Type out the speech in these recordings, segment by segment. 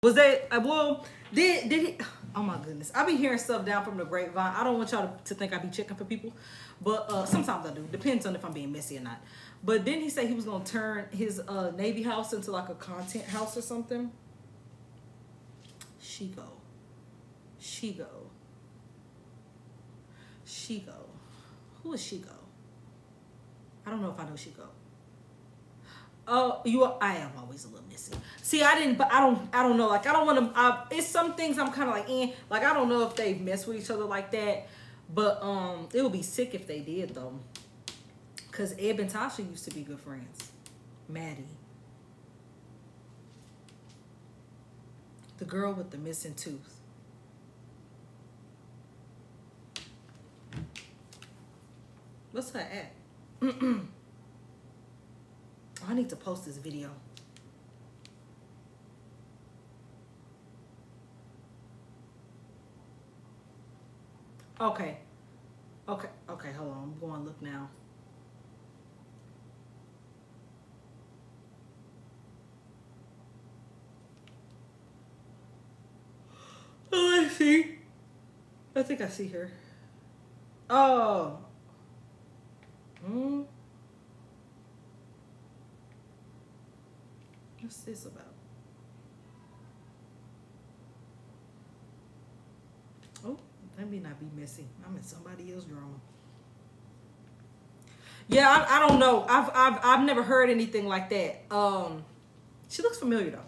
Was that well? Did he? Oh my goodness! I be hearing stuff down from the grapevine. I don't want y'all to think I be checking for people, but sometimes I do. Depends on if I'm being messy or not. But didn't he say he was gonna turn his Navy house into like a content house or something? She go. Who is she go? I don't know if I know she go. Oh, I am always a little messy. See, I don't know. Like, I don't want to. It's some things I'm kind of like, like I don't know if they mess with each other like that, but it would be sick if they did though. Cause Eb and Tasha used to be good friends. Maddie, the girl with the missing tooth. What's her at? I need to post this video. Okay, hold on. I'm going to look now. Oh, let's see. I think I see her. Oh. What's this about? Oh, let me not be messy. I'm in somebody else's drama. Yeah, I don't know. I've never heard anything like that. She looks familiar though.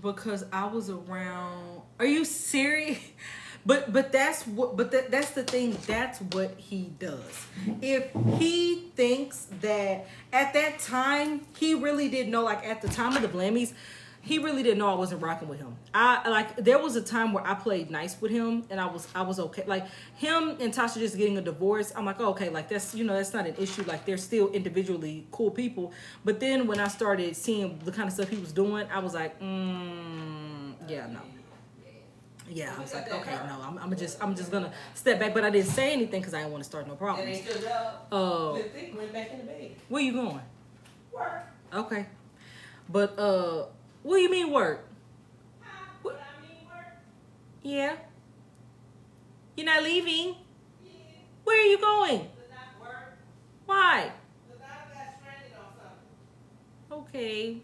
Because I was around. Are you serious? But that's what. But that's the thing. That's what he does. If he thinks that at that time he really didn't know, like at the time of the Blammies, he really didn't know I wasn't rocking with him. There was a time where I played nice with him and I was okay. Like him and Tasha just getting a divorce, I'm like, oh, okay, like that's that's not an issue. Like they're still individually cool people. But then when I started seeing the kind of stuff he was doing, I was like, yeah, no. Yeah, I was like, okay, no, I'm just gonna step back, but I didn't say anything because I didn't want to start no problems. Went back in the bed. Where you going? Work. Okay, but what do you mean work? What I mean work? Yeah. You're not leaving? Yeah. Where are you going? But not work. Why? Because I got stranded on something. Okay.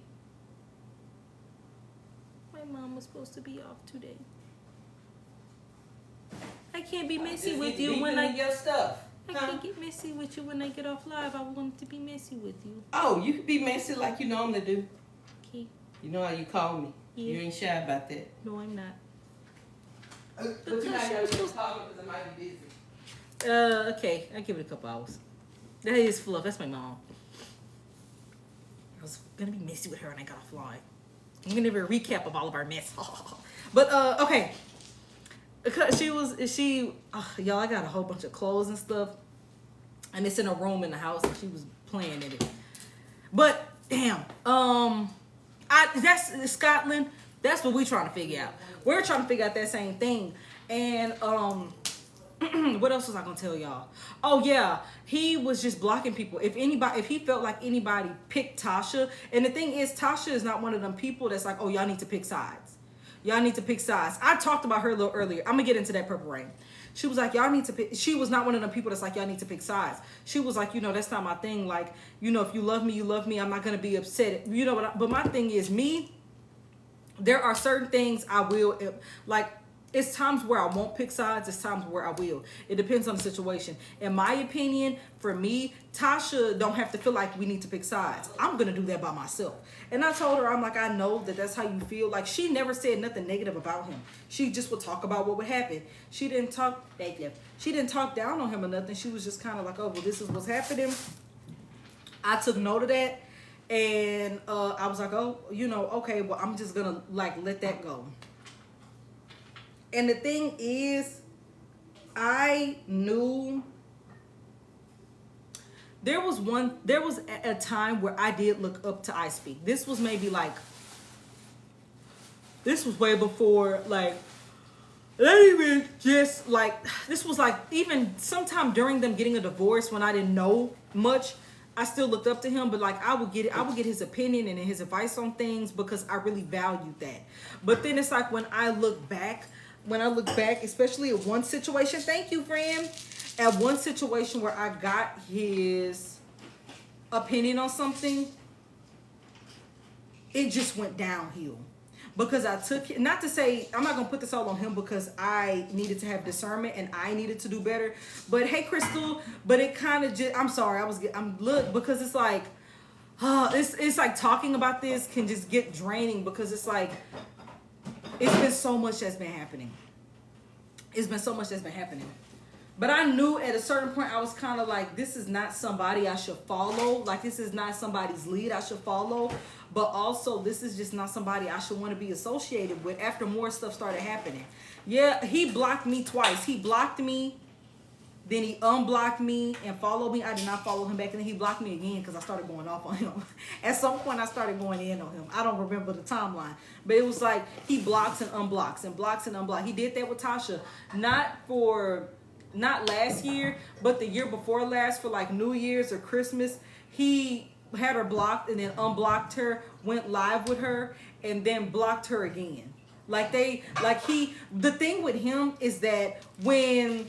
My mom was supposed to be off today. I can't be messy with you when your stuff. I can't get messy with you when I get off live. I want to be messy with you. Oh, you can be messy like you normally do. Okay. You know how you call me. Yeah. You ain't shy about that. No, I'm not. But you're not going to call me because I might be busy. Okay. I'll give it a couple hours. That is fluff. That's my mom. I was going to be messy with her when I got off live. I'm going to give her a recap of all of our mess. But, okay. Because y'all, I got a whole bunch of clothes and stuff. And it's in a room in the house. And she was playing in it. But, damn. That's Scotland. That's what we're trying to figure out. We're trying to figure out that same thing. And, what else was I gonna tell y'all? Oh yeah, he was just blocking people. If he felt like anybody picked Tasha, and the thing is, Tasha is not one of them people that's like, oh, y'all need to pick sides. Y'all need to pick sides. I talked about her a little earlier. I'm gonna get into that Purple Rain. She was like, y'all need to pick. She was not one of them people that's like, y'all need to pick sides. She was like, that's not my thing. Like, if you love me, you love me. I'm not gonna be upset. But my thing is me. There are certain things I will like. It's times where I won't pick sides. It's times where I will. It depends on the situation. In my opinion, for me, Tasha don't have to feel like we need to pick sides. I'm going to do that by myself. And I told her, I'm like, I know that that's how you feel. Like, she never said nothing negative about him. She just would talk about what would happen. She didn't talk down on him or nothing. She was just kind of like, oh, well, this is what's happening. I took note of that. And I was like, oh, okay, well, I'm just going to, like, let that go. And the thing is, I knew there was a time where I did look up to I Speak. This was maybe like, this was way before, like, not even just like, this was like even sometime during them getting a divorce when I didn't know much. I still looked up to him, but like I would get his opinion and his advice on things because I really valued that. But then it's like when I look back, especially at one situation, thank you, friend, at one situation where I got his opinion on something, it just went downhill. Because I took it, not to say, I'm not going to put this all on him because I needed to have discernment and I needed to do better. But hey, Crystal, but it kind of just, I'm sorry, look, because it's like, it's like talking about this can just get draining because it's like, it's been so much that's been happening. But I knew at a certain point, I was kind of like, this is not somebody I should follow. Like, this is not somebody's lead I should follow. But also, this is just not somebody I should want to be associated with after more stuff started happening. Yeah, he blocked me twice. He blocked me, then he unblocked me and followed me. I did not follow him back, and then he blocked me again because I started going off on him. At some point, I started going in on him. I don't remember the timeline. But it was like he blocks and unblocks and blocks and unblocks. He did that with Tasha. Not last year, but the year before last for like New Year's or Christmas. He had her blocked and then unblocked her, went live with her, and then blocked her again. The thing with him is that when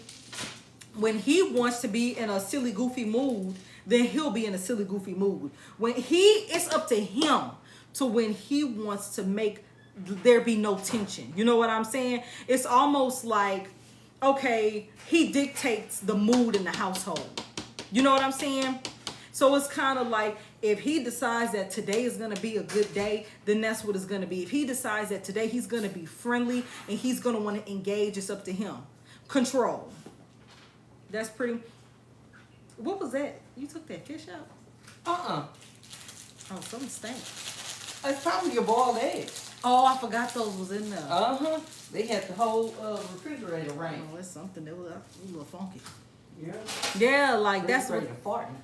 he wants to be in a silly, goofy mood, then he'll be in a silly, goofy mood. It's up to him to when he wants to make there be no tension. You know what I'm saying? It's almost like, okay, he dictates the mood in the household. You know what I'm saying? So it's kind of like if he decides that today is going to be a good day, then that's what it's going to be. If he decides that today he's going to be friendly and he's going to want to engage, it's up to him. Control. That's pretty... What was that? You took that fish out? Oh, something stank. It's probably your boiled eggs. Oh, I forgot those was in there. Uh-huh. They had the whole refrigerator range. Oh, it's something that was a little funky. Yeah. Yeah, like that's what... farting.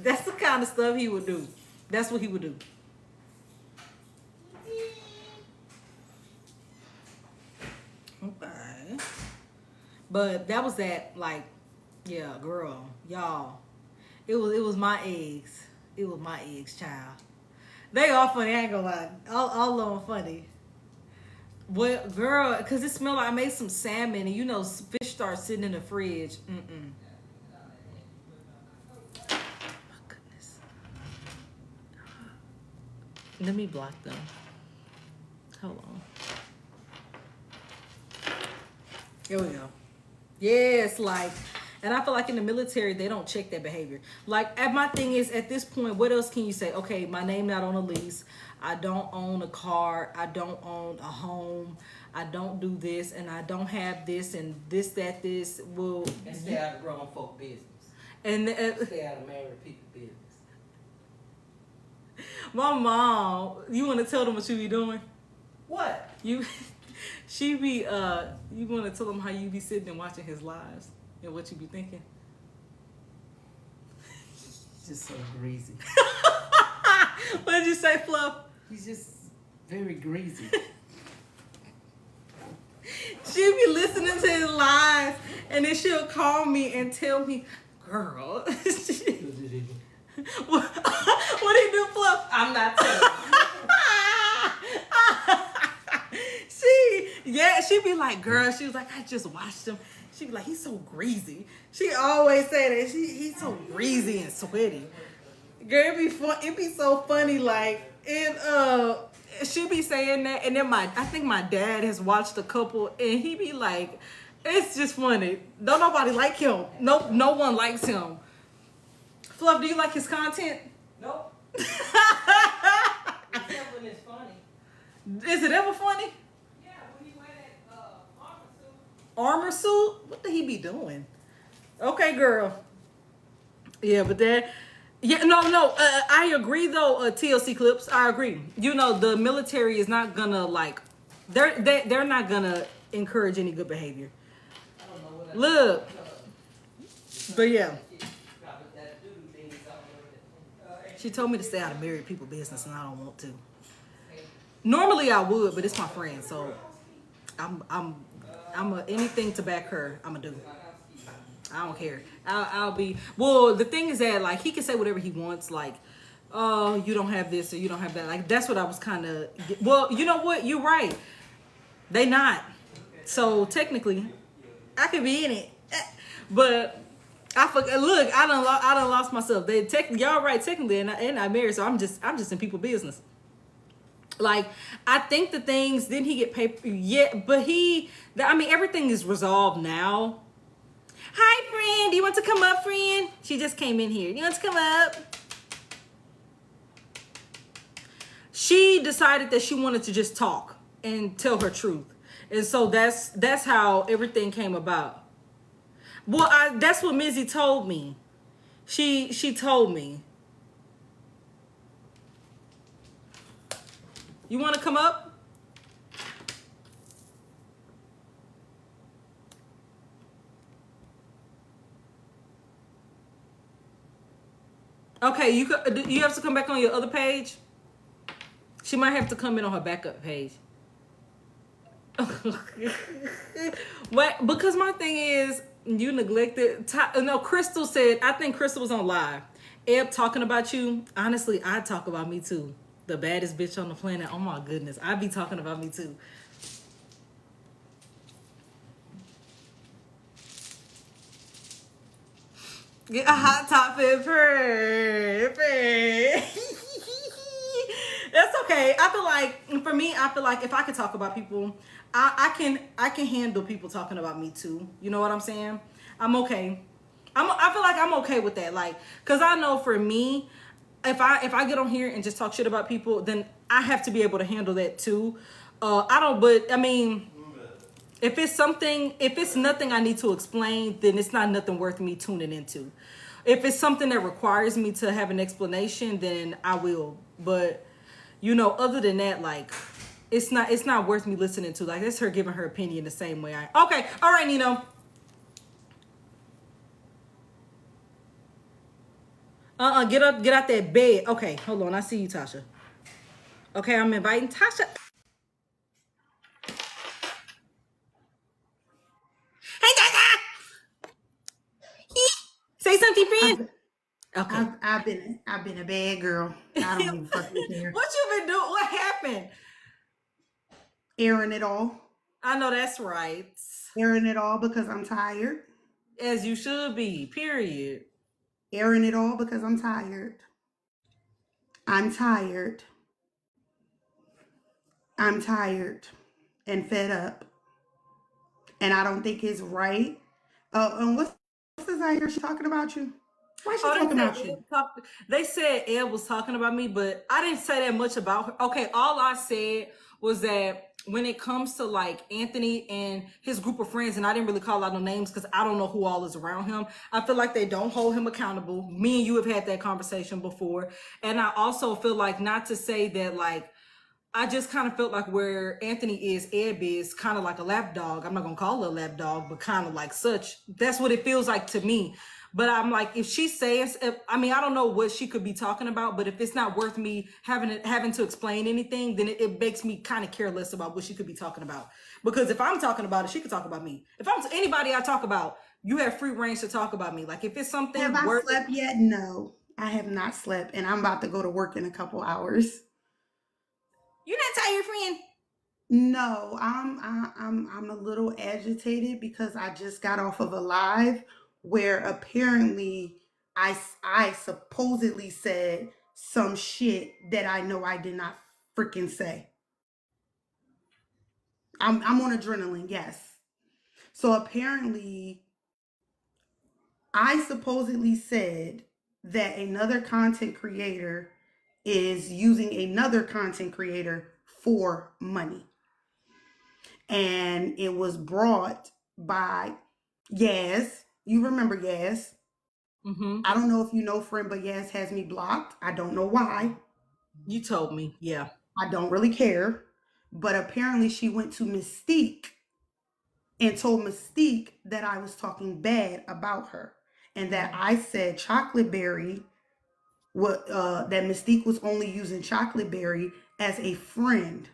That's the kind of stuff he would do. That's what he would do. Okay. But that was that, like, yeah, girl, y'all. It was my eggs. It was my eggs, child. They all funny, I ain't gonna lie. All of them funny. Well, girl, because it smelled like I made some salmon, and you know, fish starts sitting in the fridge. Mm-mm. My goodness. Let me block them. Hold on. Here we go. Yes, like, and I feel like in the military, they don't check that behavior. Like, my thing is, at this point, what else can you say? Okay, my name not on a lease. I don't own a car. I don't own a home. I don't do this, and I don't have this, and this, that, this. Well, and stay out of grown folk business. And stay out of married people business. My mom, you want to tell them what you be doing? What? She be, you want to tell them how you be sitting and watching his lives and what you be thinking? Just so greasy. What did you say, Fluff? He's just very greasy. She be listening to his lives and then she'll call me and tell me, girl. What did he do, Fluff? I'm not telling you. She be like, girl, she was like, I just watched him. She be like, he's so greasy. She always say that. He's so greasy and sweaty. Girl, it be so funny, like, and she be saying that, and then I think my dad has watched a couple, and he be like, it's just funny. Don't nobody like him. No one likes him. Fluff, do you like his content? Nope. Except when it's funny. Is it ever funny? Armor suit? What did he be doing? Okay, girl. Yeah, but that... Yeah, no. I agree, though, TLC Clips. I agree. You know, the military is not gonna, like... They're not gonna encourage any good behavior. Look. But, yeah. She told me to stay out of married people business, and I don't want to. Normally, I would, but it's my friend, so... I'm anything to back her, I'm gonna do. I don't care. I'll be. Well, the thing is that like he can say whatever he wants. Like, oh, you don't have this or you don't have that. Like that's what I was kind of. Well, you know what? You're right. They not. So technically, I could be in it, but I forgot. Look, I done lost myself. Y'all right technically, and I married, so I'm just in people business. Like I think the things didn't he get paid? Yeah, but I mean everything is resolved now. Hi, friend. Do you want to come up, friend? She just came in here. Do you want to come up? She decided that she wanted to just talk and tell her truth, and so that's how everything came about. Well, that's what Mizzy told me. She told me. You want to come up? Okay, you have to come back on your other page. She might have to come in on her backup page. What? Because my thing is, you neglected. No, Crystal said, I think Crystal was on live. Eb talking about you. Honestly, I talk about me too. The baddest bitch on the planet. Oh my goodness. I be talking about me too. Get a hot topic. That's okay. I feel like for me, I feel like if I could talk about people, I can handle people talking about me too. You know what I'm saying? I'm okay. I feel like I'm okay with that. Like, cause I know for me, if I get on here and just talk shit about people, then I have to be able to handle that too. But I mean, if it's nothing I need to explain, then it's not nothing worth me tuning into. If it's something that requires me to have an explanation, then I will. But you know, other than that, like it's not worth me listening to. Like that's her giving her opinion the same way okay, all right, Nino. Get out that bed. Okay, hold on. I see you, Tasha. Okay, I'm inviting Tasha. Hey, Tasha! Say something, friend. Okay. I've been a bad girl. I don't even fucking care. What you been doing? What happened? Airing it all. I know that's right. Airing it all because I'm tired. As you should be, period. Airing it all because I'm tired. I'm tired. I'm tired and fed up. And I don't think it's right. And what's this I hear she talking about you? Why is she talking about you? They said Ed was talking about me, but I didn't say that much about her. Okay, all I said was that when it comes to like Anthony and his group of friends, and I didn't really call out no names because I don't know who all is around him. I feel like they don't hold him accountable. Me and you have had that conversation before. And I also feel like, not to say that like, I just kind of felt like where Anthony is, Eb is kind of like a lapdog. I'm not going to call her a lapdog, but kind of like such. That's what it feels like to me. But I'm like, if she says, I mean, I don't know what she could be talking about, but if it's not worth me having to explain anything, then it makes me kind of careless about what she could be talking about. Because if I'm talking about it, she could talk about me. If I'm anybody I talk about, you have free range to talk about me. Like if it's something. Have I slept yet? No, I have not slept, and I'm about to go to work in a couple hours. You're not tired, friend? No, I'm a little agitated because I just got off of a live where apparently I supposedly said some shit that I know I did not freaking say. I'm on adrenaline, yes. So apparently I supposedly said that another content creator is using another content creator for money. And it was brought by Yaz. You remember Yaz? Mm-hmm. I don't know if you know, friend, but Yaz has me blocked. I don't know why. You told me, yeah. I don't really care. But apparently she went to Mystique and told Mystique that I was talking bad about her. And that I said Chocolate Berry, that Mystique was only using Chocolate Berry as a friend.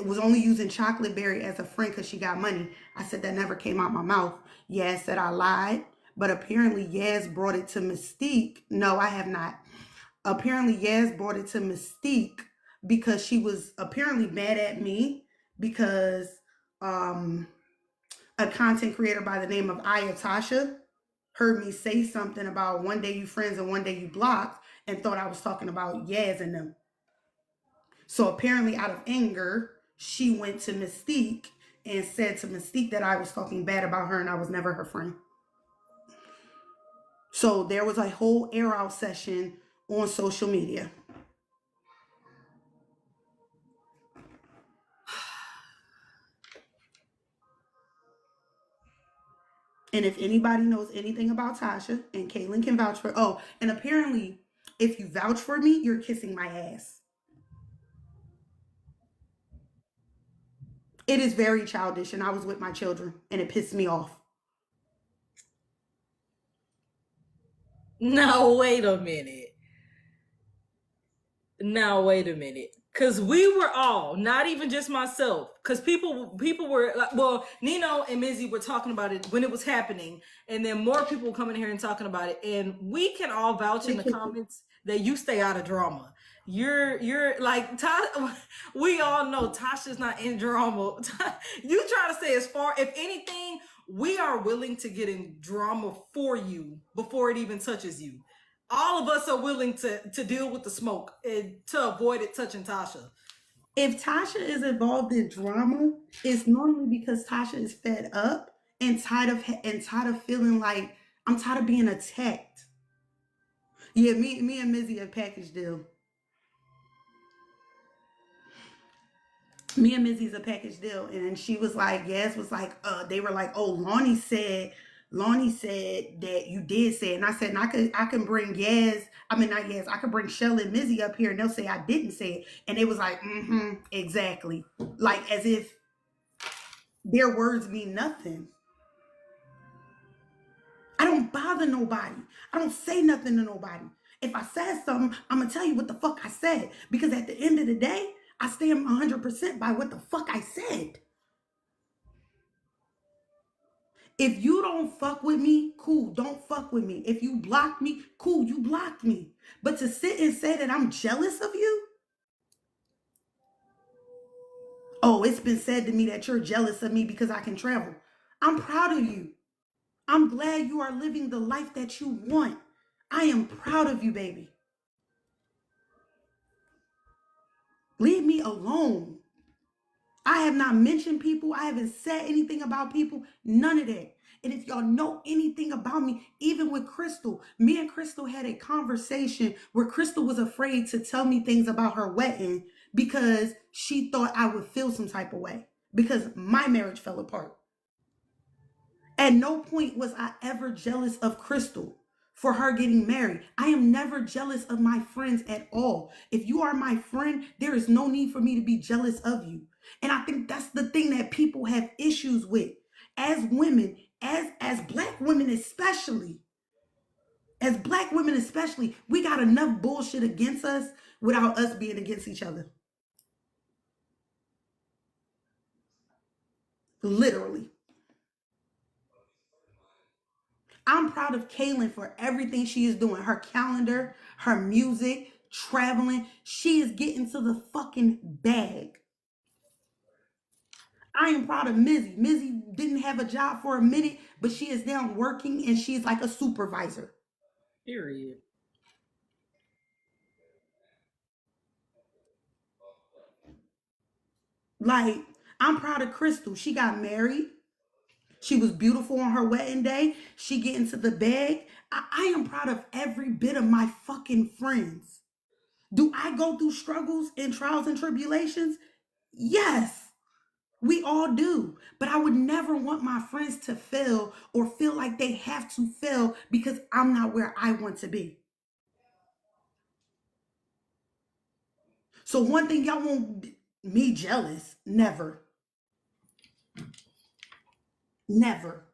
was only using Chocolate Berry as a friend because she got money. I said that never came out my mouth. Yaz said I lied, but apparently Yaz brought it to Mystique. No, I have not. Apparently Yaz brought it to Mystique because she was apparently mad at me because a content creator by the name of Ayatasha heard me say something about one day you friends and one day you blocked and thought I was talking about Yaz and them. So apparently out of anger, she went to Mystique and said to Mystique that I was talking bad about her and I was never her friend. So there was a whole air out session on social media. And if anybody knows anything about Tasha, and Caitlin can vouch for, oh, and apparently if you vouch for me, you're kissing my ass. It is very childish, and I was with my children, and it pissed me off. Now wait a minute. Now wait a minute. Cause we were all, not even just myself, cause people were like, well, Nino and Mizzy were talking about it when it was happening, and then more people were coming here and talking about it, and we can all vouch in the comments that you stay out of drama. You're like we all know Tasha's not in drama. You try to say as far, if anything, we are willing to get in drama for you before it even touches you. All of us are willing to deal with the smoke and to avoid it touching Tasha. If Tasha is involved in drama, it's normally because Tasha is fed up and tired of feeling like I'm tired of being attacked. Yeah, me and Mizzy a package deal. Me and Mizzy's a package deal, and she was like, Yaz was like, they were like, oh, Lonnie said that you did say it. And I said, and I can bring Yaz, I mean not Yaz, I could bring Shelly and Mizzy up here and they'll say I didn't say it. And it was like, exactly. Like as if their words mean nothing. I don't bother nobody. I don't say nothing to nobody. If I said something, I'm gonna tell you what the fuck I said. Because at the end of the day, I stand 100% by what the fuck I said. If you don't fuck with me, cool, don't fuck with me. If you block me, cool, you blocked me. But to sit and say that I'm jealous of you? Oh, it's been said to me that you're jealous of me because I can travel. I'm proud of you. I'm glad you are living the life that you want. I am proud of you, baby. Leave me alone. I have not mentioned people. I haven't said anything about people. None of that. And if y'all know anything about me, even with Crystal, me and Crystal had a conversation where Crystal was afraid to tell me things about her wedding because she thought I would feel some type of way because my marriage fell apart. At no point was I ever jealous of Crystal for her getting married. I am never jealous of my friends at all. If you are my friend, there is no need for me to be jealous of you. And I think that's the thing that people have issues with. As women, as black women especially, we got enough bullshit against us without us being against each other. Literally. I'm proud of Kaylin for everything she is doing. Her calendar, her music, traveling. She is getting to the fucking bag. I am proud of Mizzy. Mizzy didn't have a job for a minute, but she is now working and she's like a supervisor. Period. Like, I'm proud of Crystal. She got married. She was beautiful on her wedding day. She get into the bag. I am proud of every bit of my fucking friends. Do I go through struggles and trials and tribulations? Yes, we all do. But I would never want my friends to fail or feel like they have to fail because I'm not where I want to be. So one thing y'all won't me jealous. Never. Never.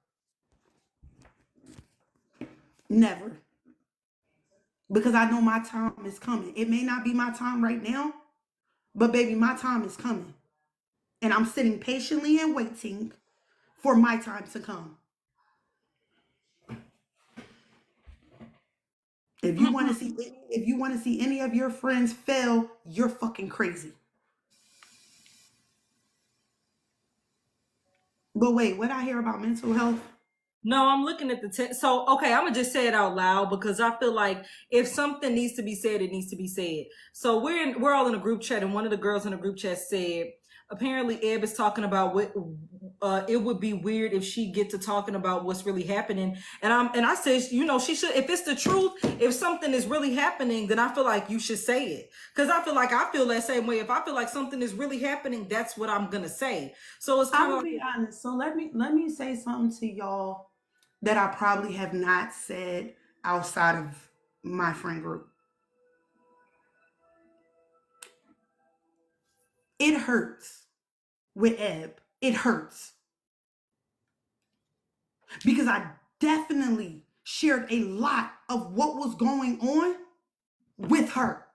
Never. Because I know my time is coming. It may not be my time right now, but baby, my time is coming. And I'm sitting patiently and waiting for my time to come. If you want to see any of your friends fail, you're fucking crazy. But wait, what I hear about mental health? No, I'm looking at the text. So, okay, I'm gonna just say it out loud because I feel like if something needs to be said, it needs to be said. So we're all in a group chat, and one of the girls in the group chat said, apparently Eb is talking about what it would be weird if she get to talking about what's really happening. And I said, you know, she should, if it's the truth, if something is really happening, then I feel like you should say it. Because I feel that same way. If I feel like something is really happening, that's what I'm gonna say. So it's kind I'm of gonna be honest. So let me say something to y'all that I probably have not said outside of my friend group. It hurts with Eb. It hurts. Because I definitely shared a lot of what was going on with her.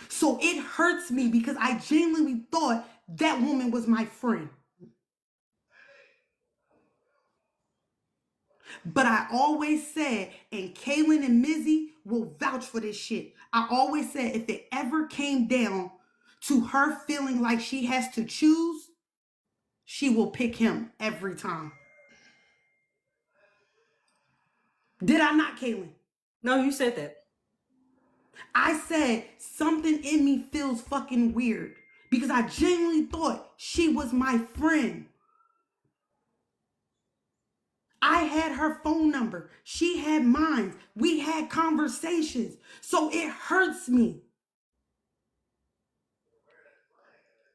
So it hurts me because I genuinely thought that woman was my friend. But I always said, and Kaylin and Mizzy will vouch for this shit. I always said if it ever came down to her feeling like she has to choose, she will pick him every time. Did I not, Kaylin? no, you said that. I said something in me feels fucking weird because I genuinely thought she was my friend. I had her phone number. She had mine. We had conversations. So it hurts me.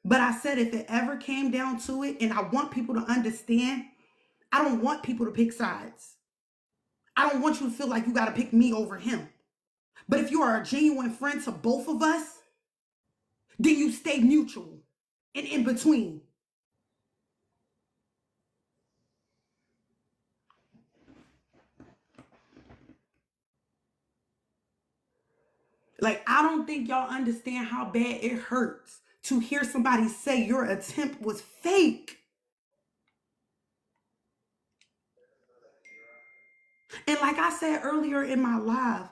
But I said if it ever came down to it, and I want people to understand, I don't want people to pick sides. I don't want you to feel like you got to pick me over him. But if you are a genuine friend to both of us, then you stay neutral and in between. Like, I don't think y'all understand how bad it hurts to hear somebody say your attempt was fake. And like I said earlier in my live,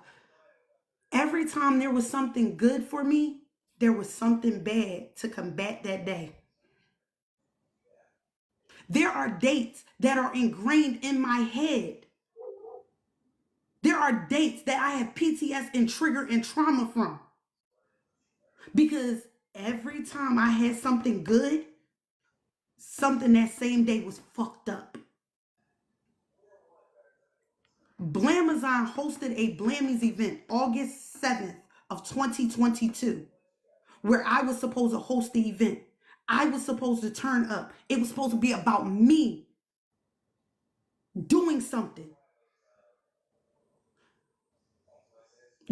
every time there was something good for me, there was something bad to combat that day. There are dates that are ingrained in my head. There are dates that I have PTS and trigger and trauma from. Because every time I had something good, something that same day was fucked up. Blamazon hosted a Blammies event August 7th of 2022, where I was supposed to host the event. I was supposed to turn up. It was supposed to be about me doing something.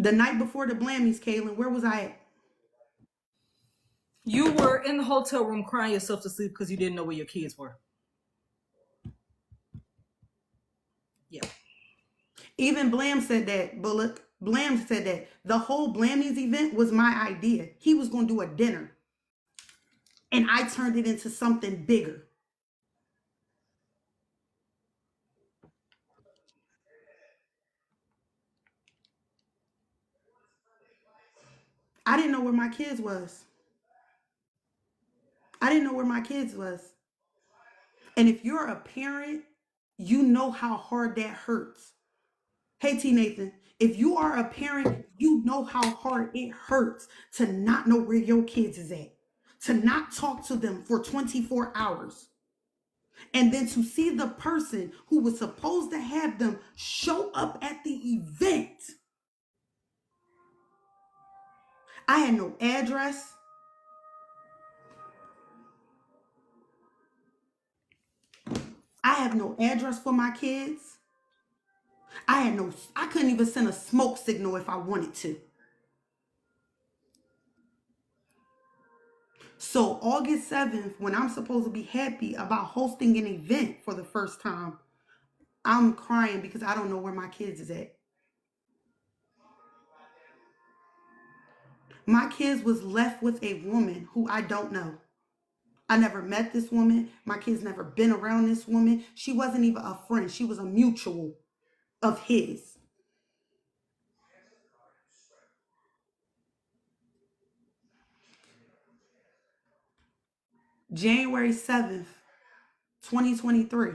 The night before the Blammies, Kaylin, where was I at? You were in the hotel room crying yourself to sleep because you didn't know where your kids were. Yeah. Even Blam said that, Bullock. Blam said that. The whole Blammies event was my idea. He was going to do a dinner. And I turned it into something bigger. I didn't know where my kids was. I didn't know where my kids was. And if you're a parent, you know how hard that hurts. Hey, T. Nathan, if you are a parent, you know how hard it hurts to not know where your kids is at, to not talk to them for 24 hours. And then to see the person who was supposed to have them show up at the event. I had no address. I have no address for my kids. I couldn't even send a smoke signal if I wanted to. So August 7th, when I'm supposed to be happy about hosting an event for the first time, I'm crying because I don't know where my kids is at. My kids was left with a woman who I don't know. I never met this woman. My kids never been around this woman. She wasn't even a friend. She was a mutual of his. January 7th, 2023.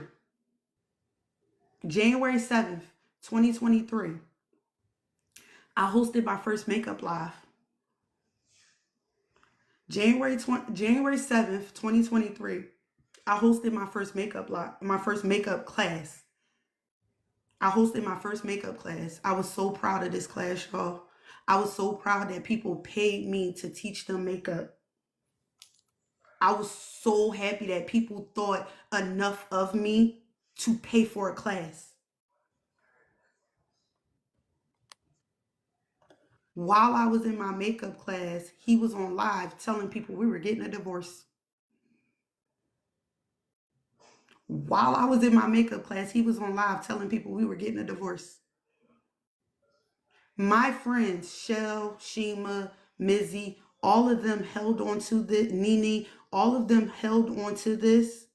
January 7th, 2023. I hosted my first makeup live. January 7th, 2023. I hosted my first makeup class. I hosted my first makeup class. I was so proud of this class, y'all. I was so proud that people paid me to teach them makeup. I was so happy that people thought enough of me to pay for a class. While I was in my makeup class, he was on live telling people we were getting a divorce. While I was in my makeup class, he was on live telling people we were getting a divorce. My friends, Shell, Shima, Mizzy, all of them held on to the Nene, all of them held on to this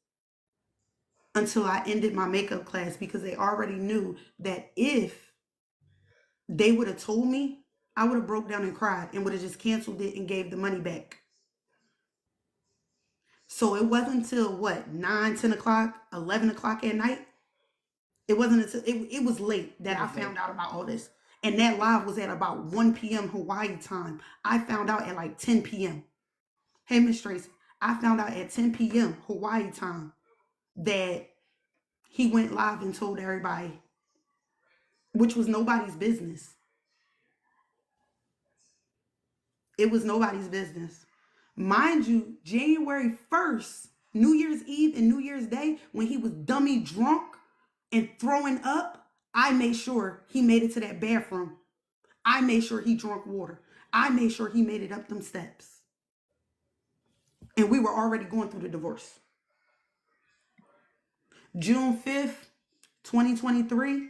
until I ended my makeup class, because they already knew that if they would have told me, I would have broke down and cried and would have just canceled it and gave the money back. So it wasn't until what, 9, 10 o'clock, 11 o'clock at night. It wasn't until it was late that I found out about all this. And that live was at about 1 p.m. Hawaii time. I found out at like 10 p.m. Hey, Miss Tracy, I found out at 10 p.m. Hawaii time that he went live and told everybody, which was nobody's business. It was nobody's business. Mind you, January 1st, New Year's Eve and New Year's Day, when he was dummy drunk and throwing up, I made sure he made it to that bathroom. I made sure he drank water. I made sure he made it up them steps. And we were already going through the divorce. June 5th, 2023.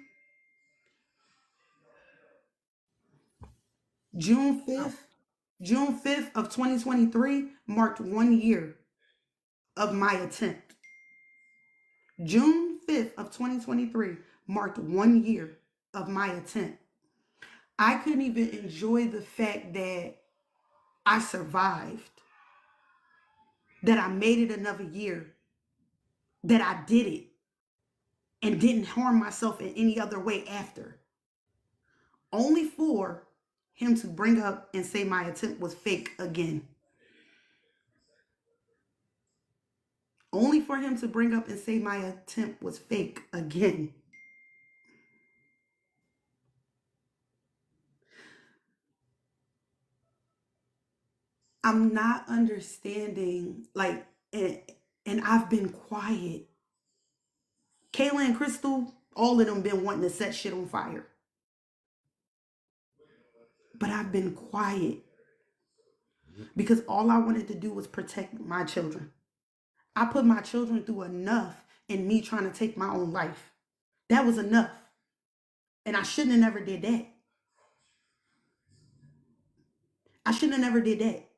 June 5th of 2023 marked 1 year of my attempt. June 5th of 2023 marked 1 year of my attempt. I couldn't even enjoy the fact that I survived, that I made it another year, that I did it and didn't harm myself in any other way after. Only for him to bring up and say my attempt was fake again. Only for him to bring up and say my attempt was fake again. I'm not understanding, like, and I've been quiet. Kayla and Crystal, all of them been wanting to set shit on fire. But I've been quiet because all I wanted to do was protect my children. I put my children through enough in me trying to take my own life. That was enough. And I shouldn't have never did that. I shouldn't have never did that.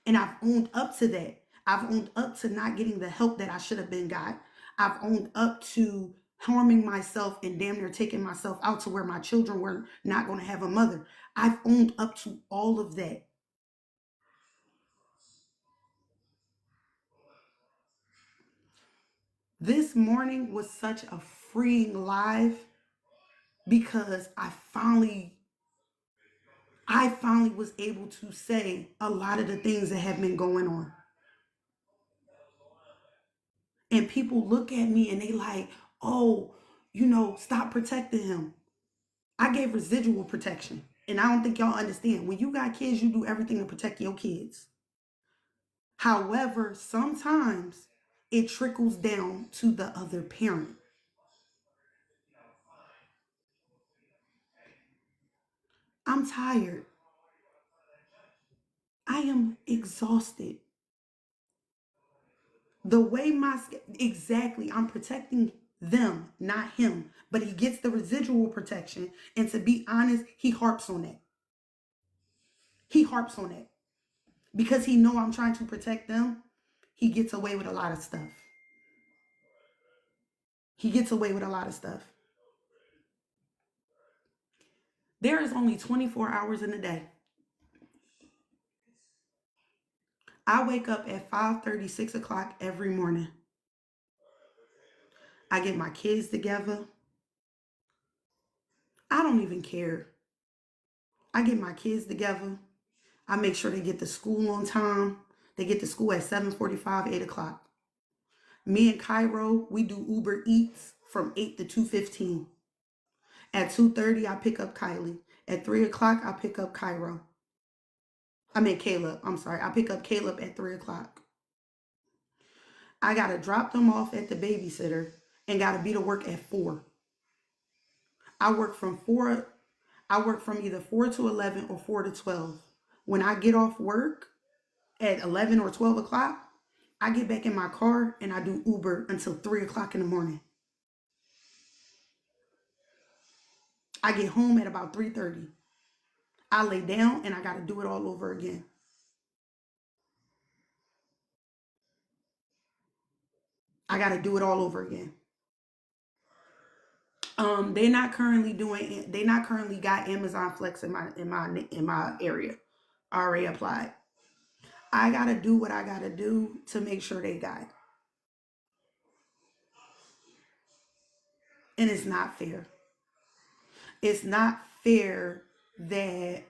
And I've owned up to that. I've owned up to not getting the help that I should have been got. I've owned up to harming myself and damn near taking myself out to where my children were not going to have a mother. I've owned up to all of that. This morning was such a freeing live because I finally was able to say a lot of the things that have been going on. And people look at me and they like, oh, stop protecting him. I gave residual protection. And I don't think y'all understand. When you got kids, you do everything to protect your kids. However, sometimes it trickles down to the other parent. I'm tired. I am exhausted. The way exactly, I'm protecting them, not him. But he gets the residual protection. And to be honest, he harps on that. He harps on it. Because he know I'm trying to protect them, he gets away with a lot of stuff. He gets away with a lot of stuff. There is only 24 hours in a day. I wake up at 5:30, 6 o'clock every morning. I get my kids together. I don't even care. I get my kids together. I make sure they get to school on time. They get to school at 7:45, 8 o'clock. Me and Cairo, we do Uber Eats from 8 to 2:15. At 2:30, I pick up Kylie. At 3 o'clock, I pick up Caleb. I'm sorry. I pick up Caleb at 3 o'clock. I got to drop them off at the babysitter and got to be to work at 4. I work from either 4 to 11 or 4 to 12. When I get off work at 11 or 12 o'clock, I get back in my car and I do Uber until 3 o'clock in the morning. I get home at about 3:30. I lay down and I got to do it all over again. I got to do it all over again. They not currently got Amazon Flex in my area. I already applied. I gotta do what I gotta do to make sure they got it. And it's not fair. It's not fair that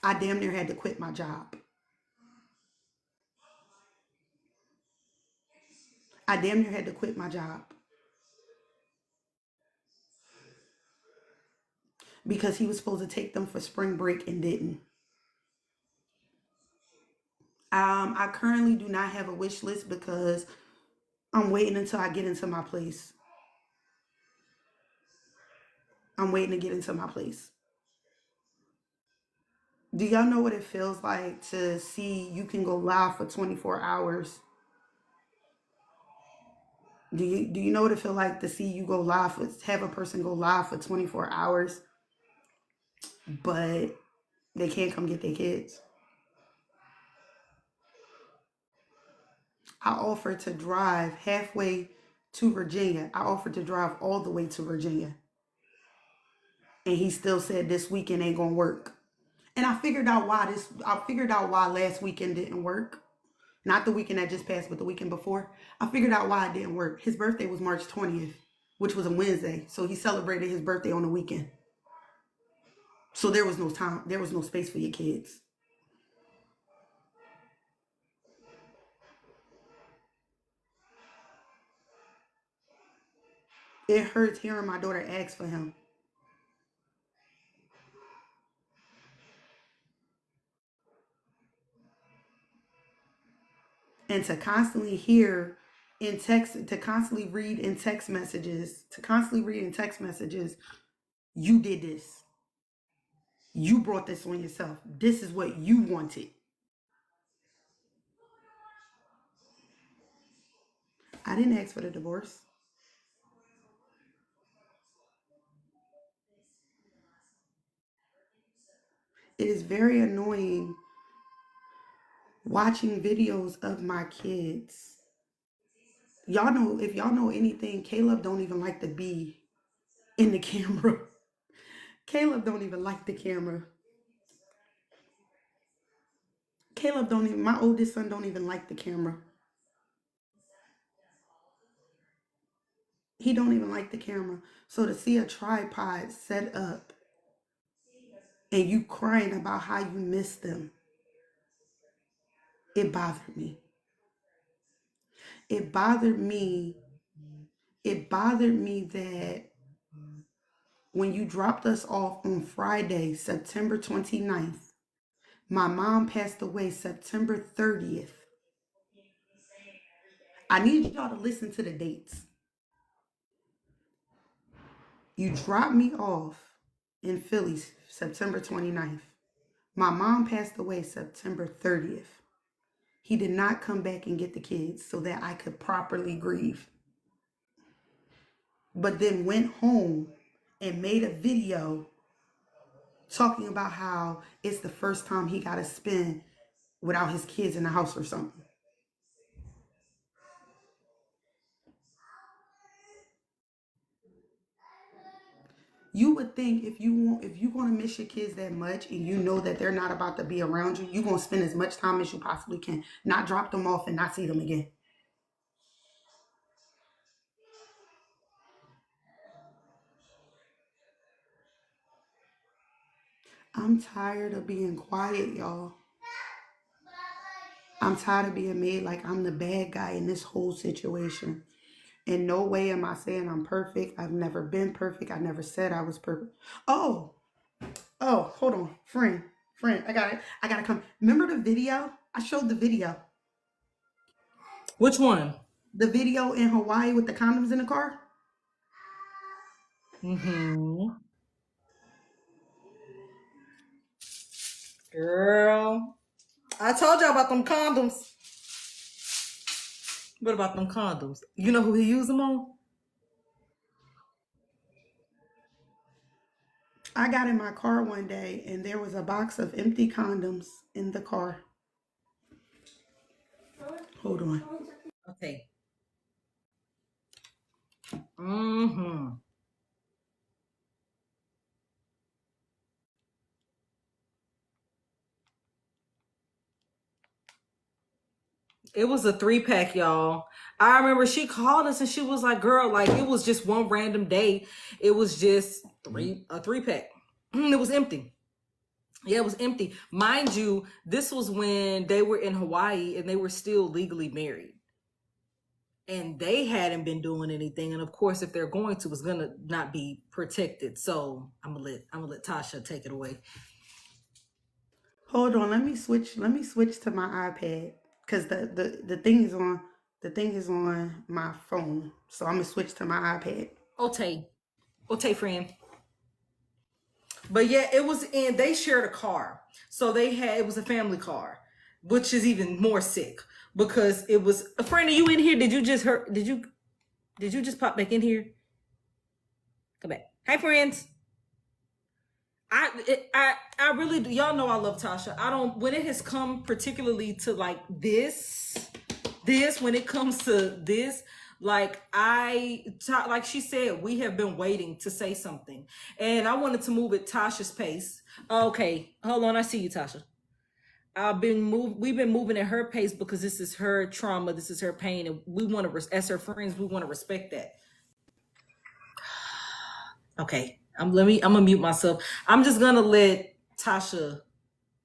I damn near had to quit my job. I damn near had to quit my job because he was supposed to take them for spring break and didn't. I currently do not have a wish list because I'm waiting until I get into my place. I'm waiting to get into my place. Do y'all know what it feels like to see you can go live for 24 hours? Do you know what it feels like to see you go live have a person go live for 24 hours, but they can't come get their kids? I offered to drive halfway to Virginia. I offered to drive all the way to Virginia. And he still said this weekend ain't gonna work. And I figured out why last weekend didn't work. Not the weekend that just passed, but the weekend before. I figured out why it didn't work. His birthday was March 20th, which was a Wednesday. So he celebrated his birthday on the weekend. So there was no time. There was no space for your kids. It hurts hearing my daughter ask for him. And to constantly read in text messages, you did this. You brought this on yourself. This is what you wanted. I didn't ask for the divorce. It is very annoying watching videos of my kids. If y'all know anything, Caleb don't even like to be in the camera. Caleb don't even like the camera. My oldest son don't even like the camera. He don't even like the camera. So to see a tripod set up and you crying about how you miss them, it bothered me. It bothered me that when you dropped us off on Friday, September 29th, my mom passed away September 30th. I need y'all to listen to the dates. You dropped me off in Philly September 29th. My mom passed away September 30th. He did not come back and get the kids so that I could properly grieve. But then went home and made a video talking about how it's the first time he got to spend without his kids in the house or something. You would think if you're gonna miss your kids that much and you know that they're not about to be around you, you're gonna spend as much time as you possibly can, not drop them off and not see them again. I'm tired of being quiet, y'all. I'm tired of being made like I'm the bad guy in this whole situation. In no way am I saying I'm perfect. I've never been perfect. I never said I was perfect. Oh, hold on. Friend, I got it. I gotta come. Remember the video? I showed the video. Which one? The video in Hawaii with the condoms in the car? Mm-hmm. Girl, I told y'all about them condoms. What about them condoms? You know who he used them on? I got in my car one day and there was a box of empty condoms in the car. Hold on. Okay. Mm-hmm. It was a 3-pack, y'all. I remember she called us and she was like, girl, like it was just one random day. It was just a 3-pack. It was empty. Yeah, it was empty. Mind you, this was when they were in Hawaii and they were still legally married. And they hadn't been doing anything. And of course, if they're going to, it's gonna not be protected. So I'm gonna let Tasha take it away. Hold on, let me switch to my iPad. Because the thing is on my phone. So I'm gonna switch to my iPad. Okay, friend. But yeah, it was in, they shared a car. So it was a family car, which is even more sick because it was a friend. Are you in here? Did you just pop back in here? Come back. Hi, friends. I really do. Y'all know I love Tasha. I don't, when it has come particularly to like when it comes to this, like like she said, we have been waiting to say something and I wanted to move at Tasha's pace. Okay, hold on. I see you, Tasha. We've been moving at her pace because this is her trauma. This is her pain. And we want to, as her friends, we want to respect that. Okay. I'm gonna mute myself. I'm just gonna let Tasha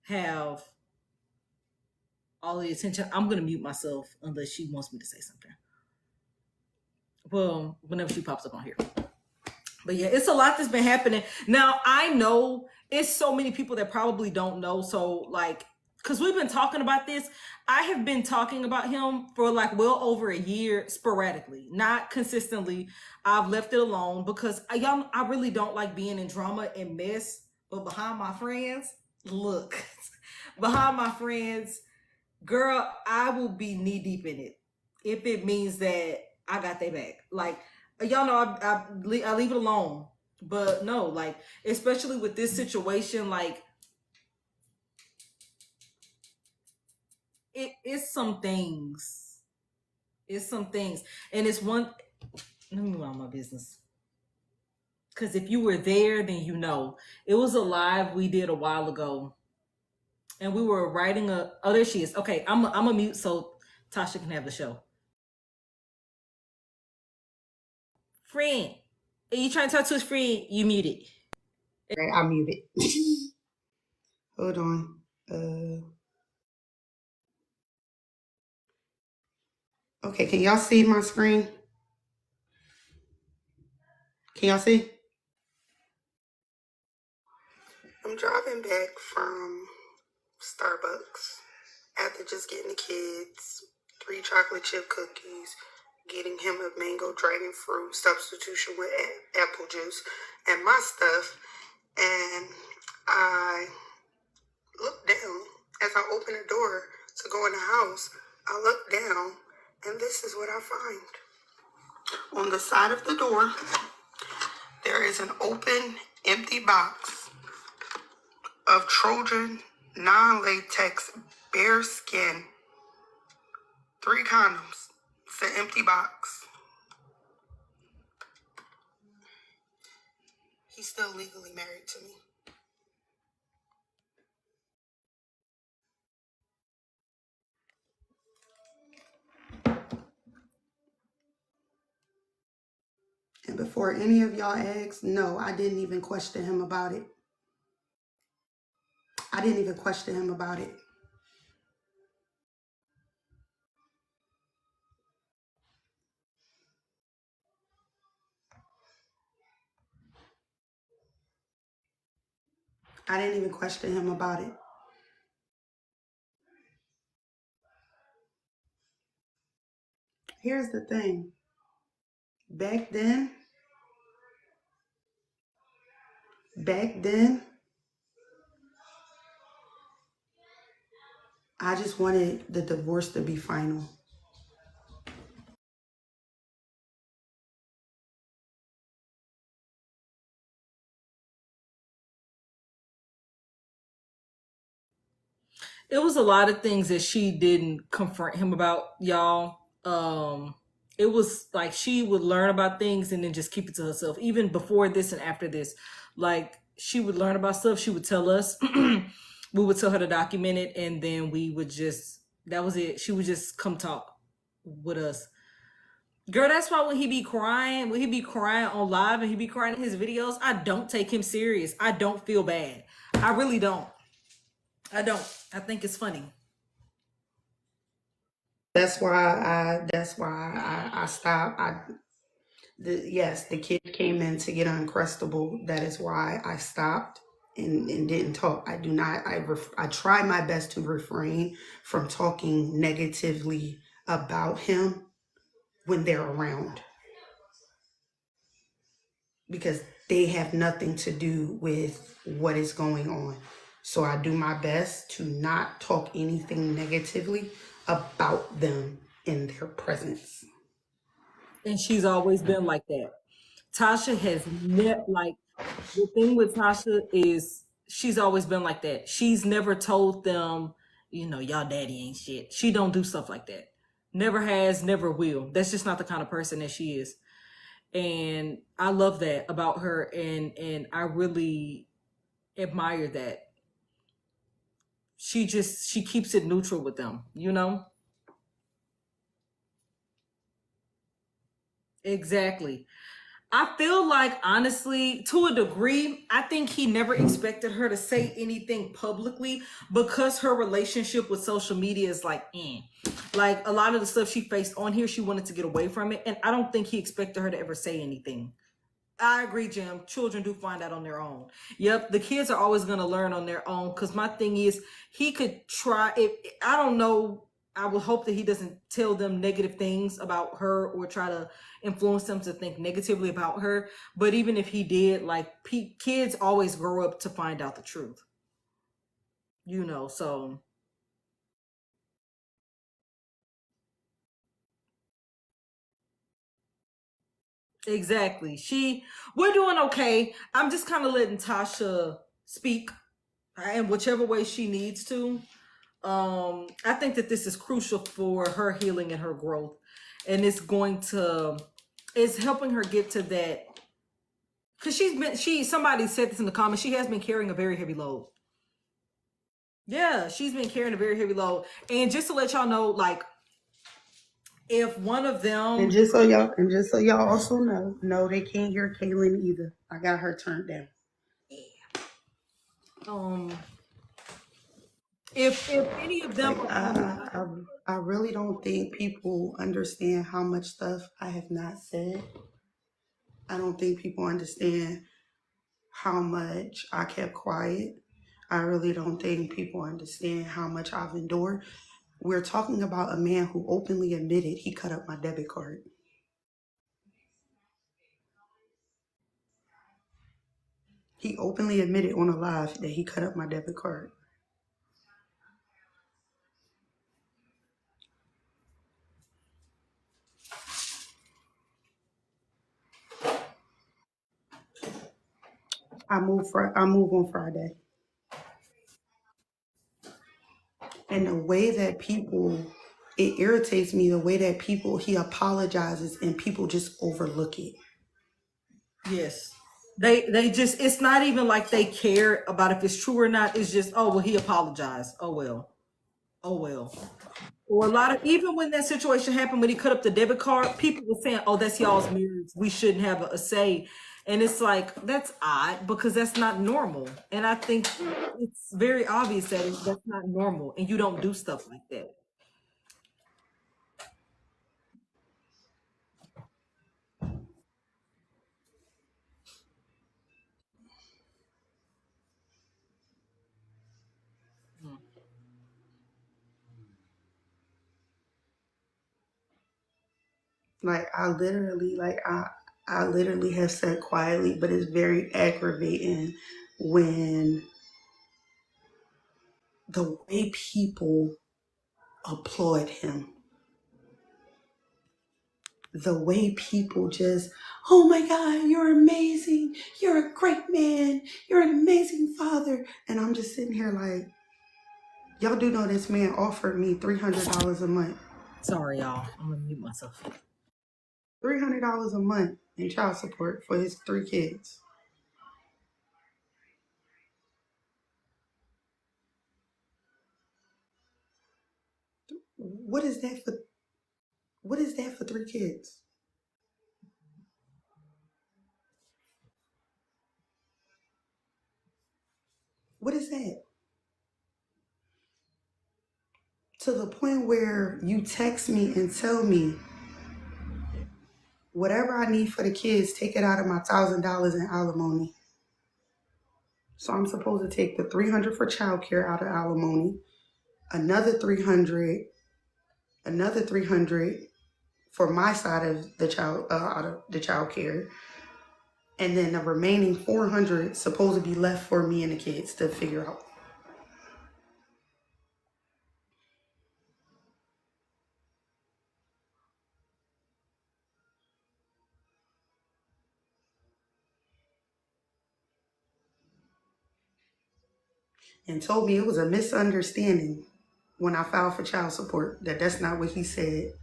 have all the attention. I'm gonna mute myself unless she wants me to say something. Well, whenever she pops up on here. But yeah, it's a lot that's been happening. Now I know it's so many people that probably don't know. So like, because we've been talking about this, I have been talking about him for like well over a year sporadically, not consistently. I've left it alone because I really don't like being in drama and mess. But behind my friends, look, behind my friends, girl, I will be knee deep in it if it means that I got their back. Like, y'all know I leave it alone. But no, like, especially with this situation, like, it's some things. It's some things. And it's one, let me mind my business. Because if you were there, then you know. It was a live we did a while ago. And we were writing oh, there she is. Okay, I'm a mute so Tasha can have the show. Friend, are you trying to talk to his friend? You muted. Right, I muted. Hold on. Okay, can y'all see my screen? Can y'all see? I'm driving back from Starbucks after just getting the kids 3 chocolate chip cookies, getting him a mango dragon fruit substitution with apple juice and my stuff. And I looked down as I opened the door to go in the house. I looked down and this is what I find. On the side of the door, there is an open, empty box of Trojan non-latex bare skin, 3 condoms. It's an empty box. He's still legally married to me. And before any of y'all ask, no, I didn't even question him about it. I didn't even question him about it. I didn't even question him about it. Here's the thing. Back then, I just wanted the divorce to be final. It was a lot of things that she didn't confront him about, y'all. It was like she would learn about things and then just keep it to herself. Even before this and after this, like she would learn about stuff. She would tell us. We would tell her to document it, and then we would just, that was it. She would just come talk with us. Girl, that's why when he be crying on live and he be crying in his videos, I don't take him serious. I don't feel bad. I really don't. I don't. I think it's funny. That's why I stopped. Yes, the kids came in to get Uncrustable. That is why I stopped and didn't talk. I do not. I try my best to refrain from talking negatively about him when they're around, because they have nothing to do with what is going on. So I do my best to not talk anything negatively about them in their presence. And she's always been like that. Tasha has never, like, the thing with Tasha is she's always been like that. She's never told them, y'all daddy ain't shit. She don't do stuff like that. Never has, never will. That's just not the kind of person that she is. And I love that about her, and I really admire that. She keeps it neutral with them, Exactly. I feel like, honestly, to a degree, I think he never expected her to say anything publicly because her relationship with social media is like, like a lot of the stuff she faced on here, she wanted to get away from it. And I don't think he expected her to ever say anything. I agree, Jim. Children do find out on their own. Yep, the kids are always going to learn on their own. Because my thing is, he could try. If I don't know, I would hope that he doesn't tell them negative things about her or try to influence them to think negatively about her. But even if he did, like, kids always grow up to find out the truth. So exactly. We're doing okay. I'm just kind of letting Tasha speak in whichever way she needs to. I think that this is crucial for her healing and her growth, and it's helping her get to that, because somebody said this in the comments, she has been carrying a very heavy load. Yeah, she's been carrying a very heavy load. And just to let y'all know, like, if one of them, and just so y'all also know, no, they can't hear Kaylin either. I got her turned down. if any of them, like, I really don't think people understand how much stuff I have not said. I don't think people understand how much I kept quiet. I really don't think people understand how much I've endured. We're talking about a man who openly admitted he cut up my debit card. He openly admitted on a live that he cut up my debit card. I move on Friday. And the way that people, it irritates me the way that people, he apologizes and people just overlook it. Yes. They just, it's not even like they care about if it's true or not. It's just, oh well, he apologized. Oh well. Oh well. Or a lot of, even when that situation happened when he cut up the debit card, people were saying, "Oh, that's y'all's marriage. We shouldn't have a say." And it's like that's odd because that's not normal. And I think it's very obvious that that's not normal, and you don't do stuff like that. Mm. Like I literally have said quietly, but it's very aggravating when the way people applaud him, the way people just, oh my God, you're amazing. You're a great man. You're an amazing father. And I'm just sitting here like, y'all do know this man offered me $300 a month. Sorry, y'all. I'm gonna mute myself. $300 a month in child support for his 3 kids. What is that for? What is that for 3 kids? What is that? To the point where you text me and tell me whatever I need for the kids, take it out of my $1,000 in alimony. So I'm supposed to take the $300 for childcare out of alimony, another $300 for my side of the child out of the childcare, and then the remaining $400 supposed to be left for me and the kids to figure out. And told me it was a misunderstanding when I filed for child support, that that's not what he said.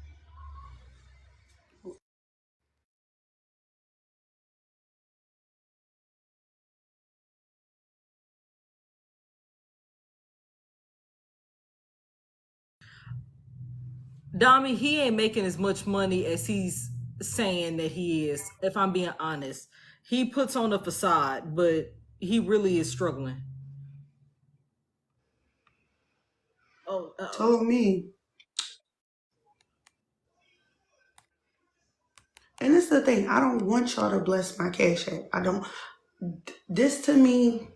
Dami, he ain't making as much money as he's saying that he is. If I'm being honest, he puts on a facade, but he really is struggling. Oh, Told me. And this is the thing, I don't want y'all to bless my cash app. I don't. This to me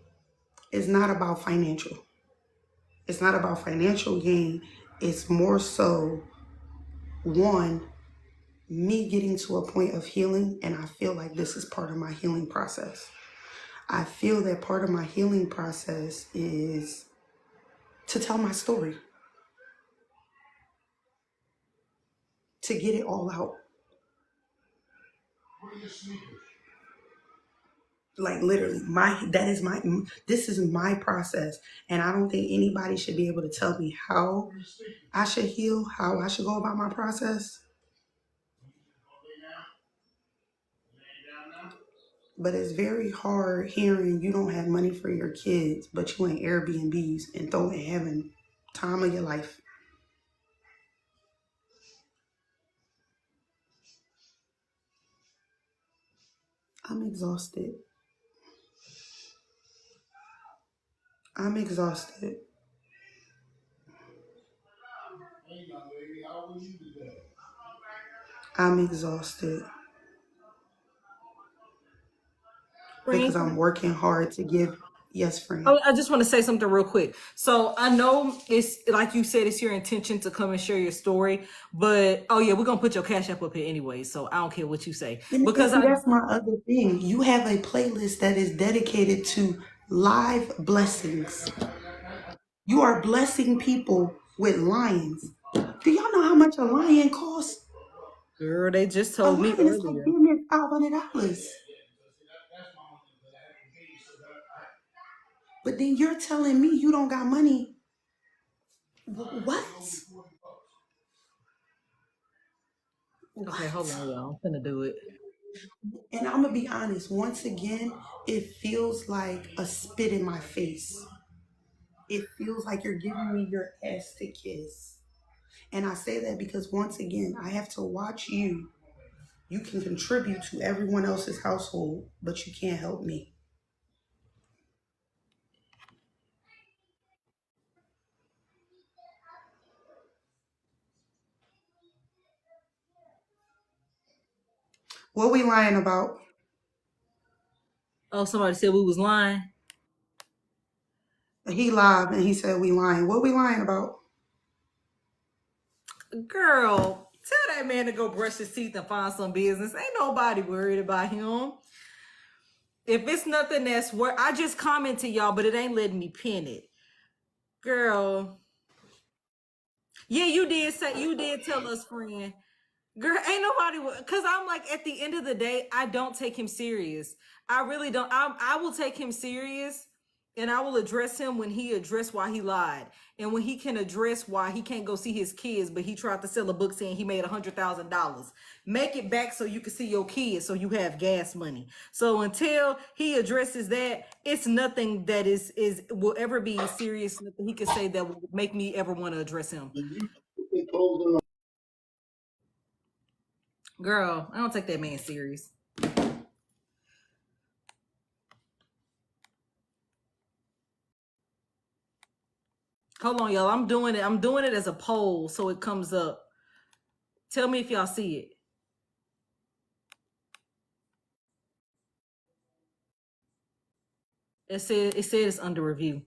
is not about financial. It's not about financial gain. It's more so, one, me getting to a point of healing, and I feel like this is part of my healing process. I feel that part of my healing process is to tell my story, to get it all out. Like literally, this is my process, and I don't think anybody should be able to tell me how I should heal, how I should go about my process. But it's very hard hearing you don't have money for your kids, but you in Airbnbs and having time of your life. I'm exhausted. I'm exhausted. I'm exhausted because I'm working hard to give. Yes, friend. I just want to say something real quick. So I know it's like you said, it's your intention to come and share your story, but oh yeah, we're gonna put your cash app up here anyway. So I don't care what you say because that's my other thing. You have a playlist that is dedicated to live blessings. You are blessing people with lions. Do y'all know how much a lion costs? girl, they just A told me lion is like earlier. $500. But then you're telling me you don't got money What? Okay, hold on, y'all. I'm finna do it. And I'm gonna be honest, once again, it feels like a spit in my face. It feels like you're giving me your ass to kiss. And I say that because once again, I have to watch you. You can contribute to everyone else's household, but you can't help me. What we lying about? Oh, somebody said we was lying. He lied and he said we lying. What we lying about? Girl, tell that man to go brush his teeth and find some business. Ain't nobody worried about him. If it's nothing that's worth, I just comment to y'all, but it ain't letting me pin it. Girl. Yeah, you did tell us, friend. Girl, ain't nobody, because I'm like, at the end of the day, I don't take him serious. I really don't. I will take him serious, and I will address him when he addressed why he lied, and when he can address why he can't go see his kids, but he tried to sell a book saying he made $100,000. Make it back so you can see your kids, so you have gas money. So until he addresses that, it's nothing that will ever be serious. Nothing he could say that will make me ever want to address him. Girl, I don't take that man serious. Hold on, y'all. I'm doing it. I'm doing it as a poll so it comes up. Tell me if y'all see it. It said it's under review.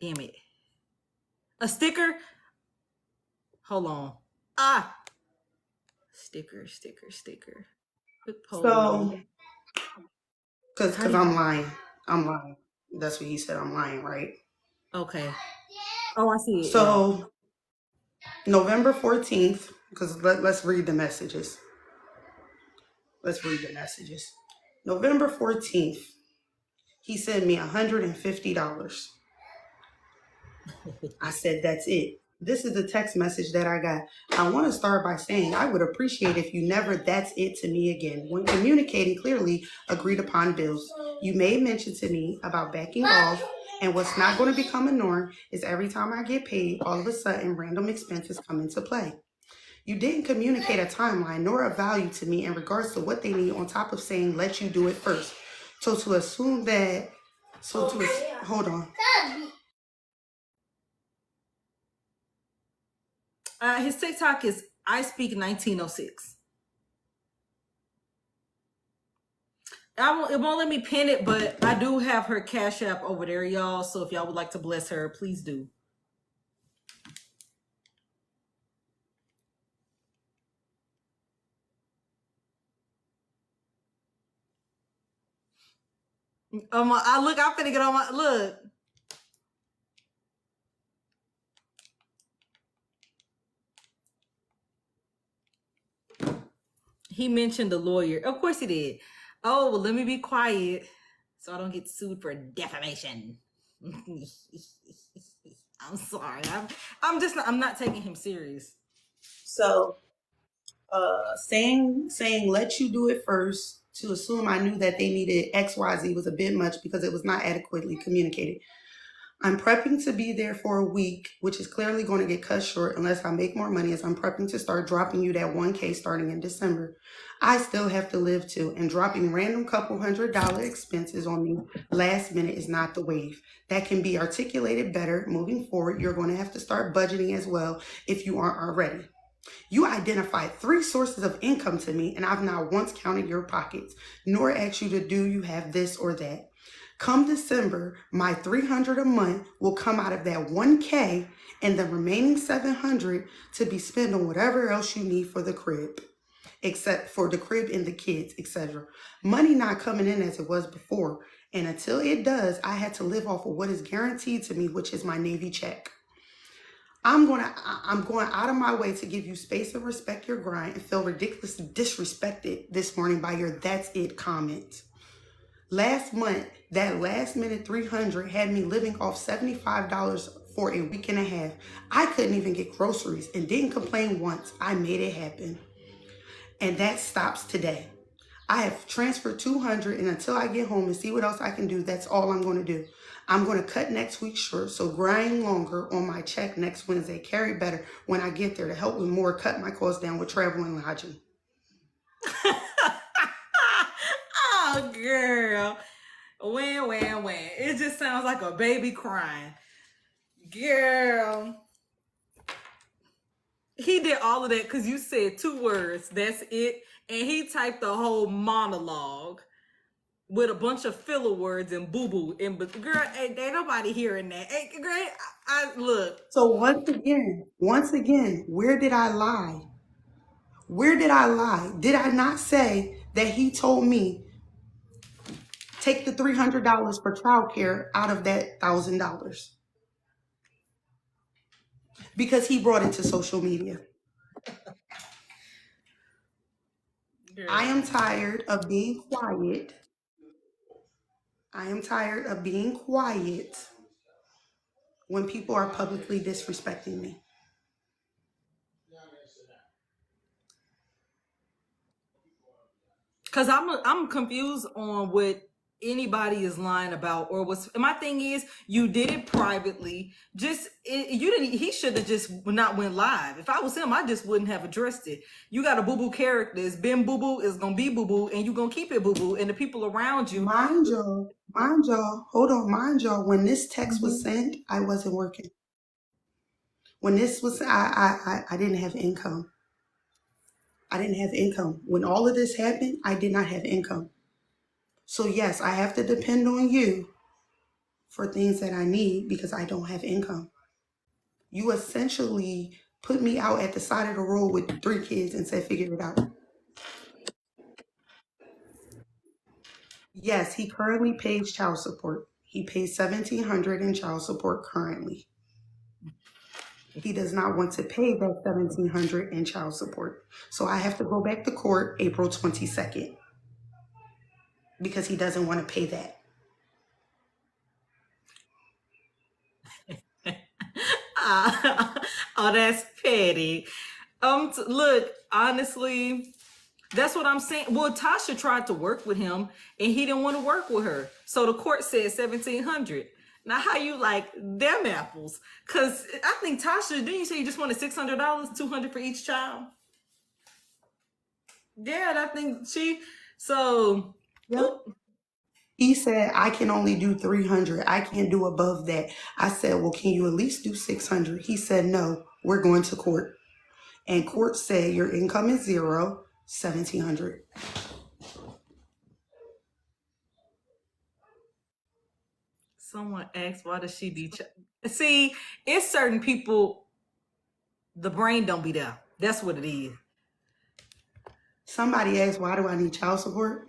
Damn it. A sticker? Hold on. Ah. Sticker. Quick poll. So, because I'm lying. I'm lying. That's what he said. I'm lying, right? Okay. Oh, I see it. So, November 14th, because let's read the messages. November 14th, he sent me $150. I said, that's it. This is the text message that I got. I want to start by saying I would appreciate if you never that's it to me again. When communicating clearly agreed upon bills, you made mention to me about backing off, and what's not going to become a norm is every time I get paid, all of a sudden random expenses come into play. You didn't communicate a timeline nor a value to me in regards to what they need on top of saying, let you do it first. So to assume that, hold on. His TikTok is I speak 1906. It won't let me pin it, but I do have her Cash App over there, y'all. So if y'all would like to bless her, please do. I'm finna get on my look. He mentioned the lawyer. Of course he did. Oh, well, let me be quiet so I don't get sued for defamation. I'm sorry. I'm not taking him serious. So saying let you do it first to assume I knew that they needed XYZ was a bit much because it was not adequately communicated. I'm prepping to be there for a week, which is clearly going to get cut short unless I make more money, as I'm prepping to start dropping you that 1K starting in December. I still have to live too, and dropping random couple $100 expenses on me last minute is not the wave. That can be articulated better moving forward. You're going to have to start budgeting as well if you aren't already. You identified 3 sources of income to me, and I've not once counted your pockets, nor asked you to do you have this or that. Come December, my $300 a month will come out of that 1K, and the remaining $700 to be spent on whatever else you need for the crib, except for the crib and the kids, etc. Money not coming in as it was before, and until it does, I had to live off of what is guaranteed to me, which is my Navy check. I'm going out of my way to give you space and respect your grind, and feel ridiculously disrespected this morning by your "that's it" comment. Last month, that last minute $300 had me living off $75 for a week and a half. I couldn't even get groceries and didn't complain once. I made it happen. And that stops today. I have transferred 200, and until I get home and see what else I can do, that's all I'm going to do. I'm going to cut next week short, so grind longer on my check next Wednesday. Carry better when I get there to help with more, cut my costs down with travel and lodging. Oh, girl. When. It just sounds like a baby crying. Girl. He did all of that because you said 2 words. That's it. And he typed a whole monologue with a bunch of filler words and boo-boo. And but girl, ain't nobody hearing that. Hey, girl, I look. So once again, where did I lie? Where did I lie? Did I not say that he told me take the $300 for childcare out of that $1,000? Because he brought it to social media. Girl. I am tired of being quiet. When people are publicly disrespecting me. Cause I'm confused on what anybody is lying about or what's. My thing is, you did it privately. He should have just not went live. If I was him, I just wouldn't have addressed it. You got a boo boo character. It's been boo boo. It's gonna be boo boo, and you gonna keep it boo boo. And the people around you, mind y'all. Hold on, mind y'all. When this text was sent, I wasn't working. When this was, I didn't have income. When all of this happened, I did not have income. So yes, I have to depend on you for things that I need because I don't have income. You essentially put me out at the side of the road with 3 kids and said, figure it out. Yes, he currently pays child support. He pays $1,700 in child support currently. He does not want to pay that $1,700 in child support. So I have to go back to court April 22nd because he doesn't want to pay that. Oh, that's petty. Look, honestly, that's what I'm saying. Well, Tasha tried to work with him and he didn't want to work with her. So the court said $1,700. Now, how you like them apples? Because I think Tasha, didn't you say you just wanted $600, $200 for each child? Yeah, I think so. Yep. He said, I can only do 300. I can't do above that. I said, well, can you at least do 600? He said, no, we're going to court. And court said your income is 0, 1,700. Someone asked, why does she be... See, it's certain people, the brain don't be there. That's what it is. Somebody asked, why do I need child support?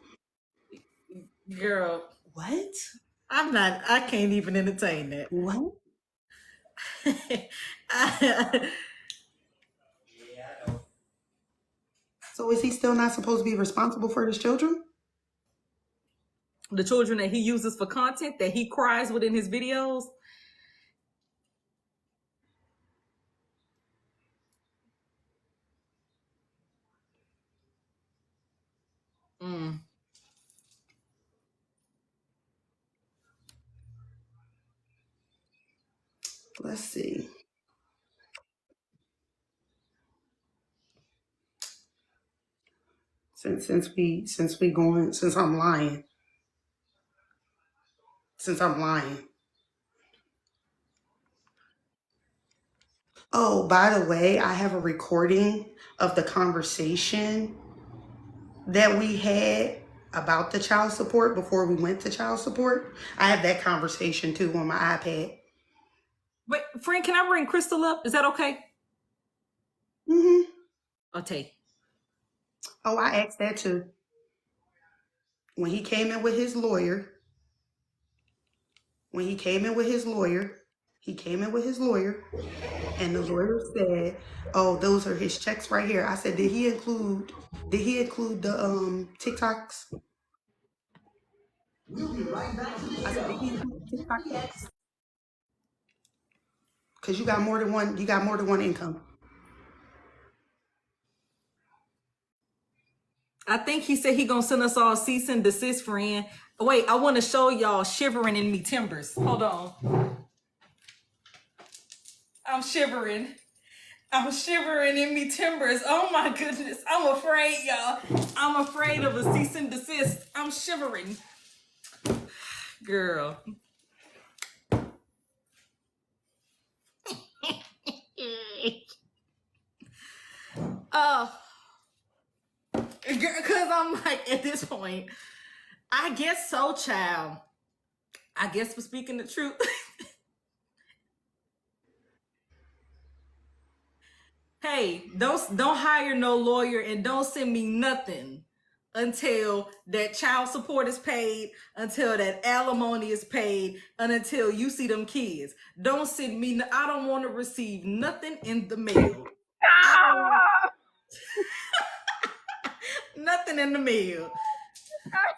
Girl. What? I can't even entertain that. What? So is he still not supposed to be responsible for his children? The children that he uses for content, that he cries with in his videos? Let's see. Since I'm lying. Oh, by the way, I have a recording of the conversation that we had about the child support before we went to child support. I have that conversation too on my iPad. Wait, friend, can I bring Crystal up? Is that okay? Mm-hmm. Okay. Oh, I asked that too. When he came in with his lawyer, and the lawyer said, oh, those are his checks right here. I said, did he include the TikToks? We'll be right back. I said, did he include TikTok checks? Because you got more than one. You got more than one income. I think he said he gonna send us all cease and desist, friend. Wait, I want to show y'all shivering in me timbers. Hold on. I'm shivering. I'm shivering in me timbers. Oh my goodness. I'm afraid, y'all. I'm afraid of a cease and desist. I'm shivering. Girl. Oh. Because I'm like, at this point, I guess so, child. I guess for speaking the truth. Hey, don't hire no lawyer and don't send me nothing until that child support is paid, until that alimony is paid, and until you see them kids. Don't send me. I don't want to receive nothing in the mail. I don't want nothing in the mail. I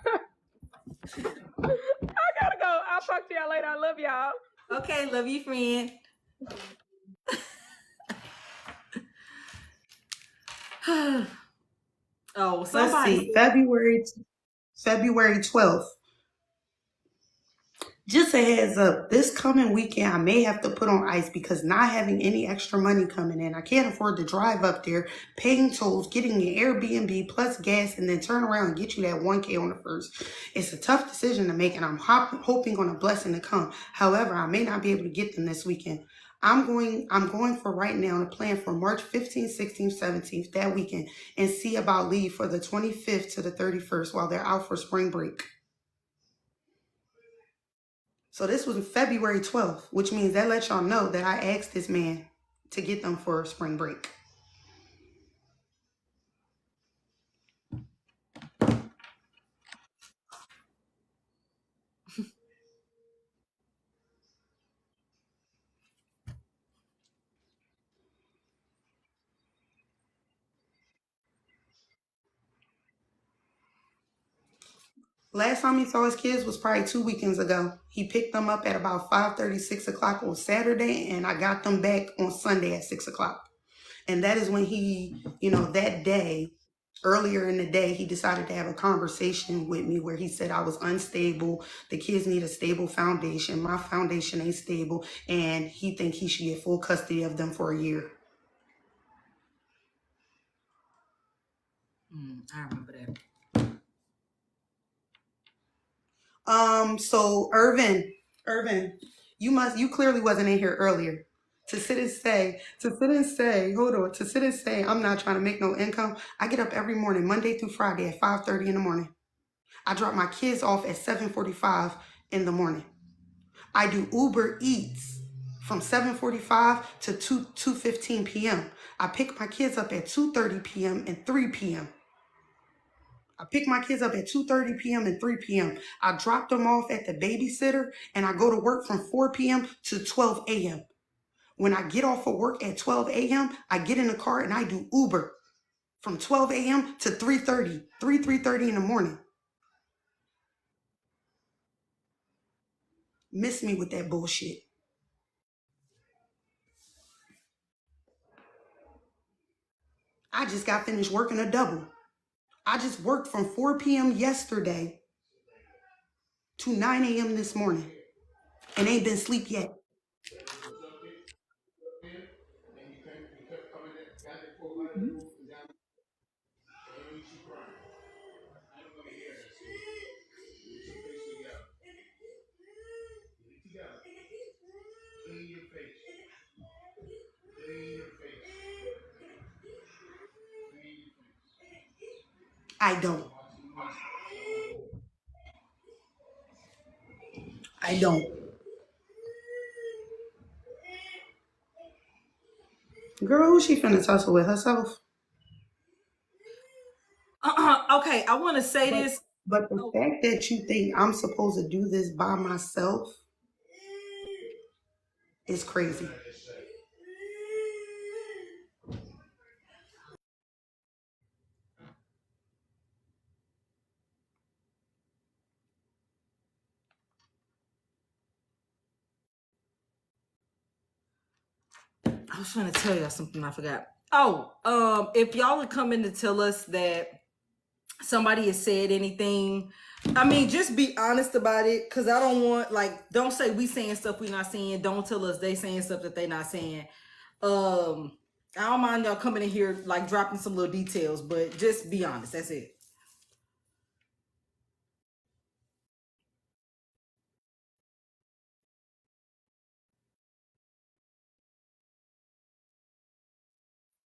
gotta go. I'll talk to y'all later. I love y'all. Okay, love you, friend. Oh, somebody. Let's see. February 12th. Just a heads up, this coming weekend I may have to put on ice because not having any extra money coming in. I can't afford to drive up there, paying tolls, getting an Airbnb plus gas, and then turn around and get you that 1K on the first. It's a tough decision to make, and I'm hoping on a blessing to come. However, I may not be able to get them this weekend. I'm going for right now to plan for March 15th, 16th, 17th, that weekend, and see about leave for the 25th to the 31st while they're out for spring break. So this was February 12th, which means that lets y'all know that I asked this man to get them for spring break. Last time he saw his kids was probably 2 weekends ago. He picked them up at about 5:30, 6 o'clock on Saturday, and I got them back on Sunday at 6 o'clock. And that is when he, that day, earlier in the day, he decided to have a conversation with me where he said I was unstable. The kids need a stable foundation. My foundation ain't stable. And he think he should get full custody of them for a year. I remember that. So Irvin, you clearly wasn't in here earlier. To sit and say, I'm not trying to make no income. I get up every morning, Monday through Friday at 5:30 in the morning. I drop my kids off at 7:45 in the morning. I do Uber Eats from 7:45 to 2:15 p.m. I pick my kids up at 2:30 p.m. and 3 p.m. I pick my kids up at 2:30 p.m. and 3 p.m. I drop them off at the babysitter and I go to work from 4 p.m. to 12 a.m. When I get off of work at 12 a.m., I get in the car and I do Uber from 12 a.m. to 3:30 in the morning. Miss me with that bullshit. I just got finished working a double. I just worked from 4 p.m. yesterday to 9 a.m. this morning and ain't been asleep yet. I don't. I don't. Girl, who's she finna tussle with herself? Okay, I want to say this. But the fact that you think I'm supposed to do this by myself is crazy. I was trying to tell y'all something I forgot. Oh, if y'all are coming to tell us that somebody has said anything, I mean, just be honest about it, because I don't want, like, don't say we saying stuff we not saying. Don't tell us they saying stuff that they not saying. I don't mind y'all coming in here, like, dropping some little details, but just be honest. That's it.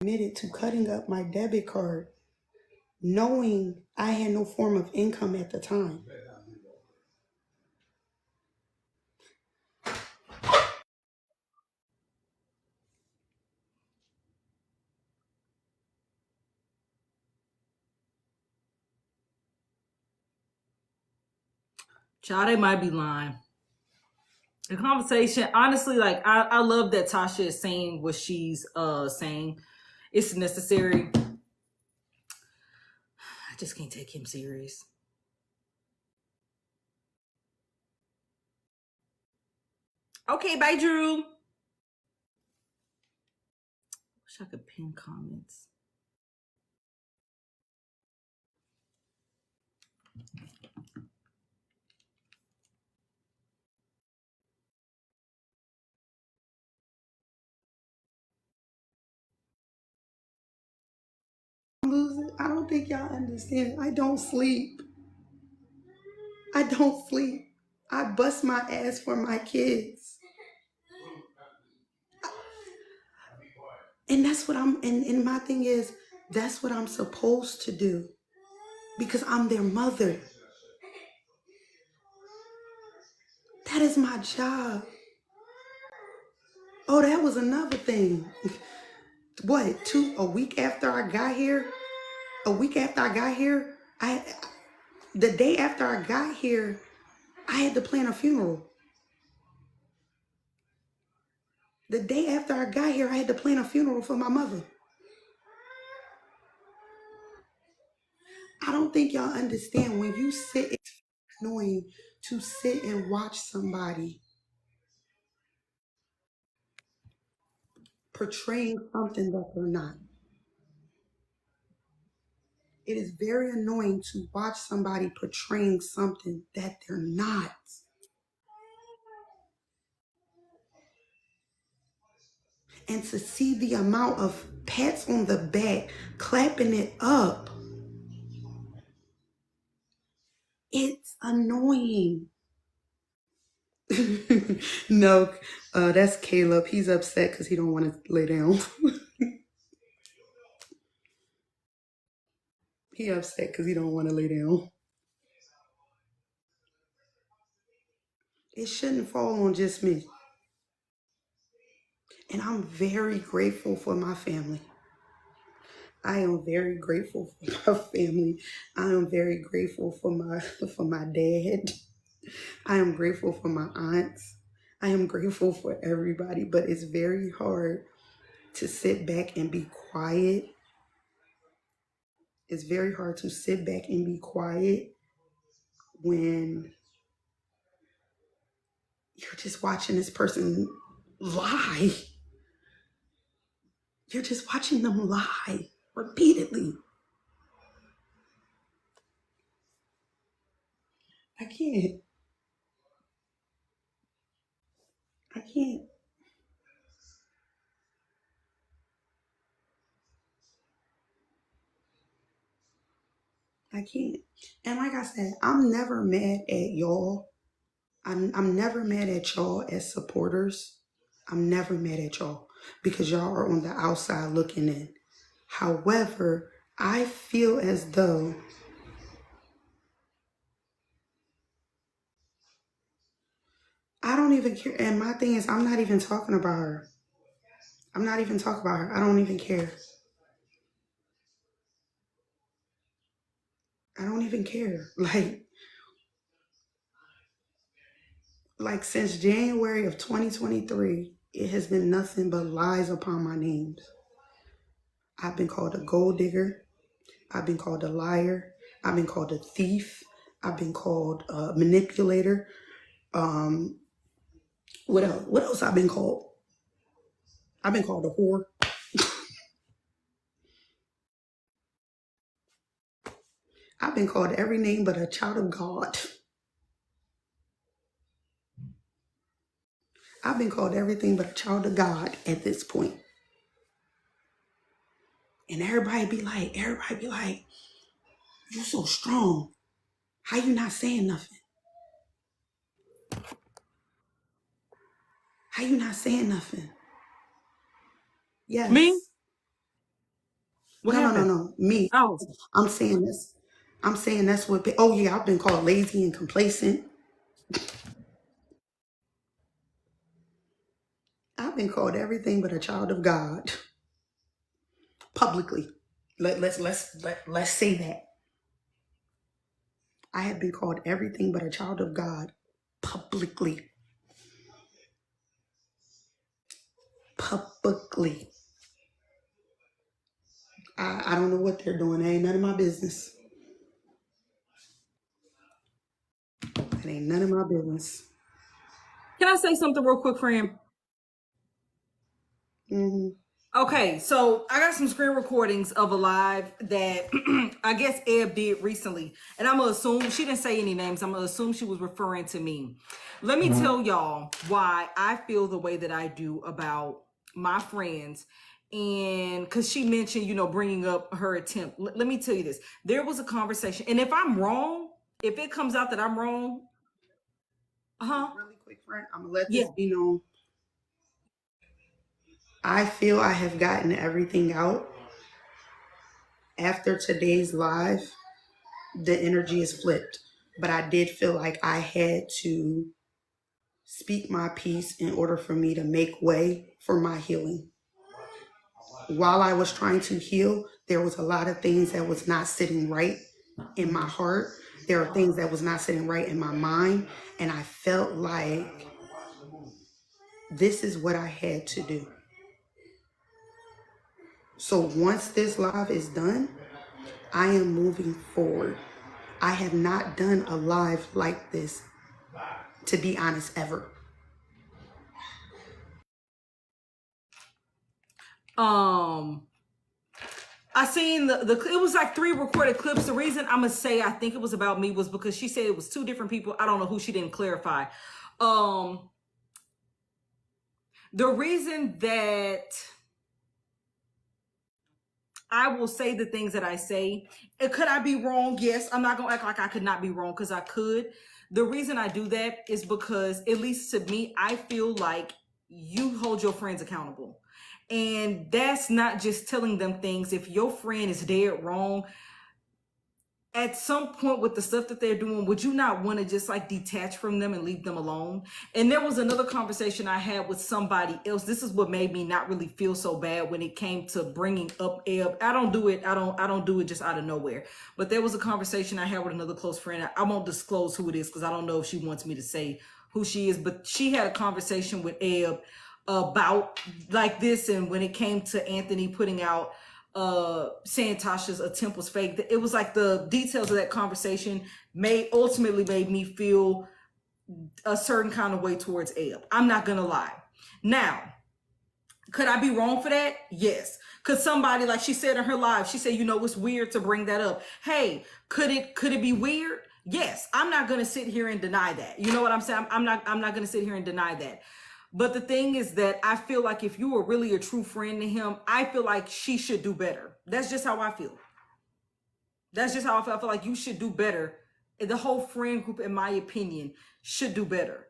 Admitted to cutting up my debit card, knowing I had no form of income at the time. Child, they might be lying. The conversation, honestly, like, I love that Tasha is saying what she's saying. It's necessary. I just can't take him serious. Okay, bye, Drew. Wish I could pin comments. I don't think y'all understand. I don't sleep. I don't sleep. I bust my ass for my kids. And that's what and my thing is, that's what I'm supposed to do. Because I'm their mother. That is my job. Oh, that was another thing. What, a week after I got here, the day after I got here, I had to plan a funeral. The day after I got here, I had to plan a funeral for my mother. I don't think y'all understand when you sit, it's annoying to sit and watch somebody portraying something that they're not. It is very annoying to watch somebody portraying something that they're not. And to see the amount of pats on the back, clapping it up, it's annoying. No, that's Caleb. He's upset because he don't want to lay down. He upset because he don't want to lay down. It shouldn't fall on just me. And I'm very grateful for my family. I am very grateful for my family. I am very grateful for my dad. I am grateful for my aunts. I am grateful for everybody, but it's very hard to sit back and be quiet. It's very hard to sit back and be quiet when you're just watching this person lie. You're just watching them lie repeatedly. I can't. I can't. I can't. And like I said, I'm never mad at y'all. I'm never mad at y'all as supporters. I'm never mad at y'all because y'all are on the outside looking in. However, I feel as though I don't even care. And my thing is, I'm not even talking about her. I'm not even talking about her. I don't even care. I don't even care. Like since January of 2023, it has been nothing but lies upon my names. I've been called a gold digger. I've been called a liar. I've been called a thief. I've been called a manipulator. What else? What else I've been called? I've been called a whore. I've been called every name but a child of God. I've been called everything but a child of God at this point. And everybody be like, you so strong. How you not saying nothing? How you not saying nothing? Yes. Me? What No, happened? no. Me. Oh. I'm saying this. I'm saying that's what. Oh yeah, I've been called lazy and complacent. I've been called everything but a child of God. Publicly. Let's say that. I have been called everything but a child of God. Publicly. Publicly. I don't know what they're doing. It ain't none of my business. It ain't none of my business. Can I say something real quick, friend? Mm-hmm. Okay, so I got some screen recordings of a live that I guess Eb did recently. And I'm going to assume, she didn't say any names, I'm going to assume she was referring to me. Let me tell y'all why I feel the way that I do about my friends. And because she mentioned, you know, bringing up her attempt. Let me tell you this. There was a conversation. And if I'm wrong, if it comes out that I'm wrong, Really quick, friend, I'm going to let yeah. this be known. I feel I have gotten everything out. After today's live, the energy is flipped. But I did feel like I had to speak my piece in order for me to make way for my healing. While I was trying to heal, there was a lot of things that was not sitting right in my heart. There are things that was not sitting right in my mind. And I felt like this is what I had to do. So once this live is done, I am moving forward. I have not done a live like this, to be honest, ever. I seen the it was like 3 recorded clips. The reason I'm gonna say I think it was about me was because she said it was 2 different people. I don't know who, she didn't clarify. The reason that I will say the things that I say, could I be wrong? Yes. I'm not gonna act like I could not be wrong, because I could. The reason I do that is because, at least to me, I feel like you hold your friends accountable. And that's not just telling them things. If your friend is dead wrong, at some point with the stuff that they're doing, would you not want to just like detach from them and leave them alone? And there was another conversation I had with somebody else. This is what made me not really feel so bad when it came to bringing up Eb. I don't do it just out of nowhere. But there was a conversation I had with another close friend. I won't disclose who it is because I don't know if she wants me to say who she is, but she had a conversation with Eb about like this. And when it came to Anthony putting out saying Tasha's attempt was fake, it was like the details of that conversation ultimately made me feel a certain kind of way towards Eb. I'm not gonna lie. Now, could I be wrong for that? Yes. Could somebody, like she said in her live, she said, you know, it's weird to bring that up. Hey, could it be weird? Yes. I'm not gonna sit here and deny that. You know what I'm saying? I'm not gonna sit here and deny that. But the thing is that I feel like if you were really a true friend to him, I feel like she should do better. That's just how I feel. That's just how I feel. I feel like you should do better. The whole friend group, in my opinion, should do better.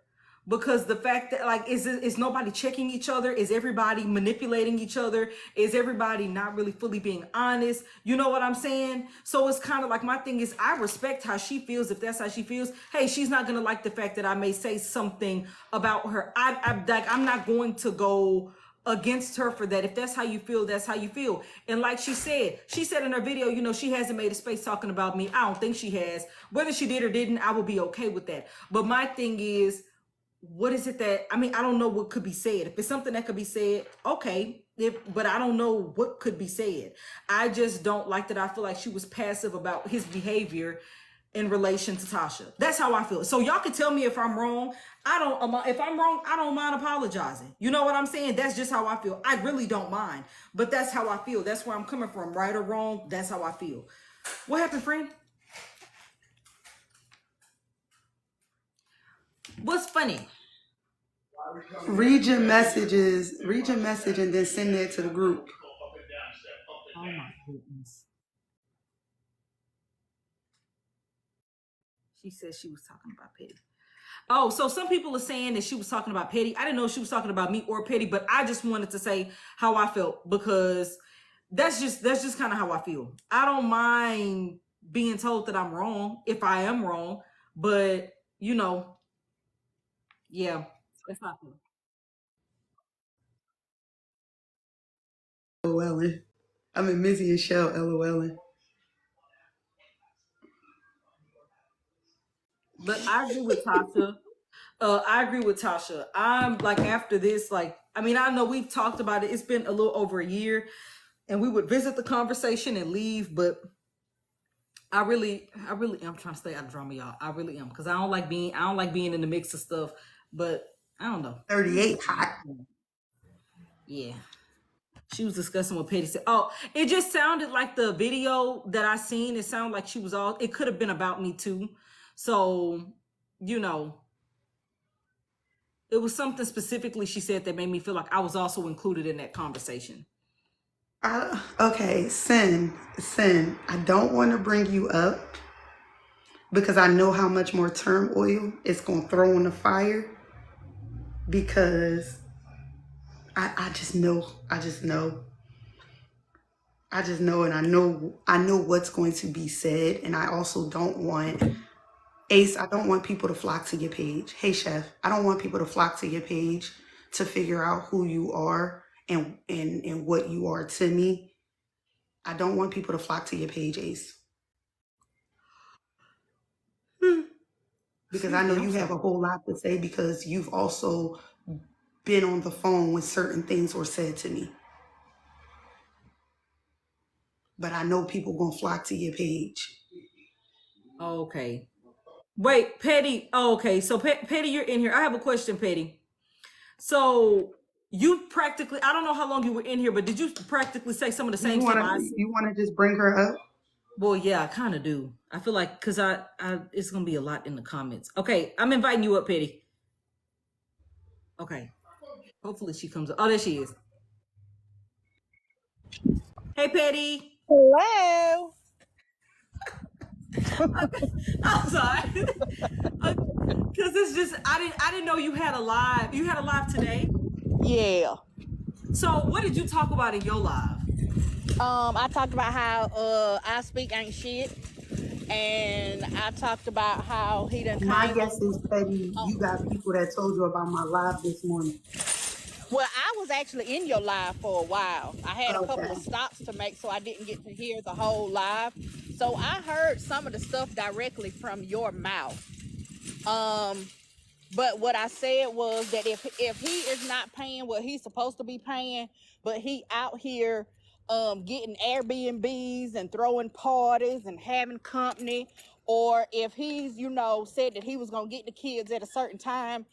Because the fact that, like, is nobody checking each other? Is everybody manipulating each other? Is everybody not really fully being honest? You know what I'm saying? So it's kind of like, my thing is, I respect how she feels. If that's how she feels, hey, she's not going to like the fact that I may say something about her. I'm not going to go against her for that. If that's how you feel, that's how you feel. And like she said in her video, you know, she hasn't made a space talking about me. I don't think she has. Whether she did or didn't, I will be okay with that. But my thing is, what is it that, I mean, I don't know what could be said. If it's something that could be said, okay. But I don't know what could be said. I just don't like that. I feel like she was passive about his behavior. in relation to Tasha. That's how I feel. So y'all can tell me if I'm wrong. If I'm wrong, I don't mind apologizing. You know what I'm saying? That's just how I feel. I really don't mind, but that's how I feel. That's where I'm coming from, right or wrong. That's how I feel. What happened, friend? What's funny? Read your messages, read your message, and then send it to the group. Oh my goodness. She said she was talking about Petty. Oh, so some people are saying that she was talking about Petty. I didn't know she was talking about me or Petty, but I just wanted to say how I felt because that's just kind of how I feel. I don't mind being told that I'm wrong if I am wrong, but you know, yeah, that's how I feel. LOLing. I'm in Mizzy and Shell LOLing. But I agree with Tasha. I agree with Tasha. I'm like after this, like I mean, I know we've talked about it. It's been a little over a year, and we would visit the conversation and leave. But I really am trying to stay out of drama, y'all. I really am because I don't like being in the mix of stuff. But I don't know. 38 hot. Yeah. She was discussing what Petty said. Oh, it just sounded like the video that I seen. It sounded like she was all. It could have been about me too. So, you know, it was something specifically she said that made me feel like I was also included in that conversation. Okay, Sin, I don't want to bring you up because I know how much more turmoil it's going to throw in the fire because I just know, and I know what's going to be said. And I also don't want, Ace, I don't want people to flock to your page. Hey, Chef, I don't want people to flock to your page to figure out who you are and what you are to me. I don't want people to flock to your page, Ace. Because I know you have a whole lot to say because you've also been on the phone when certain things were said to me. But I know people gonna flock to your page. Okay. Wait, Petty. Oh, okay. So Petty, you're in here. I have a question, Petty. So you practically, I don't know how long you were in here, but did you practically say some of the same stuff I said? You wanna just bring her up? Well, yeah, I kind of do. I feel like because I it's gonna be a lot in the comments. Okay, I'm inviting you up, Petty. Okay. Hopefully she comes up. Oh, there she is. Hey, Petty. Hello. I'm sorry. Because it's just I didn't know you had a live. You had a live today. Yeah. So what did you talk about in your live? I talked about how I speak ain't shit, and I talked about how he done. My guess is, Petty, you got people that told you about my live this morning. Well, I was actually in your live for a while. I had a couple of stops to make, so I didn't get to hear the whole live. So I heard some of the stuff directly from your mouth. But what I said was that if he is not paying what he's supposed to be paying, but he out here getting Airbnbs and throwing parties and having company, or if he's, said that he was going to get the kids at a certain time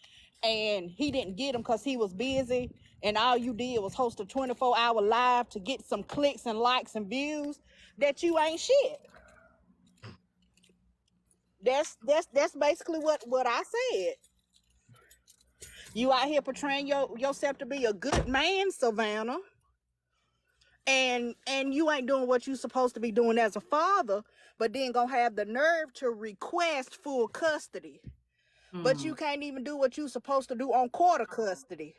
and he didn't get them because he was busy and all you did was host a 24-hour live to get some clicks and likes and views, that you ain't shit. That's basically what I said. You out here portraying yourself to be a good man, Savannah, and you ain't doing what you supposed to be doing as a father, but then gonna have the nerve to request full custody. But you can't even do what you supposed to do on quarter custody.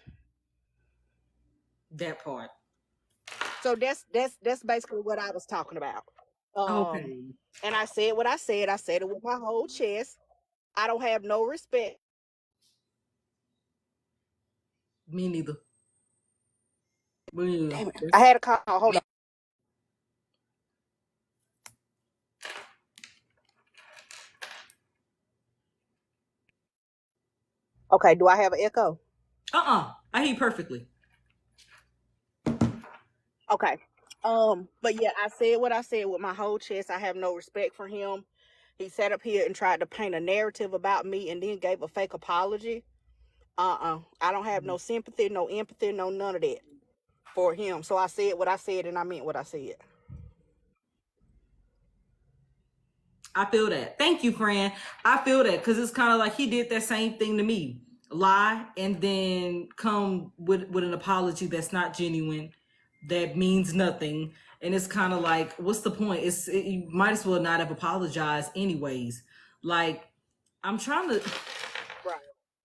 That part. So that's basically what I was talking about. Okay. And I said what I said. I said it with my whole chest. I don't have no respect. Me neither. Damn it. I had a call. Hold on. Okay, do I have an echo? I hear you perfectly. Okay. But yeah, I said what I said with my whole chest. I have no respect for him. He sat up here and tried to paint a narrative about me and then gave a fake apology. I don't have no sympathy, no empathy, no none of that for him. So I said what I said and I meant what I said. I feel that. Thank you, friend. I feel that because it's kind of like he did that same thing to me. Lie and then come with an apology that's not genuine, that means nothing. And it's kind of like, what's the point? You might as well not have apologized anyways. Like, I'm trying to Right.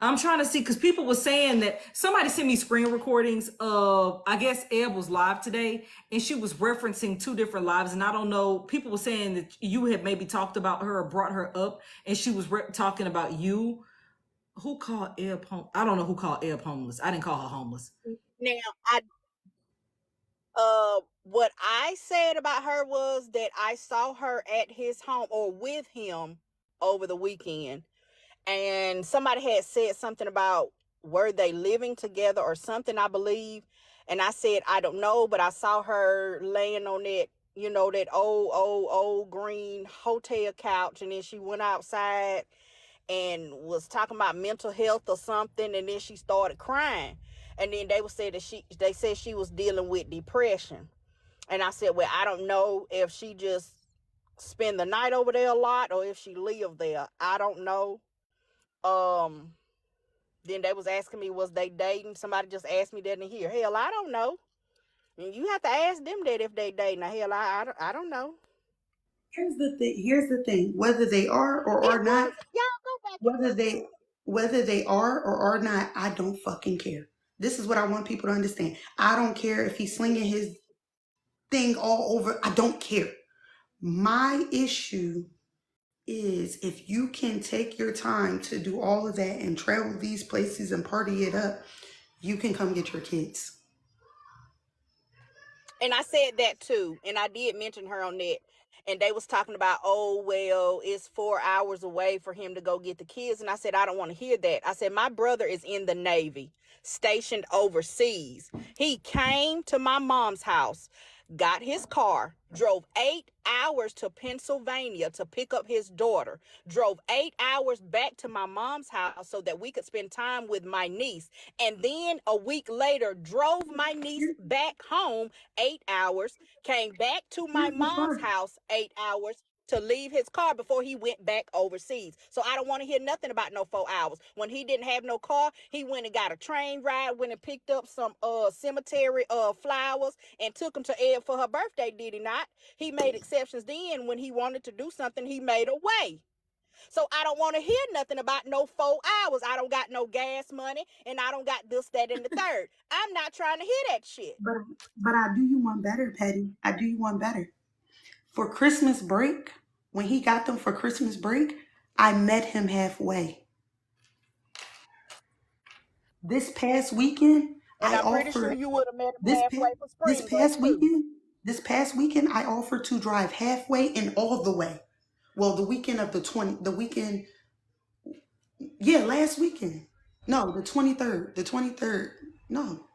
I'm trying to see because people were saying that somebody sent me screen recordings of, I guess Eb was live today and she was referencing two different lives. And I don't know, people were saying that you had maybe talked about her or brought her up and she was talking about you. Who called Eb homeless? I don't know who called Eb homeless. I didn't call her homeless. Now, what I said about her was that I saw her at his home or with him over the weekend. And somebody had said something about were they living together or something, I believe. And I said, I don't know, but I saw her laying on that, that old green hotel couch. And then she went outside and was talking about mental health or something. And then she started crying. And then they said that they said she was dealing with depression. And I said, well, I don't know if she just spend the night over there a lot or if she lived there. I don't know. Then they was asking me, was they dating? Somebody just asked me that in here. Hell, I don't know. And you have to ask them that if they dating. Now, hell, I don't know. Here's the thing. Whether they are or are not, whether they are or are not, I don't fucking care. This is what I want people to understand. I don't care if he's slinging his thing all over. I don't care. My issue is if you can take your time to do all of that and travel these places and party it up, you can come get your kids. And I said that too. And I did mention her on that. And they was talking about, oh, well, it's 4 hours away for him to go get the kids. And I said, I don't want to hear that. I said, my brother is in the Navy, stationed overseas. He came to my mom's house, got his car, drove 8 hours to Pennsylvania to pick up his daughter, drove 8 hours back to my mom's house so that we could spend time with my niece. And then a week later, drove my niece back home 8 hours, came back to my mom's house 8 hours to leave his car before he went back overseas. So I don't want to hear nothing about no 4 hours. When he didn't have no car, he went and got a train ride, went and picked up some cemetery flowers and took them to Ed for her birthday, did he not? He made exceptions then. When he wanted to do something, he made a way. So I don't want to hear nothing about no 4 hours. I don't got no gas money and I don't got this, that, and the third. I'm not trying to hear that shit. But I do you one better, Patty. I do you one better. For Christmas break, when he got them for Christmas break, I met him halfway. This past weekend, and I'm pretty sure you would have met him halfway for spring break. This past weekend, I offered to drive halfway and all the way. Well, the weekend of last weekend. No, the 23rd. No,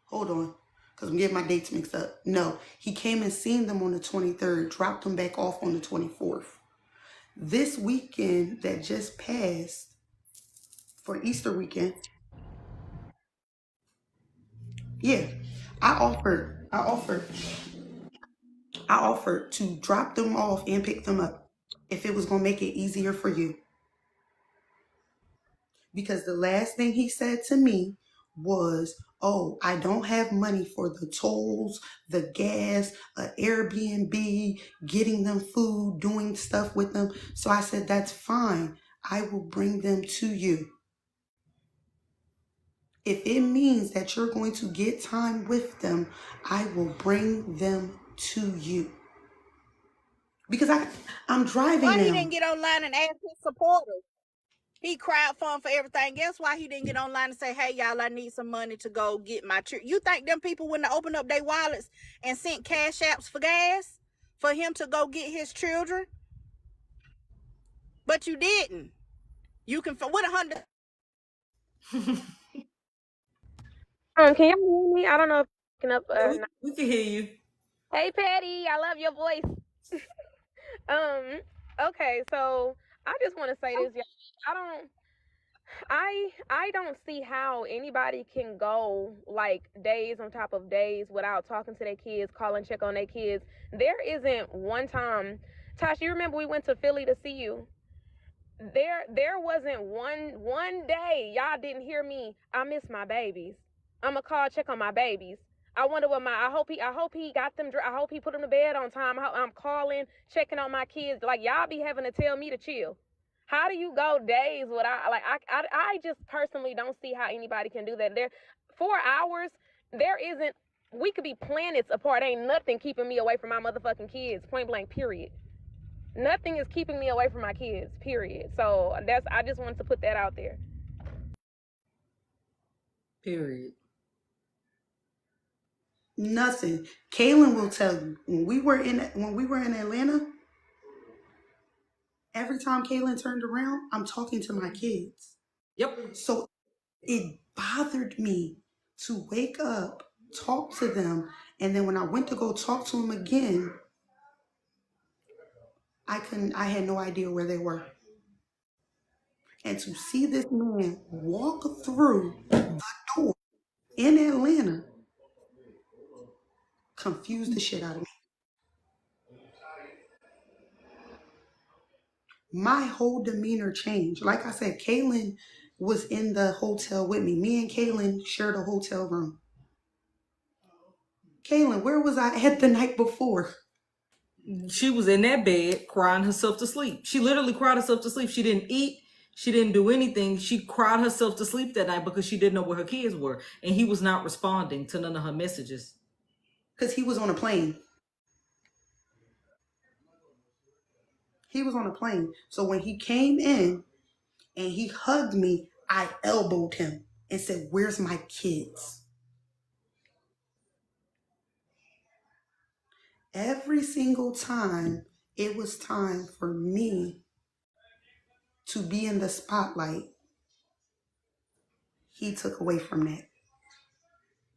hold on, because I'm getting my dates mixed up. No, he came and seen them on the 23rd, dropped them back off on the 24th. This weekend that just passed, for Easter weekend, yeah, I offered to drop them off and pick them up if it was going to make it easier for you. Because the last thing he said to me was, oh, I don't have money for the tolls, the gas, Airbnb, getting them food, doing stuff with them. So I said, that's fine. I will bring them to you. If it means that you're going to get time with them, I will bring them to you. Because I'm driving now. Why he didn't get online and ask his supporters? He crowdfunded for everything. Guess why he didn't get online and say, hey, y'all, I need some money to go get my trip. You think them people wouldn't have opened up their wallets and sent cash apps for gas for him to go get his children? But you didn't. You can, what 100? Can you hear me? I don't know if picking up. We can hear you. Hey, Patty, I love your voice. Okay, so I just want to say this, y'all. I don't I don't see how anybody can go like days on top of days without talking to their kids, calling check on their kids. There isn't one time. Tasha, you remember we went to Philly to see you? There wasn't one day y'all didn't hear me. I miss my babies. I'ma call check on my babies. I wonder what my I hope he got them. I hope he put them to bed on time. I'm calling, checking on my kids. Like y'all be having to tell me to chill. How do you go days without like I just personally don't see how anybody can do that. There 4 hours, there isn't we could be planets apart. Ain't nothing keeping me away from my motherfucking kids. Point blank, period. Nothing is keeping me away from my kids, period. So I just wanted to put that out there. Period. Nothing. Kaylin will tell you when we were in Atlanta. Every time Kaylin turned around, I'm talking to my kids. Yep. So it bothered me to wake up, talk to them, and then when I went to go talk to them again, I had no idea where they were. And to see this man walk through the door in Atlanta confused the shit out of me. My whole demeanor changed. Like I said, Kaylin was in the hotel with me. Me and Kaylin shared a hotel room. Kaylin, where was I at the night before? She was in that bed crying herself to sleep. She literally cried herself to sleep. She didn't eat. She didn't do anything. She cried herself to sleep that night because she didn't know where her kids were. And he was not responding to none of her messages. Because he was on a plane. He was on a plane. So when he came in and he hugged me, I elbowed him and said, "Where's my kids?" Every single time it was time for me to be in the spotlight, he took away from that.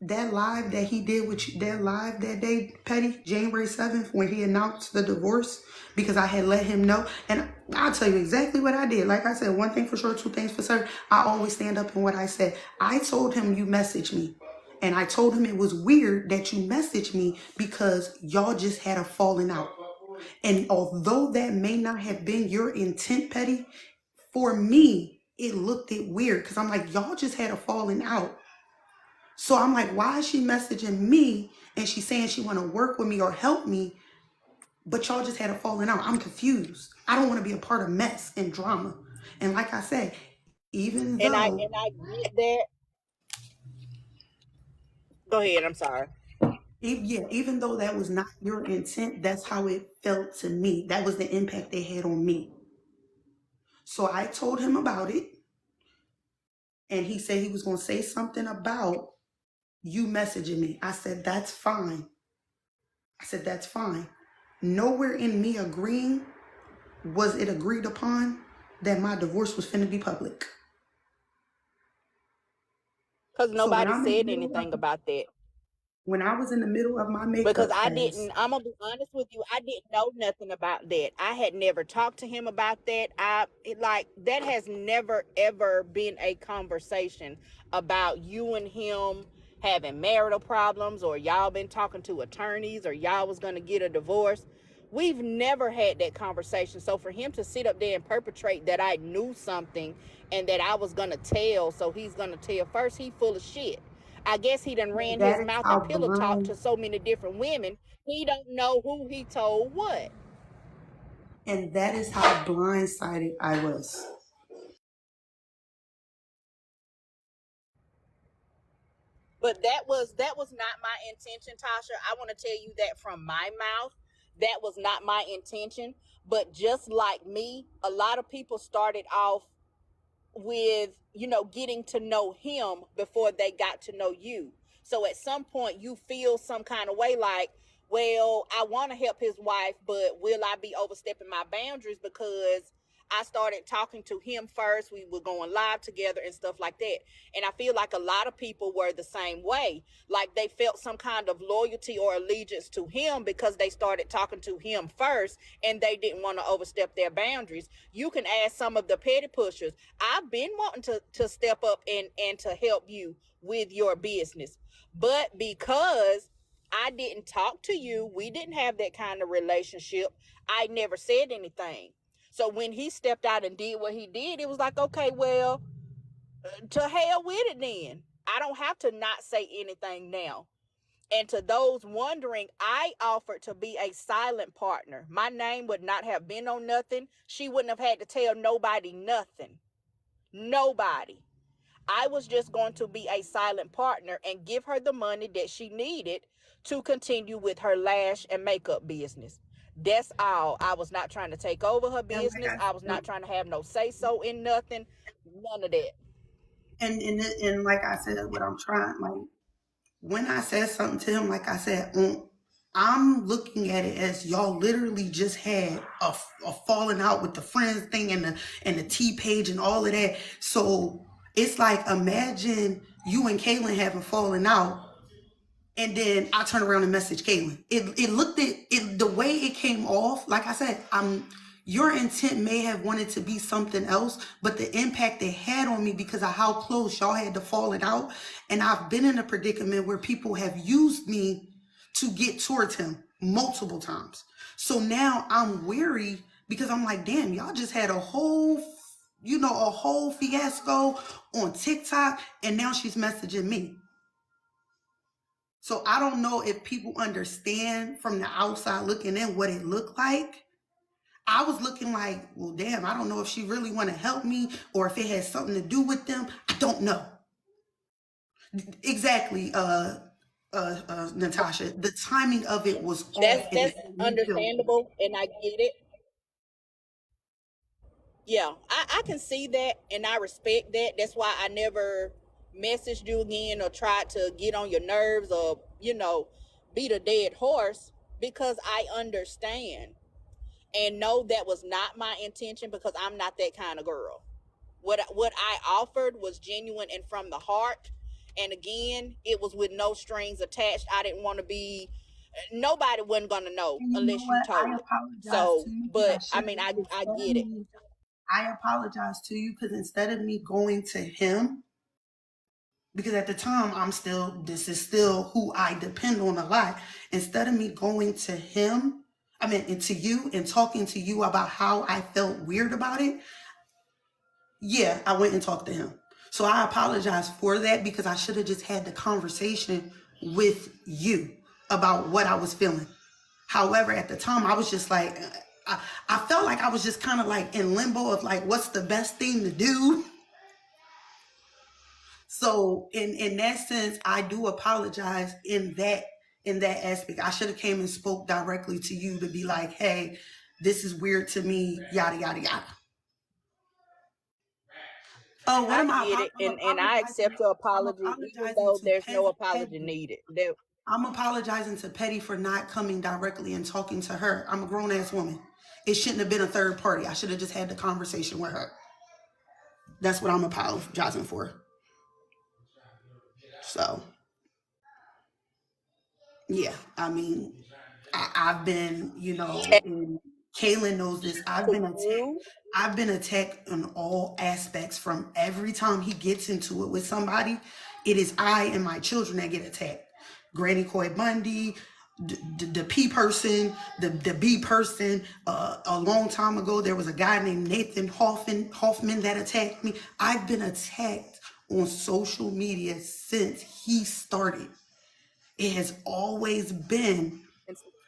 That live that he did with you, that live that day, Petty, January 7th, when he announced the divorce, because I had let him know. And I'll tell you exactly what I did. Like I said, one thing for sure, two things for certain. I always stand up in what I said. I told him you messaged me. And I told him it was weird that you messaged me because y'all just had a falling out. And although that may not have been your intent, Petty, for me, it looked weird because I'm like, y'all just had a falling out. So I'm like, why is she messaging me and she's saying she want to work with me or help me, but y'all just had a falling out? I'm confused. I don't want to be a part of mess and drama. And like I said, even though I get that. Go ahead. I'm sorry. even though that was not your intent, that's how it felt to me. That was the impact they had on me. So I told him about it, and he said he was going to say something about you messaging me. I said, that's fine. That's fine. Nowhere in me agreeing was it agreed upon that my divorce was finna be public. Because So when nobody I'm in the said middle of, anything about that. when I was in the middle of my Because makeup I class, didn't, I'm gonna be honest with you, I didn't know nothing about that. I had never talked to him about that. That has never ever been a conversation about you and him having marital problems, or y'all been talking to attorneys, or y'all was gonna get a divorce. We've never had that conversation. So for him to sit up there and perpetrate that I knew something and that I was gonna tell, so he's gonna tell first, he full of shit. I guess he done ran his that is mouth and how pillow talked blind, to so many different women. He don't know who he told what. and that is how blindsided I was. But that was not my intention, Tasha. I want to tell you that from my mouth. That was not my intention. But just like me, a lot of people started off with, getting to know him before they got to know you. So at some point you feel some kind of way like, well, I want to help his wife, but will I be overstepping my boundaries because I started talking to him first. We were going live together and stuff like that. And I feel like a lot of people were the same way. Like they felt some kind of loyalty or allegiance to him because they started talking to him first and they didn't want to overstep their boundaries. You can ask some of the petty pushers. I've been wanting to step up and to help you with your business. But because I didn't talk to you, we didn't have that kind of relationship, I never said anything. So when he stepped out and did what he did, it was like, okay, well, to hell with it then. I don't have to not say anything now. And to those wondering, I offered to be a silent partner. My name would not have been on nothing. She wouldn't have had to tell nobody nothing. Nobody. I was just going to be a silent partner and give her the money that she needed to continue with her lash and makeup business. That's all. I was not trying to take over her business. I was not trying to have no say-so in nothing. None of that. And like I said, what I'm trying, like, when I said something to him, like I said, I'm looking at it as y'all literally just had a falling out with the friends thing and the T page and all of that. So it's like, imagine you and Kaylin having fallen out, and then I turn around and message Kaylin. It looked at it, the way it came off. Like I said, your intent may have wanted to be something else, but the impact it had on me because of how close y'all had to falling out. And I've been in a predicament where people have used me to get towards him multiple times. So now I'm weary because I'm like, damn, y'all just had a whole fiasco on TikTok, and now she's messaging me. So I don't know if people understand from the outside looking in what it looked like. I was looking like, well, damn, I don't know if she really want to help me or if it has something to do with them. I don't know. Exactly, Natasha. The timing of it was off. That's understandable, and I get it. Yeah, I can see that, and I respect that. That's why I never messaged you again or tried to get on your nerves or, beat a dead horse, because I understand and know that was not my intention, because I'm not that kind of girl. What I offered was genuine and from the heart. And again, it was with no strings attached. I didn't want to be, nobody wasn't going to know unless you told I it. apologize So, to you. but I mean, I get it. I apologize to you because instead of me going to him, because at the time this is still who I depend on a lot. Instead of me going to him, and to you and talking to you about how I felt weird about it, yeah, I went and talked to him. So I apologize for that because I should have just had the conversation with you about what I was feeling. However, at the time, I was just like, I felt like I was just kind of like in limbo of like, what's the best thing to do? So in that sense, I do apologize in that aspect. I should have came and spoke directly to you to be like, hey, this is weird to me, yada, yada, yada. Oh, what am I? I get it, and I accept your apology, even though there's no apology needed. I'm apologizing to Petty for not coming directly and talking to her. I'm a grown-ass woman. It shouldn't have been a third party. I should have just had the conversation with her. That's what I'm apologizing for. So, yeah, I've been, and Kaylin knows this. I've been attacked on all aspects. From every time he gets into it with somebody, it is I and my children that get attacked. Granny Coy Bundy, the P person, the B person. A long time ago, there was a guy named Nathan Hoffman that attacked me. I've been attacked on social media since he started. It has always been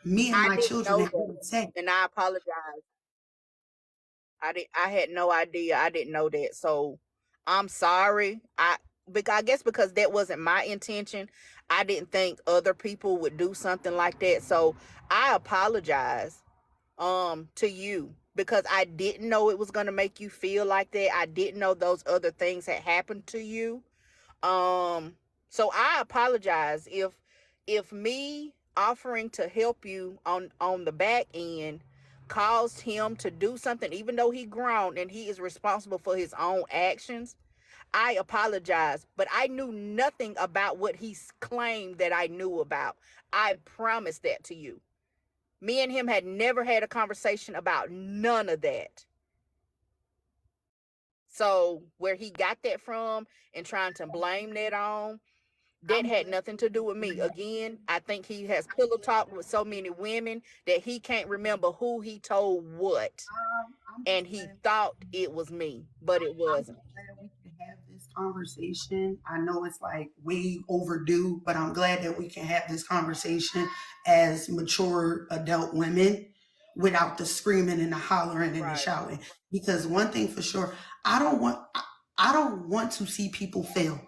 me and my children that get attacked. And I apologize. I had no idea. I didn't know that. So I'm sorry. I guess because that wasn't my intention. I didn't think other people would do something like that. So I apologize to you, because I didn't know it was going to make you feel like that. I didn't know those other things had happened to you. So I apologize if me offering to help you on the back end caused him to do something, even though he grown and he is responsible for his own actions, I apologize. But I knew nothing about what he claimed that I knew about. I promise that to you. Me and him had never had a conversation about none of that. So where he got that from and trying to blame that on, that had nothing to do with me. Again, I think he has pillow talked with so many women that he can't remember who he told what. And he thought it was me, but it wasn't. I'm glad we can have this conversation. I know it's like way overdue, but I'm glad that we can have this conversation as mature adult women without the screaming and the hollering and the shouting. Because one thing for sure, I don't want to see people fail.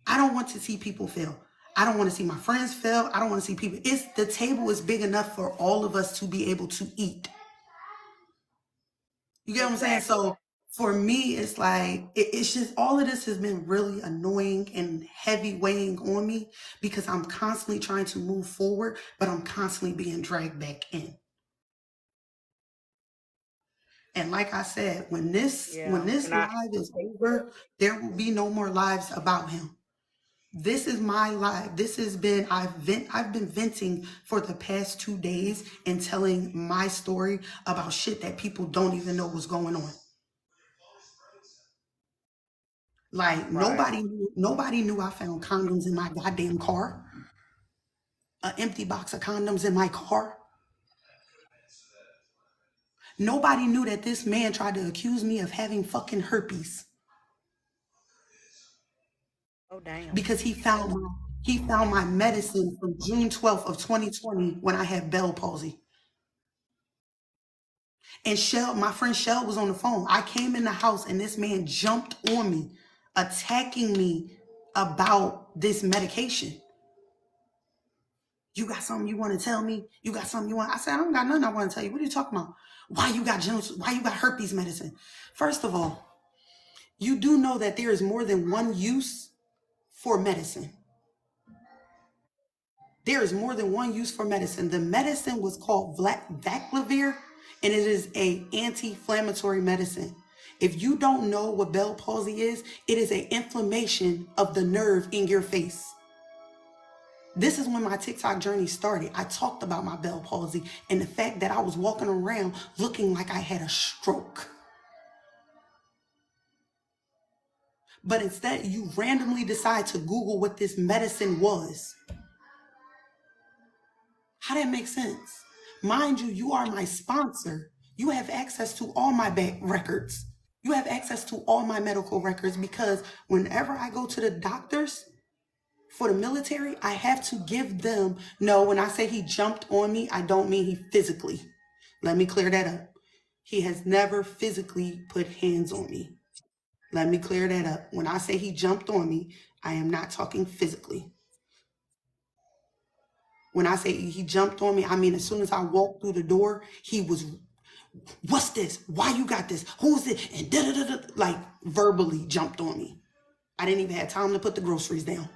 I don't want to see people fail. I don't want to see my friends fail. I don't want to see people. The table is big enough for all of us to be able to eat. You get what I'm saying? So for me, it's like, it's just, all of this has been really annoying and heavy weighing on me because I'm constantly trying to move forward, but I'm constantly being dragged back in. And like I said, when this live is over, there will be no more lives about him. This is my life. This has been, I've been venting for the past 2 days and telling my story about shit that people don't even know what's going on. Like nobody knew I found condoms in my goddamn car. An empty box of condoms in my car. Nobody knew that this man tried to accuse me of having fucking herpes. Oh damn. Because he found my medicine from June 12th of 2020 when I had Bell palsy. And my friend Shell was on the phone. I came in the house and this man jumped on me, attacking me about this medication. You got something you want to tell me? You got something you want? I said, I don't got nothing I want to tell you. What are you talking about? Why you got herpes medicine? First of all, you do know that there is more than one use for medicine. There is more than one use for medicine. The medicine was called Vaclavir, and it is an anti-inflammatory medicine. If you don't know what Bell palsy is, it is an inflammation of the nerve in your face. This is when my TikTok journey started. I talked about my Bell palsy and the fact that I was walking around looking like I had a stroke. But instead, you randomly decide to Google what this medicine was. How that make sense? Mind you, you are my sponsor. You have access to all my records. You have access to all my medical records because whenever I go to the doctors for the military, I have to give them, no, when I say he jumped on me, I don't mean he physically. Let me clear that up. He has never physically put hands on me. Let me clear that up. When I say he jumped on me, I am not talking physically. When I say he jumped on me, I mean, as soon as I walked through the door, he was, what's this? Why you got this? Who's it? And da-da-da-da, like verbally jumped on me. I didn't even have time to put the groceries down.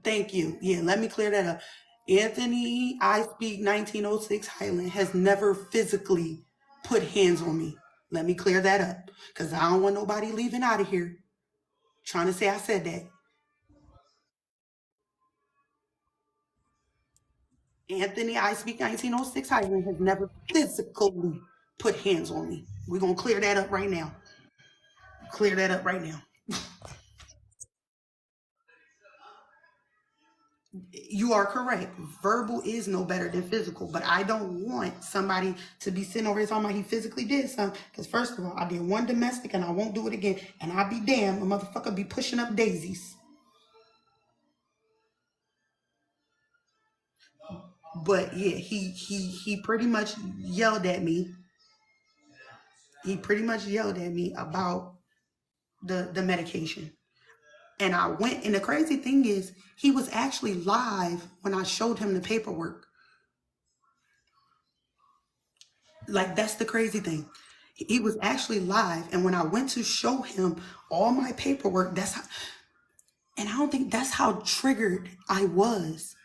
Thank you. Yeah, let me clear that up. Anthony, I speak 1906 Highland, has never physically put hands on me. Let me clear that up because I don't want nobody leaving out of here trying to say I said that. Anthony, I speak 1906 Highland, has never physically put hands on me. We're going to clear that up right now. Clear that up right now. You are correct. Verbal is no better than physical, but I don't want somebody to be sitting over here talking about he physically did something. Because first of all, I did one domestic and I won't do it again. And I'll be damned, a motherfucker be pushing up daisies. But yeah, he pretty much yelled at me. He pretty much yelled at me about the medication. And I went, and the crazy thing is, he was actually live when I showed him the paperwork. Like, that's the crazy thing. He was actually live, and when I went to show him all my paperwork, that's how, and I don't think that's how triggered I was.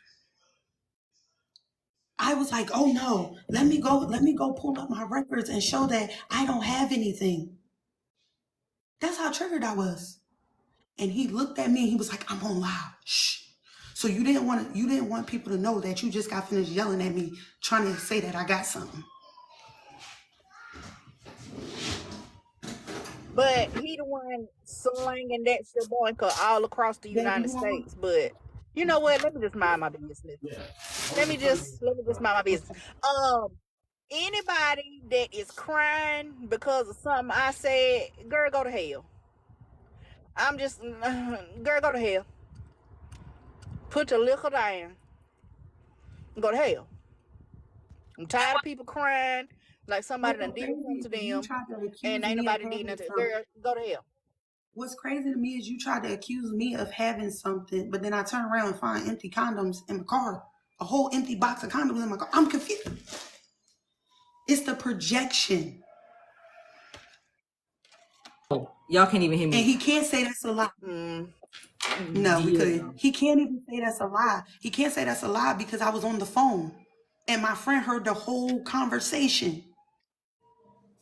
I was like, oh no, let me go pull up my records and show that I don't have anything. That's how triggered I was. And he looked at me and he was like, I'm on live. Shh. So you didn't want people to know that you just got finished yelling at me, trying to say that I got something. But he the one slanging that shaboinka all across the United States. But you know what? Let me just mind my business. Let me just mind my business. Anybody that is crying because of something I said, girl, go to hell. I'm just, girl, go to hell. Put your liquor down. Go to hell. I'm tired of people crying like somebody done did something to them, and ain't nobody did nothing. Girl, go to hell. What's crazy to me is you tried to accuse me of having something, but then I turn around and find empty condoms in my car. A whole empty box of condoms in my car. I'm confused. It's the projection. Y'all can't even hear me. And he can't say that's a lie. No, we couldn't. He can't even say that's a lie. He can't say that's a lie because I was on the phone. And my friend heard the whole conversation.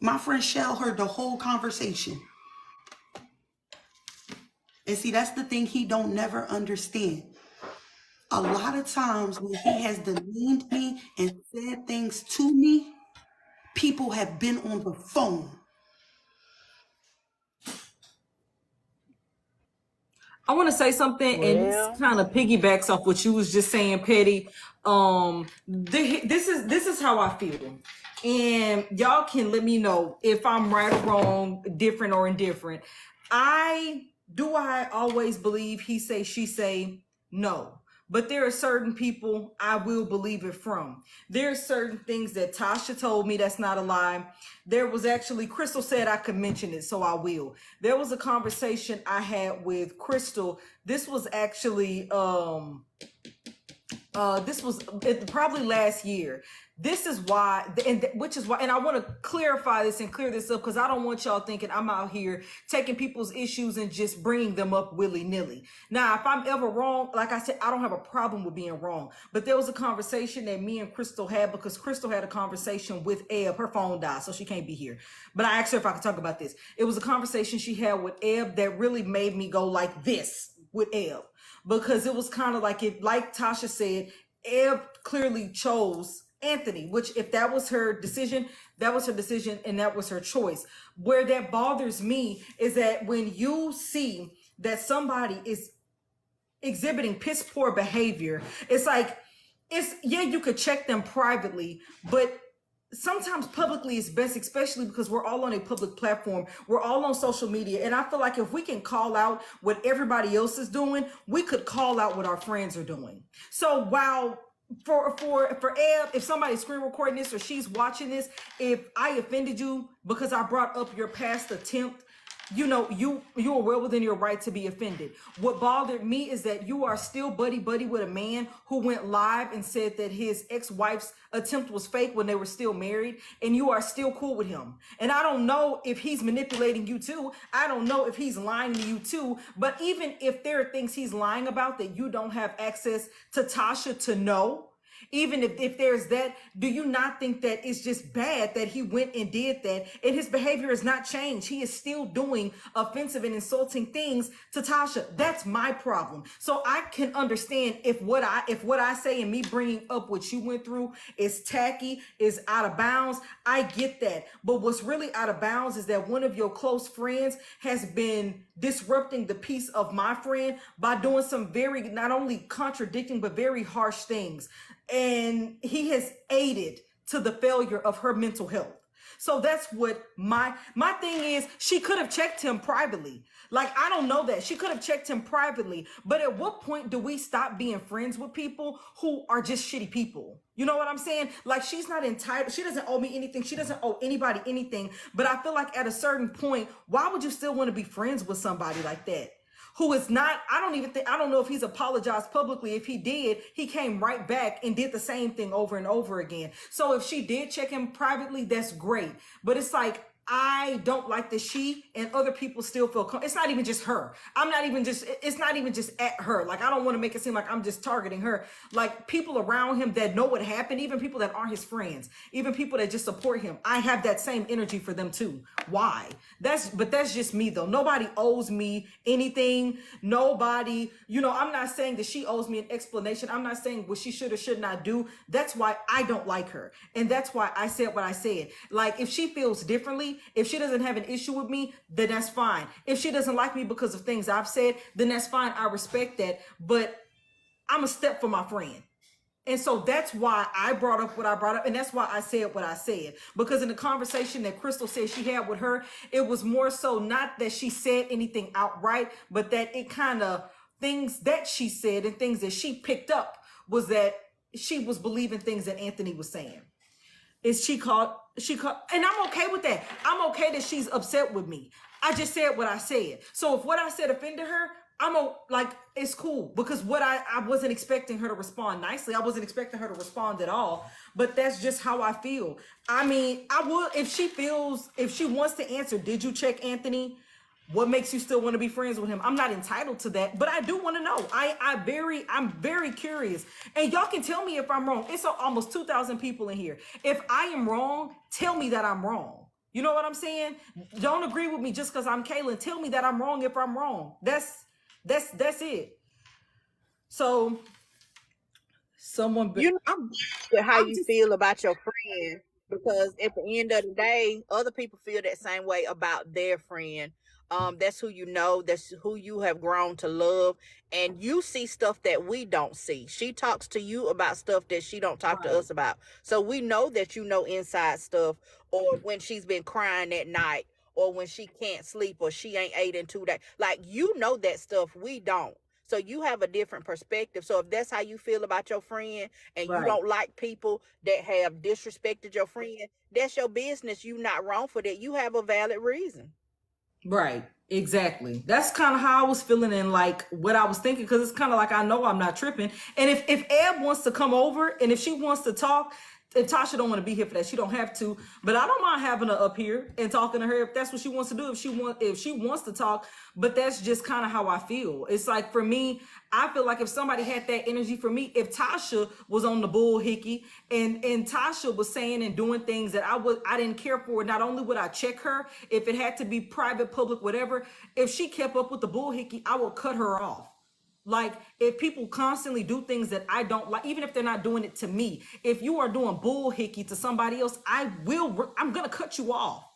My friend Shell heard the whole conversation. And see, that's the thing he don't never understand. A lot of times when he has demeaned me and said things to me, people have been on the phone. I want to say something, and this kind of piggybacks off what you was just saying, Petty. This is how I feel, and y'all can let me know if I'm right or wrong, different or indifferent. I always believe he say, she say? No. But there are certain people I will believe it from. There are certain things that Tasha told me that's not a lie. There was actually, Crystal said I could mention it, so I will. There was a conversation I had with Crystal. This was actually, this was probably last year. This is why, and I want to clarify this and clear this up because I don't want y'all thinking I'm out here taking people's issues and just bringing them up willy-nilly. Now, if I'm ever wrong, like I said, I don't have a problem with being wrong. But there was a conversation that me and Crystal had because Crystal had a conversation with Eb. Her phone died, so she can't be here. But I asked her if I could talk about this. It was a conversation she had with Eb that really made me go like this with Eb. Because it was kind of like, like Tasha said, Eb clearly chose Anthony, which if that was her decision, that was her decision and that was her choice. Where that bothers me is that when you see that somebody is exhibiting piss poor behavior, it's like, yeah, you could check them privately, but sometimes publicly is best, especially because we're all on a public platform. We're all on social media. And I feel like if we can call out what everybody else is doing, we could call out what our friends are doing. So while for Eb, if somebody's screen recording this or she's watching this, if I offended you because I brought up your past attempt, you know, you are well within your right to be offended. What bothered me is that you are still buddy with a man who went live and said that his ex-wife's attempt was fake when they were still married, and you are still cool with him. And I don't know if he's manipulating you too. I don't know if he's lying to you too. But even if there are things he's lying about that you don't have access to Tasha to know, even if there's that, do you not think that it's just bad that he went and did that and his behavior has not changed? He is still doing offensive and insulting things to Tasha. That's my problem. So I can understand if what I say and me bringing up what you went through is tacky, is out of bounds. I get that. But what's really out of bounds is that one of your close friends has been disrupting the peace of my friend by doing some very, not only contradicting, but very harsh things. And he has aided to the failure of her mental health. So that's what my thing is. She could have checked him privately. Like, I don't know that. She could have checked him privately. But at what point do we stop being friends with people who are just shitty people? You know what I'm saying? Like, she's not entitled. She doesn't owe me anything. She doesn't owe anybody anything. But I feel like at a certain point, why would you still want to be friends with somebody like that? Who is not, I don't know if he's apologized publicly. If he did, he came right back and did the same thing over and over again. So if she did check him privately, that's great. But it's like, I don't like that she and other people still feel it's not even just her. It's not even just at her. Like, I don't want to make it seem like I'm just targeting her. Like, people around him that know what happened, even people that aren't his friends, even people that just support him, I have that same energy for them too. Why? But that's just me though. Nobody owes me anything. Nobody, I'm not saying that she owes me an explanation. I'm not saying what she should or should not do. That's why I don't like her. And that's why I said what I said. Like, if she feels differently, if she doesn't have an issue with me, then that's fine. If she doesn't like me because of things I've said, then that's fine. I respect that. But I'm a step for my friend. And so that's why I brought up what I brought up. And that's why I said what I said. Because in the conversation that Crystal said she had with her, it was more so not that she said anything outright, but that it kind of, things that she said and things that she picked up was that she was believing things that Anthony was saying. She called, and I'm okay with that. I'm okay that she's upset with me. I just said what I said. So if what I said offended her, it's cool, because what I wasn't expecting her to respond nicely. I wasn't expecting her to respond at all, but that's just how I feel. I mean, I would, if she wants to answer, did you check Anthony? What makes you still want to be friends with him? I'm not entitled to that, but I do want to know. I'm very curious. And y'all can tell me if I'm wrong. It's almost 2,000 people in here. If I am wrong, tell me that I'm wrong. You know what I'm saying? Don't agree with me just because I'm Kaylin. Tell me that I'm wrong if I'm wrong. That's it. So someone, I'm how you feel about your friend, because at the end of the day, other people feel that same way about their friend. That's who you know, that's who you have grown to love, and you see stuff that we don't see. She talks to you about stuff that she don't talk to us about. So we know that you know inside stuff, or when she's been crying at night, or when she can't sleep, or she ain't ate in 2 days. Like, you know that stuff we don't. So you have a different perspective. So if that's how you feel about your friend, and you don't like people that have disrespected your friend, that's your business. You not wrong for that. You have a valid reason. Right. Exactly. That's kind of how I was feeling, and like what I was thinking, because it's kind of like, I know I'm not tripping. And if Eb wants to come over, and if she wants to talk, if Tasha don't want to be here for that, she don't have to. But I don't mind having her up here and talking to her if that's what she wants to do. If she wants to talk, but that's just kind of how I feel. It's like, for me, I feel like if somebody had that energy for me, if Tasha was on the bull hickey and Tasha was saying and doing things that I didn't care for, not only would I check her, if it had to be private, public, whatever, if she kept up with the bull hickey, I would cut her off. Like, if people constantly do things that I don't like, even if they're not doing it to me, if you are doing bull hickey to somebody else, I'm going to cut you off.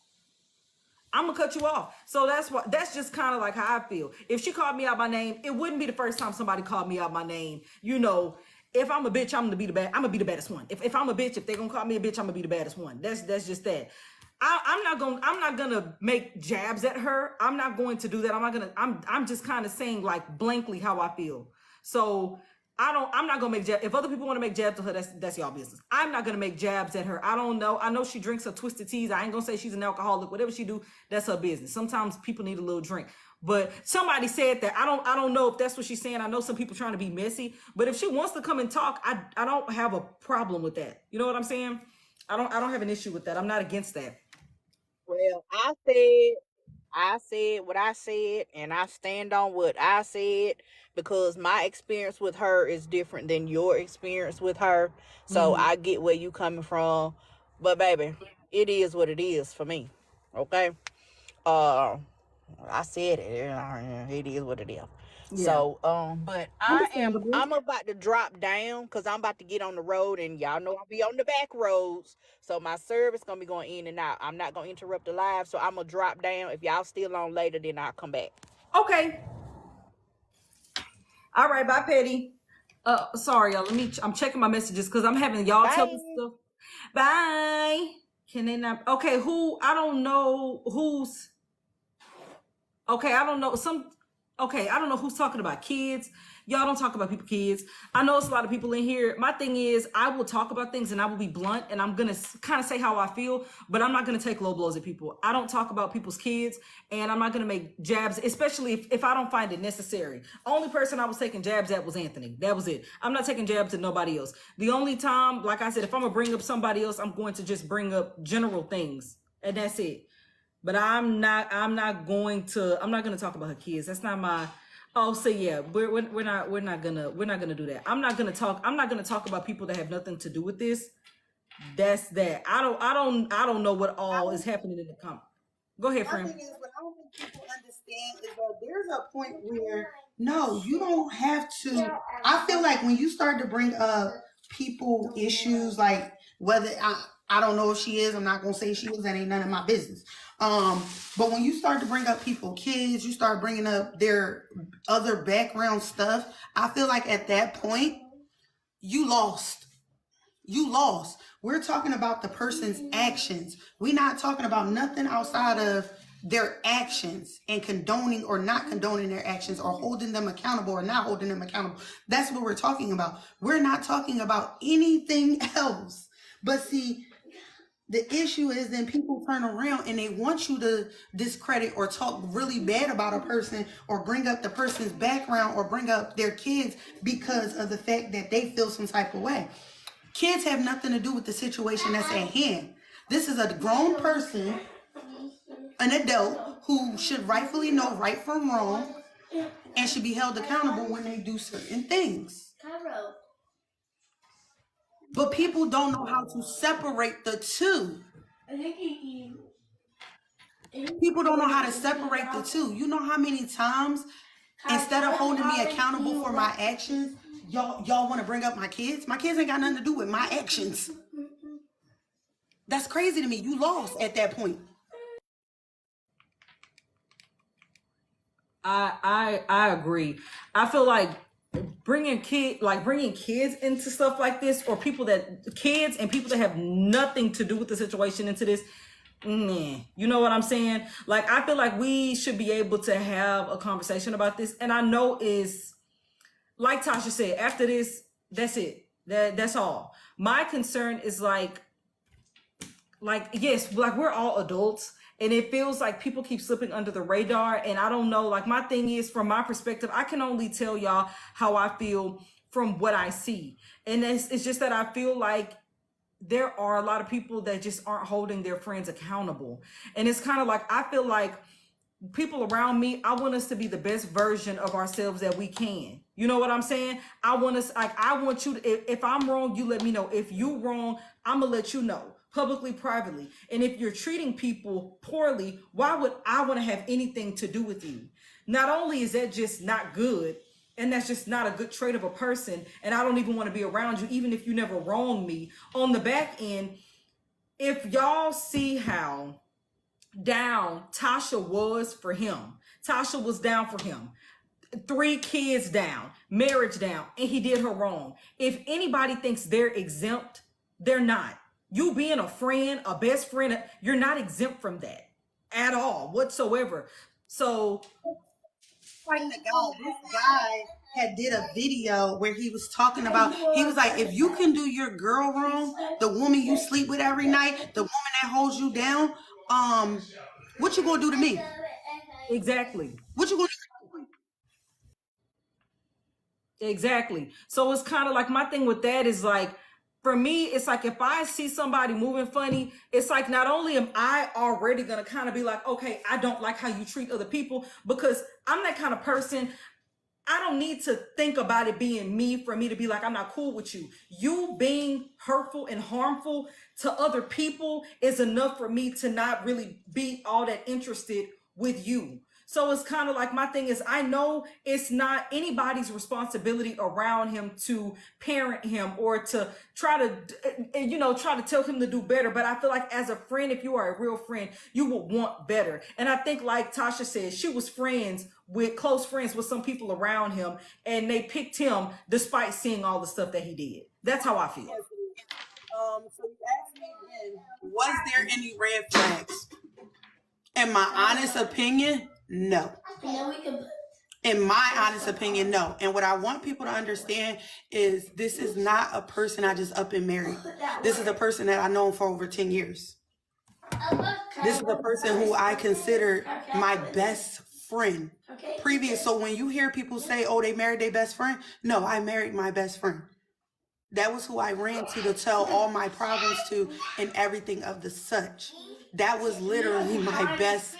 I'm going to cut you off. So that's just kind of like how I feel. If she called me out my name, it wouldn't be the first time somebody called me out my name. If I'm a bitch, I'm going to be the baddest one. If I'm a bitch, if they're going to call me a bitch, I'm going to be the baddest one. That's just that. I'm not gonna make jabs at her. I'm not going to do that. I'm just kind of saying, like, blankly how I feel. So I'm not gonna make jabs. If other people want to make jabs at her, that's y'all business. I'm not gonna make jabs at her. I don't know. I know she drinks her twisted teas. I ain't gonna say she's an alcoholic. Whatever she do, that's her business. Sometimes people need a little drink. But somebody said that. I don't know if that's what she's saying. I know some people trying to be messy. But if she wants to come and talk, I don't have a problem with that. You know what I'm saying? I don't have an issue with that. I'm not against that. Well, I said what I said, and I stand on what I said, because my experience with her is different than your experience with her. So I get where you coming from, but baby, it is what it is for me. Okay. I said it. It is what it is. Yeah. So, but I'm about to drop down, because I'm about to get on the road, and y'all know I'll be on the back roads. So my service gonna be going in and out. I'm not gonna interrupt the live, so I'm gonna drop down. If y'all still on later, then I'll come back. Okay. All right, bye, Petty. Sorry, y'all. I'm checking my messages because I'm having y'all tell me stuff. Bye. Can they not? Okay, I don't know who's. Okay, I don't know. I don't know who's talking about kids. Y'all don't talk about people's kids. I know it's a lot of people in here. My thing is, I will talk about things and I will be blunt, and I'm going to kind of say how I feel, but I'm not going to take low blows at people. I don't talk about people's kids, and I'm not going to make jabs, especially if I don't find it necessary. Only person I was taking jabs at was Anthony. That was it. I'm not taking jabs at nobody else. The only time, like I said, if I'm going to bring up somebody else, I'm going to just bring up general things, and that's it. But I'm not going to talk about her kids. That's not my. Oh, so yeah, we're not gonna do that. I'm not gonna talk about people that have nothing to do with this. That's that. I don't know what all is happening in the comment. Go ahead, My friend. thing is, what I don't think people understand is that there's a point where no, you don't have to. I feel like when you start to bring up people issues, like whether I don't know if she is, I'm not gonna say she is. That ain't none of my business. But when you start to bring up people, kids, you start bringing up their other background stuff. I feel like at that point, you lost. You lost. We're talking about the person's actions. We're not talking about nothing outside of their actions and condoning or not condoning their actions or holding them accountable or not holding them accountable. That's what we're talking about. We're not talking about anything else. But see, the issue is then people turn around and they want you to discredit or talk really bad about a person or bring up the person's background or bring up their kids because of the fact that they feel some type of way. Kids have nothing to do with the situation that's at hand. This is a grown person, an adult, who should rightfully know right from wrong and should be held accountable when they do certain things. But people don't know how to separate the two. People don't know how to separate the two. You know how many times, instead of holding me accountable for my actions, y'all want to bring up my kids? My kids ain't got nothing to do with my actions. That's crazy to me. You lost at that point. I agree. I feel like bringing kids into stuff like this, or kids and people that have nothing to do with the situation into this. You know what I'm saying? Like, I feel like we should be able to have a conversation about this. And I know is like Tasha said, after this, that's it. That's all. My concern is like, yes, like we're all adults and it feels like people keep slipping under the radar. And I don't know, like my thing is, from my perspective, I can only tell y'all how I feel from what I see. And it's just that I feel like there are a lot of people that just aren't holding their friends accountable. And it's kind of like, I feel like people around me, I want us to be the best version of ourselves that we can. You know what I'm saying? I want you to, if I'm wrong, you let me know. If you wrong, I'm gonna let you know, publicly, privately. And if you're treating people poorly, why would I want to have anything to do with you? Not only is that just not good, and that's just not a good trait of a person, and I don't even want to be around you, even if you never wronged me. On the back end, if y'all see how down Tasha was for him, Tasha was down for him, 3 kids down, marriage down, and he did her wrong. If anybody thinks they're exempt, they're not. You being a friend, a best friend, you're not exempt from that at all whatsoever. So Like this guy had did a video where he was talking about, he was like, if you can do your girl wrong, the woman you sleep with every night, the woman that holds you down, what you gonna do to me? Exactly. What you gonna do? Exactly. So it's kind of like, my thing with that is like, for me, it's like if I see somebody moving funny, it's like not only am I already going to kind of be like, okay, I don't like how you treat other people, because I'm that kind of person. I don't need to think about it being me for me to be like, I'm not cool with you. You being hurtful and harmful to other people is enough for me to not really be all that interested with you. So it's kind of like, my thing is, I know it's not anybody's responsibility around him to parent him or to try to tell him to do better. But I feel like as a friend, if you are a real friend, you would want better. And I think, like Tasha said, she was close friends with some people around him, and they picked him despite seeing all the stuff that he did. That's how I feel. So you asked me again, was there any red flags? In my honest opinion, no. In my honest opinion, no. And what I want people to understand is this is not a person I just up and married. This is a person that I've known for over 10 years. This is a person who I consider my best friend. So when you hear people say, oh, they married their best friend, no, I married my best friend. That was who I ran to tell all my problems to and everything of the such. That was literally my best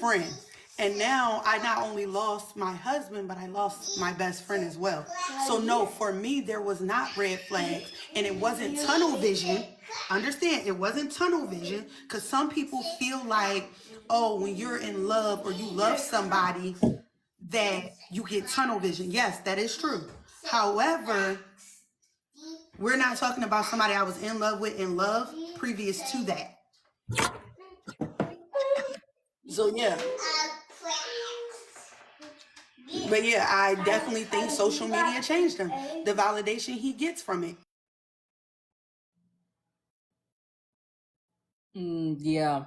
friend. And now I not only lost my husband, but I lost my best friend as well. So no, for me, there was not red flags and it wasn't tunnel vision. Understand, it wasn't tunnel vision because some people feel like, oh, when you're in love or you love somebody, that you get tunnel vision. Yes, that is true. However, we're not talking about somebody I was in love with in love previous to that. So yeah. But yeah, I definitely think social media changed him. The validation he gets from it. Yeah.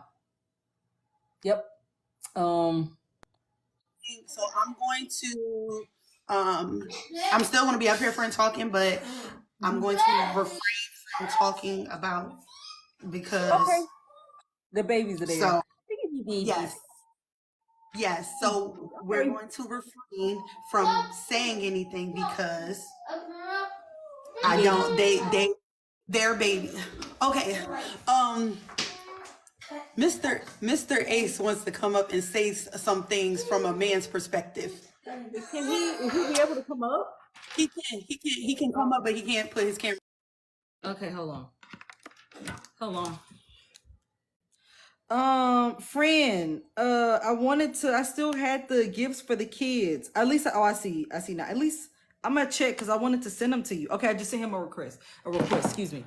Yep. So I'm going to I'm still going to be up here for talking, but I'm going to refrain from talking about because Okay. The babies are there. so yes. Yes, so we're going to refrain from saying anything because I don't they're baby. Okay. Mr. Ace wants to come up and say some things from a man's perspective. Is he be able to come up? He can come up, but he can't put his camera. Okay, hold on. Friend, I still had the gifts for the kids. At least, I see now. At least I'm gonna check because I wanted to send them to you. Okay, I just sent him a request, excuse me.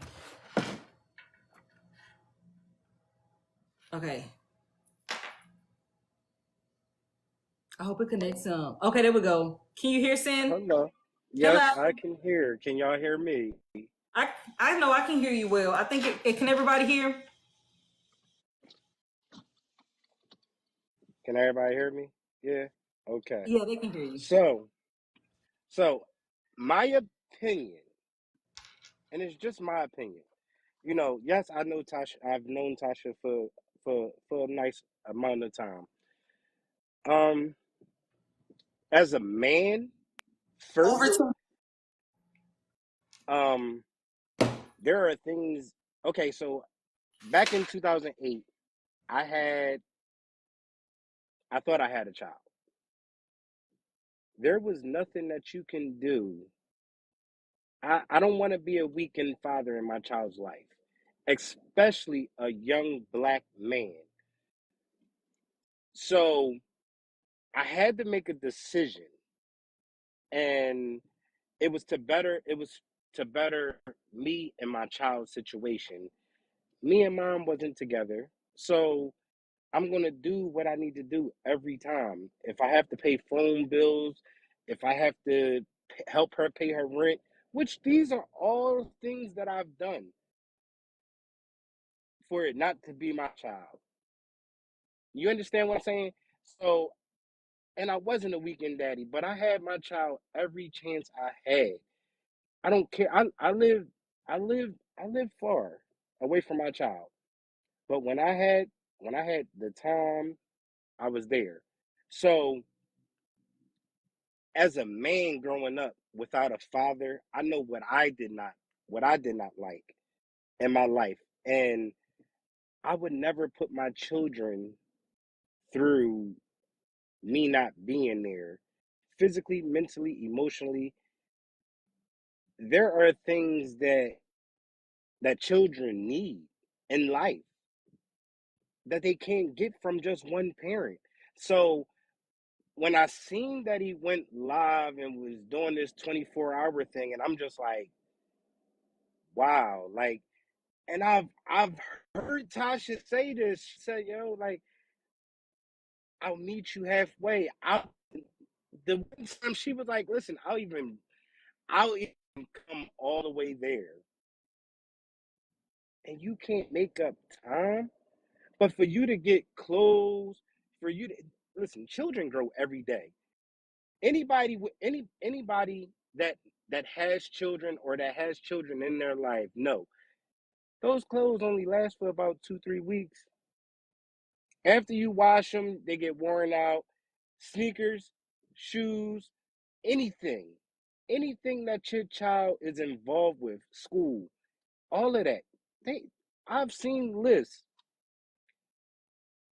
Okay. I hope it connects. Okay, there we go. Can you hear Sin? Hello. Yes, Hello. I can hear. Can y'all hear me? I know I can hear you well. I think it can everybody hear? Can everybody hear me? Yeah. Okay. Yeah, they can hear you. So my opinion, and it's just my opinion. You know, yes, I know Tasha. I've known Tasha for a nice amount of time. Um, as a man, Over first, to um, there are things. Okay, so back in 2008, I thought I had a child. There was nothing that you can do. I don't want to be a weakened father in my child's life, especially a young black man. So I had to make a decision, and it was to better me and my child's situation. Me and mom wasn't together, so I'm gonna do what I need to do every time. If I have to pay phone bills, if I have to help her pay her rent, which these are all things that I've done for it not to be my child. You understand what I'm saying? So, and I wasn't a weekend daddy, but I had my child every chance I had. I don't care. I live far away from my child. But when I had the time, I was there. So, as a man growing up without a father, I know what I did not like in my life. And I would never put my children through me not being there physically, mentally, emotionally. There are things that children need in life that they can't get from just one parent. So when I seen that he went live and was doing this 24-hour thing, and I'm just like, wow, like, and I've heard Tasha say this. She said, yo, like, I'll meet you halfway. The one time she was like, listen, I'll even come all the way there. And you can't make up time. But for you to get clothes, for you to listen, children grow every day. Anybody that has children or that has children in their life, no. Those clothes only last for about 2-3 weeks. After you wash them, they get worn out. Sneakers, shoes, anything. anything that your child is involved with, school, all of that. I've seen lists,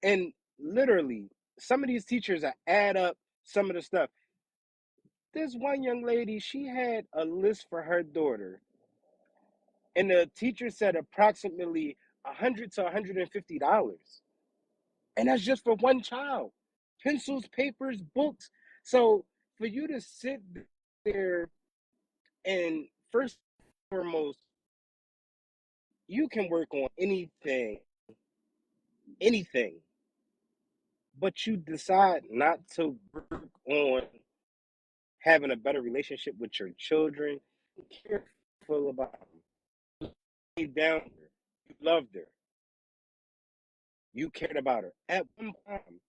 and literally some of these teachers add up some of the stuff. This one young lady, she had a list for her daughter, and the teacher said approximately $100 to $150, and that's just for one child. Pencils, papers, books. So for you to sit there and first and foremost, you can work on anything, but you decide not to work on having a better relationship with your children, careful about them. You down her, you loved her, you cared about her at one time.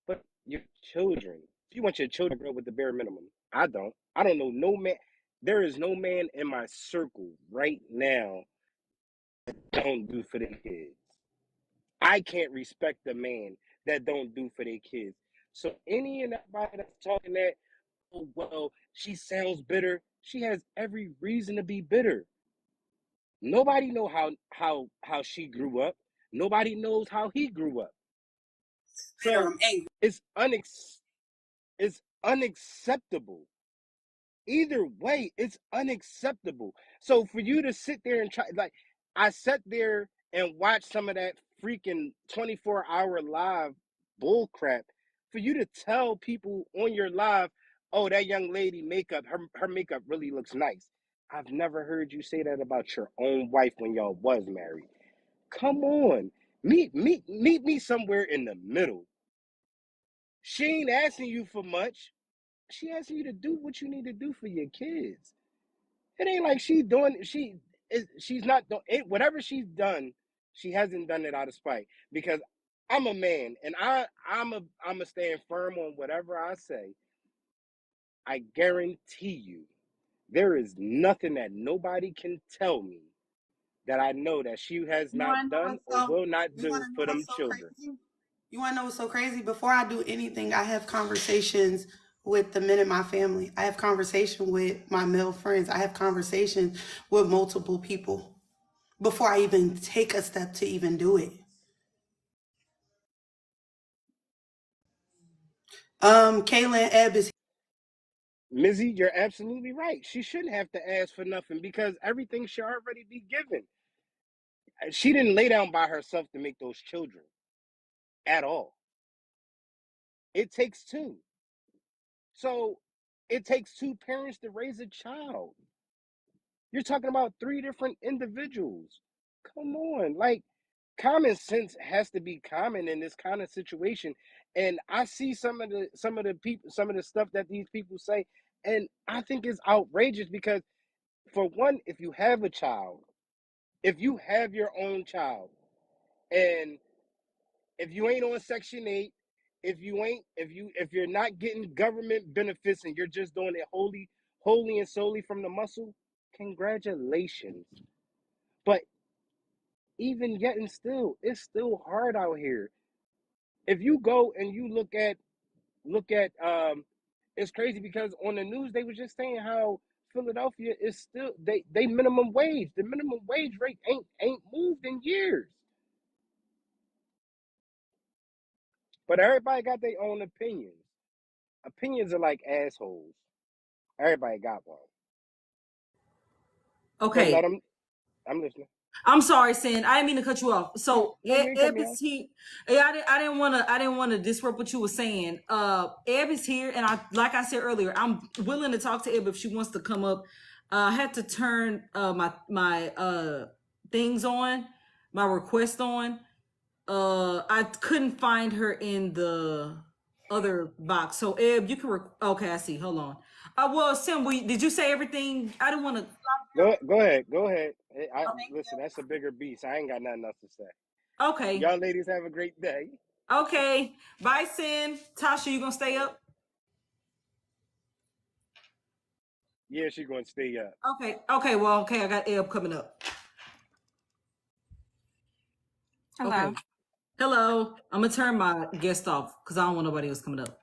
But your children, if you want your children to grow up with the bare minimum, I don't. I don't know no man. There is no man in my circle right now that don't do for their kids. I can't respect the man that don't do for their kids. So any and everybody that's talking that, oh well, she sounds bitter. She has every reason to be bitter. Nobody know how she grew up. Nobody knows how he grew up. So it's it's unacceptable. Either way, it's unacceptable. So for you to sit there and try, like, I sat there and watched some of that freaking 24-hour live bull crap. For you to tell people on your live, oh, that young lady makeup, her makeup really looks nice. I've never heard you say that about your own wife when y'all was married. Come on. Meet me somewhere in the middle. She ain't asking you for much. She asking you to do what you need to do for your kids. It ain't like she's not doing whatever she's done. She hasn't done it out of spite, because I'm a man and I'm a stand firm on whatever I say. I guarantee you, there is nothing that nobody can tell me that I know that she has You want not to know done what's or will not you want do to know for them what's so children. crazy? You want to know what's so crazy? Before I do anything, I have conversations with the men in my family. I have conversation with my male friends. I have conversations with multiple people before I even take a step to even do it. Kaylin Ebb is Mizzy, you're absolutely right. She shouldn't have to ask for nothing because everything should already be given. She didn't lay down by herself to make those children at all. It takes two. So it takes two parents to raise a child. You're talking about three different individuals. Come on. Like, common sense has to be common in this kind of situation. And I see some of the stuff that these people say, and I think it's outrageous because, for one, if you have a child, if you have your own child, and if you ain't on Section 8, if you're not getting government benefits and you're just doing it wholly and solely from the muscle, congratulations. But even yet and still, it's still hard out here. If you go and you look at it's crazy because on the news they were just saying how Philadelphia is still they minimum wage. The minimum wage rate ain't moved in years. But everybody got their own opinions. Opinions are like assholes. Everybody got one. But Okay. let them. I'm listening. I'm sorry, Sin. I didn't mean to cut you off. So No, you ain't cut Eb me is off. here. Yeah, I didn't wanna disrupt what you were saying. Eb is here, and like I said earlier, I'm willing to talk to Eb if she wants to come up. I had to turn my things on, my request on. I couldn't find her in the other box. So Eb, you can. Okay, I see. Hold on. Well, Sim, did you say everything? I didn't want to. Go ahead. Go ahead. Listen. That's a bigger beast. I ain't got nothing else to say. Okay. Y'all ladies have a great day. Okay. Bye, Sin. Tasha, you gonna stay up? Yeah, she gonna stay up. Okay. Okay. Well, okay. I got Eb coming up. Hello. Okay. Hello. I'm gonna turn my guest off because I don't want nobody else coming up.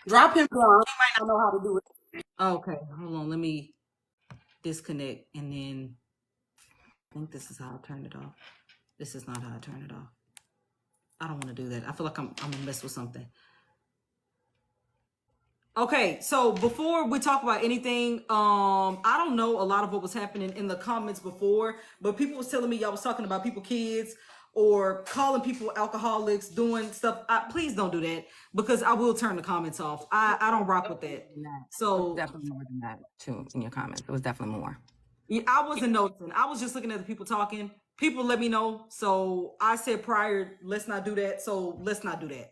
Drop him down. He might not know how to do it. Okay, hold on. Let me disconnect, and then I think this is how I turn it off. This is not how I turn it off. I don't want to do that. I feel like I'm gonna mess with something. Okay, so before we talk about anything, I don't know a lot of what was happening in the comments before, but people was telling me y'all was talking about people kids or calling people alcoholics, doing stuff. Please don't do that, because I will turn the comments off. I don't rock with that. So Definitely more than that too in your comments. It was definitely more. yeah, I wasn't noticing. I was just looking at the people talking. People let me know. So I said prior, let's not do that. So let's not do that.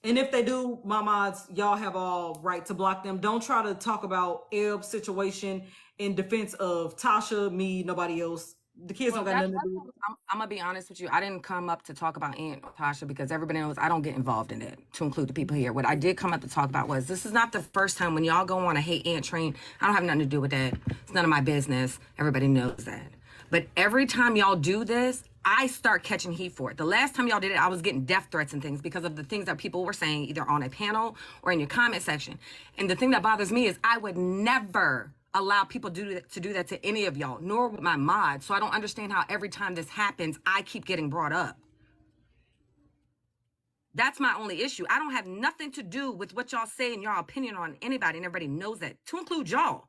And if they do, my mods, y'all have all right to block them. Don't try to talk about Eb's situation in defense of Tasha, me, nobody else. The kids don't got nothing to do with it. I'm gonna be honest with you. I didn't come up to talk about Aunt Tasha because everybody knows I don't get involved in it, to include the people here. What I did come up to talk about was this is not the first time when y'all go on a hate Aunt train. I don't have nothing to do with that. It's none of my business. Everybody knows that. But every time y'all do this, I start catching heat for it. The last time y'all did it, I was getting death threats and things because of the things that people were saying either on a panel or in your comment section. And the thing that bothers me is I would never allow people to do that to any of y'all, nor with my mods. So I don't understand how every time this happens, I keep getting brought up. That's my only issue. I don't have nothing to do with what y'all say and your opinion on anybody, and everybody knows that, to include y'all.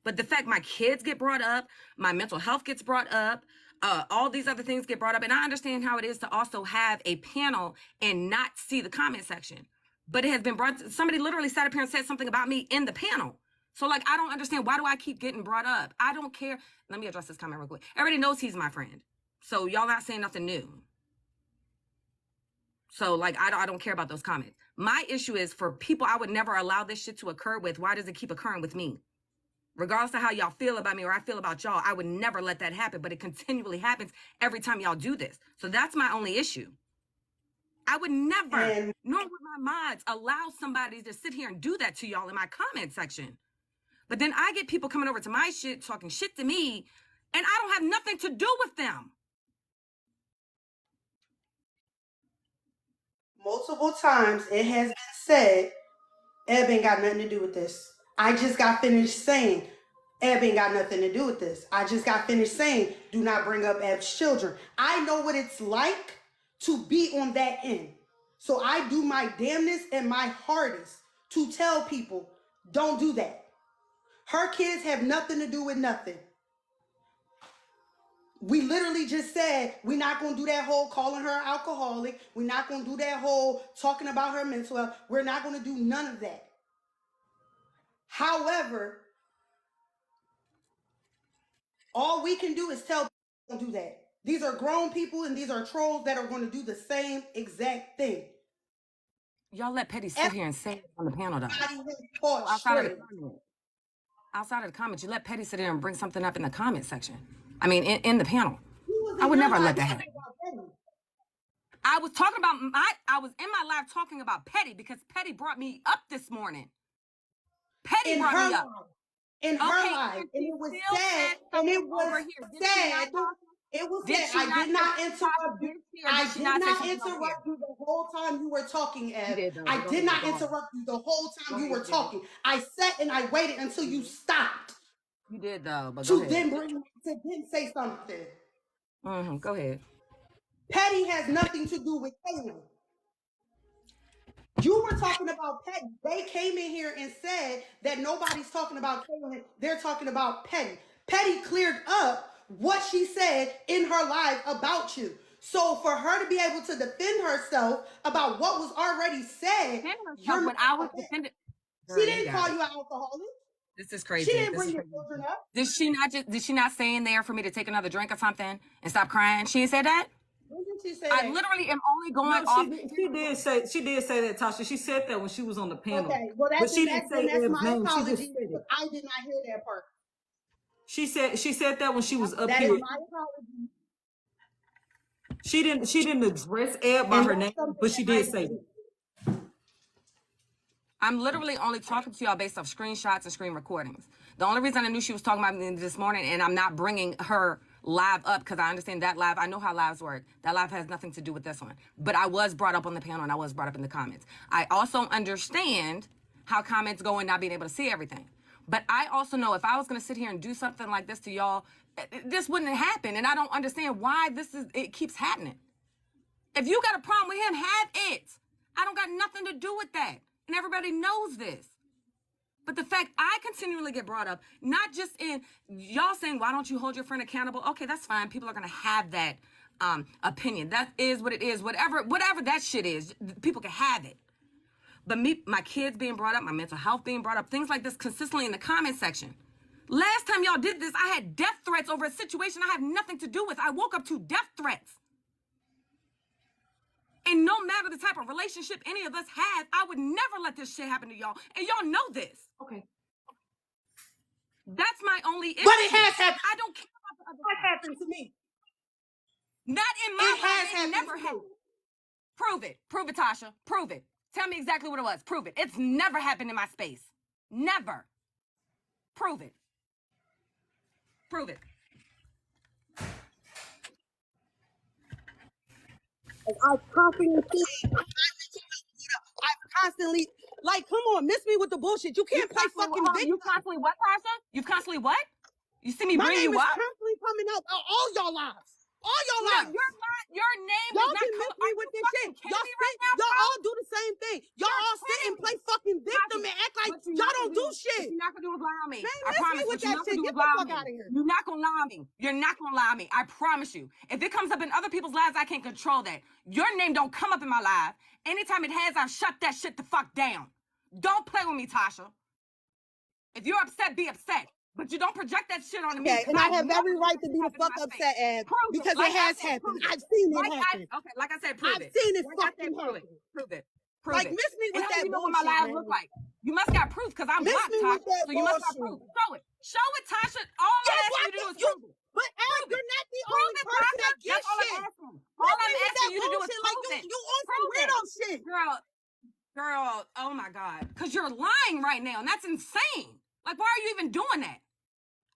But the fact my kids get brought up, my mental health gets brought up, all these other things get brought up. And I understand how it is to also have a panel and not see the comment section. But it has been brought, somebody literally sat up here and said something about me in the panel. So like, I don't understand, why do I keep getting brought up? I don't care. Let me address this comment real quick. Everybody knows he's my friend. So y'all not saying nothing new. So like, I don't care about those comments. My issue is for people I would never allow this shit to occur with, why does it keep occurring with me? Regardless of how y'all feel about me or I feel about y'all, I would never let that happen, but it continually happens every time y'all do this. So that's my only issue. I would never, nor would my mods, allow somebody to sit here and do that to y'all in my comment section. But then I get people coming over to my shit, talking shit to me, and I don't have nothing to do with them. Multiple times it has been said, Eb ain't got nothing to do with this. I just got finished saying, Eb ain't got nothing to do with this. I just got finished saying, do not bring up Eb's children. I know what it's like to be on that end. So I do my damnness and my hardest to tell people, don't do that. Her kids have nothing to do with nothing. We literally just said we're not going to do that whole calling her alcoholic. We're not going to do that whole talking about her mental health. We're not going to do none of that. However, all we can do is tell people don't do that. These are grown people and these are trolls that are going to do the same exact thing. Y'all let Petty sit here and say it on the panel though. Outside of the comments, you let Petty sit there and bring something up in the comment section. I mean, in the panel. I would never let that happen. I was talking about I was in my live talking about Petty because Petty brought me up this morning. Petty brought me up. In her life. And it was sad. And it was sad. It was sad. I did not interrupt you. I did not interrupt you the whole time you were talking, Eb. I did not interrupt you the whole time you were talking. I sat and I waited until you stopped. You did though, but to then say something. Go ahead. Petty has nothing to do with Caitlin. You were talking about Petty. They came in here and said that nobody's talking about Caitlin. They're talking about Petty. Petty cleared up what she said in her live about you. So for her to be able to defend herself about what was already said, she didn't call you an alcoholic. This is crazy. She didn't bring your children up. Did she not say in there for me to take another drink or something and stop crying? She didn't say that? When did she say I that? literally am only going off. She did say that, Tasha. She said that when she was on the panel. Okay, well that's my apology because I did not hear that part. She said that when she was up here. That is my apology. She didn't address Eb by her name, but she did say it. I'm literally only talking to y'all based off screenshots and screen recordings. The only reason I knew she was talking about me this morning, and I'm not bringing her live up because I understand that live. I know how lives work. That live has nothing to do with this one. But I was brought up on the panel and I was brought up in the comments. I also understand how comments go and not being able to see everything. But I also know if I was going to sit here and do something like this to y'all, this wouldn't happen. And I don't understand why it keeps happening. If you got a problem with him, have it. I don't got nothing to do with that. And everybody knows this. But the fact I continually get brought up, not just in y'all saying, why don't you hold your friend accountable? Okay, that's fine. People are going to have that opinion. That is what it is. Whatever that shit is, people can have it. But my kids being brought up, my mental health being brought up, things like this consistently in the comment section. Last time y'all did this, I had death threats over a situation I have nothing to do with. I woke up to death threats. And no matter the type of relationship any of us have, I would never let this shit happen to y'all. And y'all know this. Okay. That's my only issue. But it has happened. I don't care about the other What stuff. happened to me? Not in my It has life. It happened never to you. happened. Prove it. Prove it, Tasha. Prove it. Tell me exactly what it was. Prove it. It's never happened in my space. Never. Prove it. Prove it. I constantly, like, come on, miss me with the bullshit. You can't play fucking victim. You constantly what, Tasha? You constantly what? You see me My bring name you is up? constantly coming up all y'all lives. All y'all No, lives. your name Y'all is not can miss me with this shit. Y'all all do the same thing. Y'all all sit and play fucking victim and act like y'all don't do shit. You're not gonna do is lie on me. Man, I miss me promise with you. that shit. Get the fuck out of here. You're not gonna lie on me. You're not gonna lie on me. I promise you. If it comes up in other people's lives, I can't control that. Your name don't come up in my live. Anytime it has, I've shut that shit the fuck down. Don't play with me, Tasha. If you're upset, be upset. But you don't project that shit on me. Okay, and I have every right to be the fuck upset, Ab, because it has happened. I've seen it happen. Okay, like I said, prove it. I've seen it Like fucking happen. Prove it. Prove Like, it. miss me with And how that do you know what bullshit, my lives man. look like? You must got proof because I'm Miss blocked, me with Tasha. that So you must got bullshit. proof. Show it. Show it, Tasha. All I'm asking you to do is prove it. But Ab, Prove you're it. not the Prove only it, person Tasha. that gets That's all shit. I'm asking. All I'm asking you to do is bullshit, like prove it. you on some Prove it. weirdo shit. Girl, oh my God. Because you're lying right now, and that's insane. Like, why are you even doing that?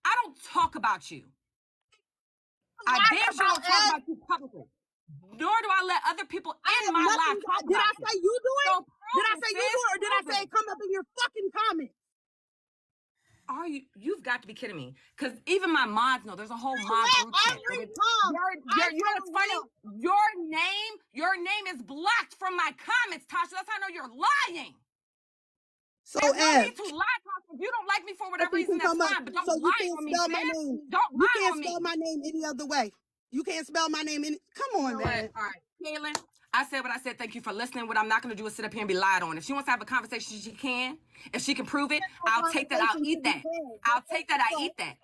I don't talk about you. I damn sure don't talk about you publicly. Nor do I let other people in my life talk Did about I say you do it? So Did I say you do it, or did I say it? it come up in your fucking comments? Are you've got to be kidding me. Because even my mods know there's a whole mod group chat. Every time. You know what's funny? Your name is blocked from my comments, Tasha. That's how I know you're lying. So There's no Ab, need to lie, Tasha. If you don't like me for whatever reason, so that's fine. But don't you lie can't on me, spell my sis. name. Don't You lie can't on me. spell my name any other way. You can't spell my name any. Come on, man. All right, Caitlin, I said what I said. Thank you for listening. What I'm not going to do is sit up here and be lied on. If she wants to have a conversation, she can. If she can prove it, I'll take that. I'll eat that. I'll take that. I eat that.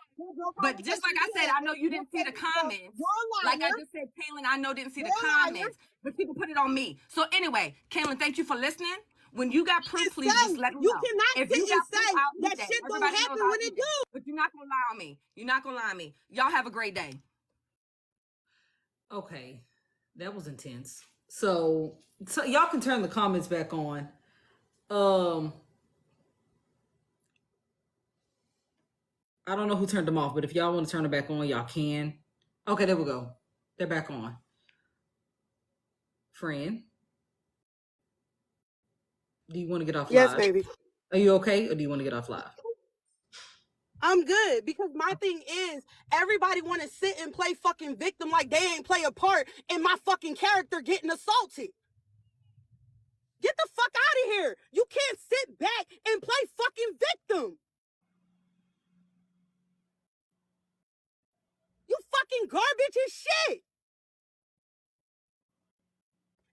But just like I said, I know you didn't see the comments. Like I just said, Caitlin, I know didn't see the comments, but people put it on me. So anyway, Caitlin, thank you for listening. When you got proof, please just let me know. You cannot sit and say that shit don't happen when it do. But you're not going to lie on me. You're not going to lie on me. Y'all have a great day. Okay, that was intense. So y'all can turn the comments back on. I don't know who turned them off, but if y'all want to turn them back on, y'all can. Okay, there we go. They're back on. Friend, do you want to get off live? Yes, baby. Are you okay, or do you want to get off live? I'm good, because my thing is everybody want to sit and play fucking victim like they ain't play a part in my fucking character getting assaulted. Get the fuck out of here. You can't sit back and play fucking victim. You fucking garbage as shit.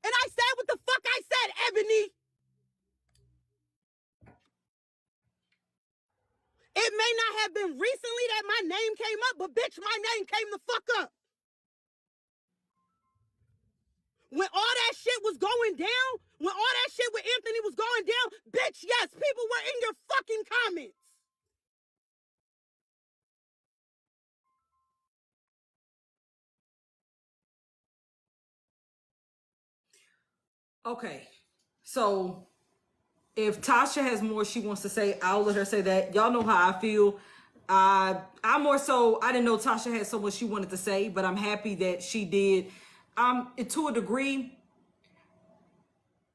And I said what the fuck I said, Ebony. It may not have been recently that my name came up, but bitch, my name came the fuck up. When all that shit was going down, when all that shit with Anthony was going down, bitch, yes, people were in your fucking comments. Okay, so if Tasha has more she wants to say, I'll let her say that. Y'all know how I feel. I more so, I didn't know Tasha had so much she wanted to say, but I'm happy that she did. To a degree,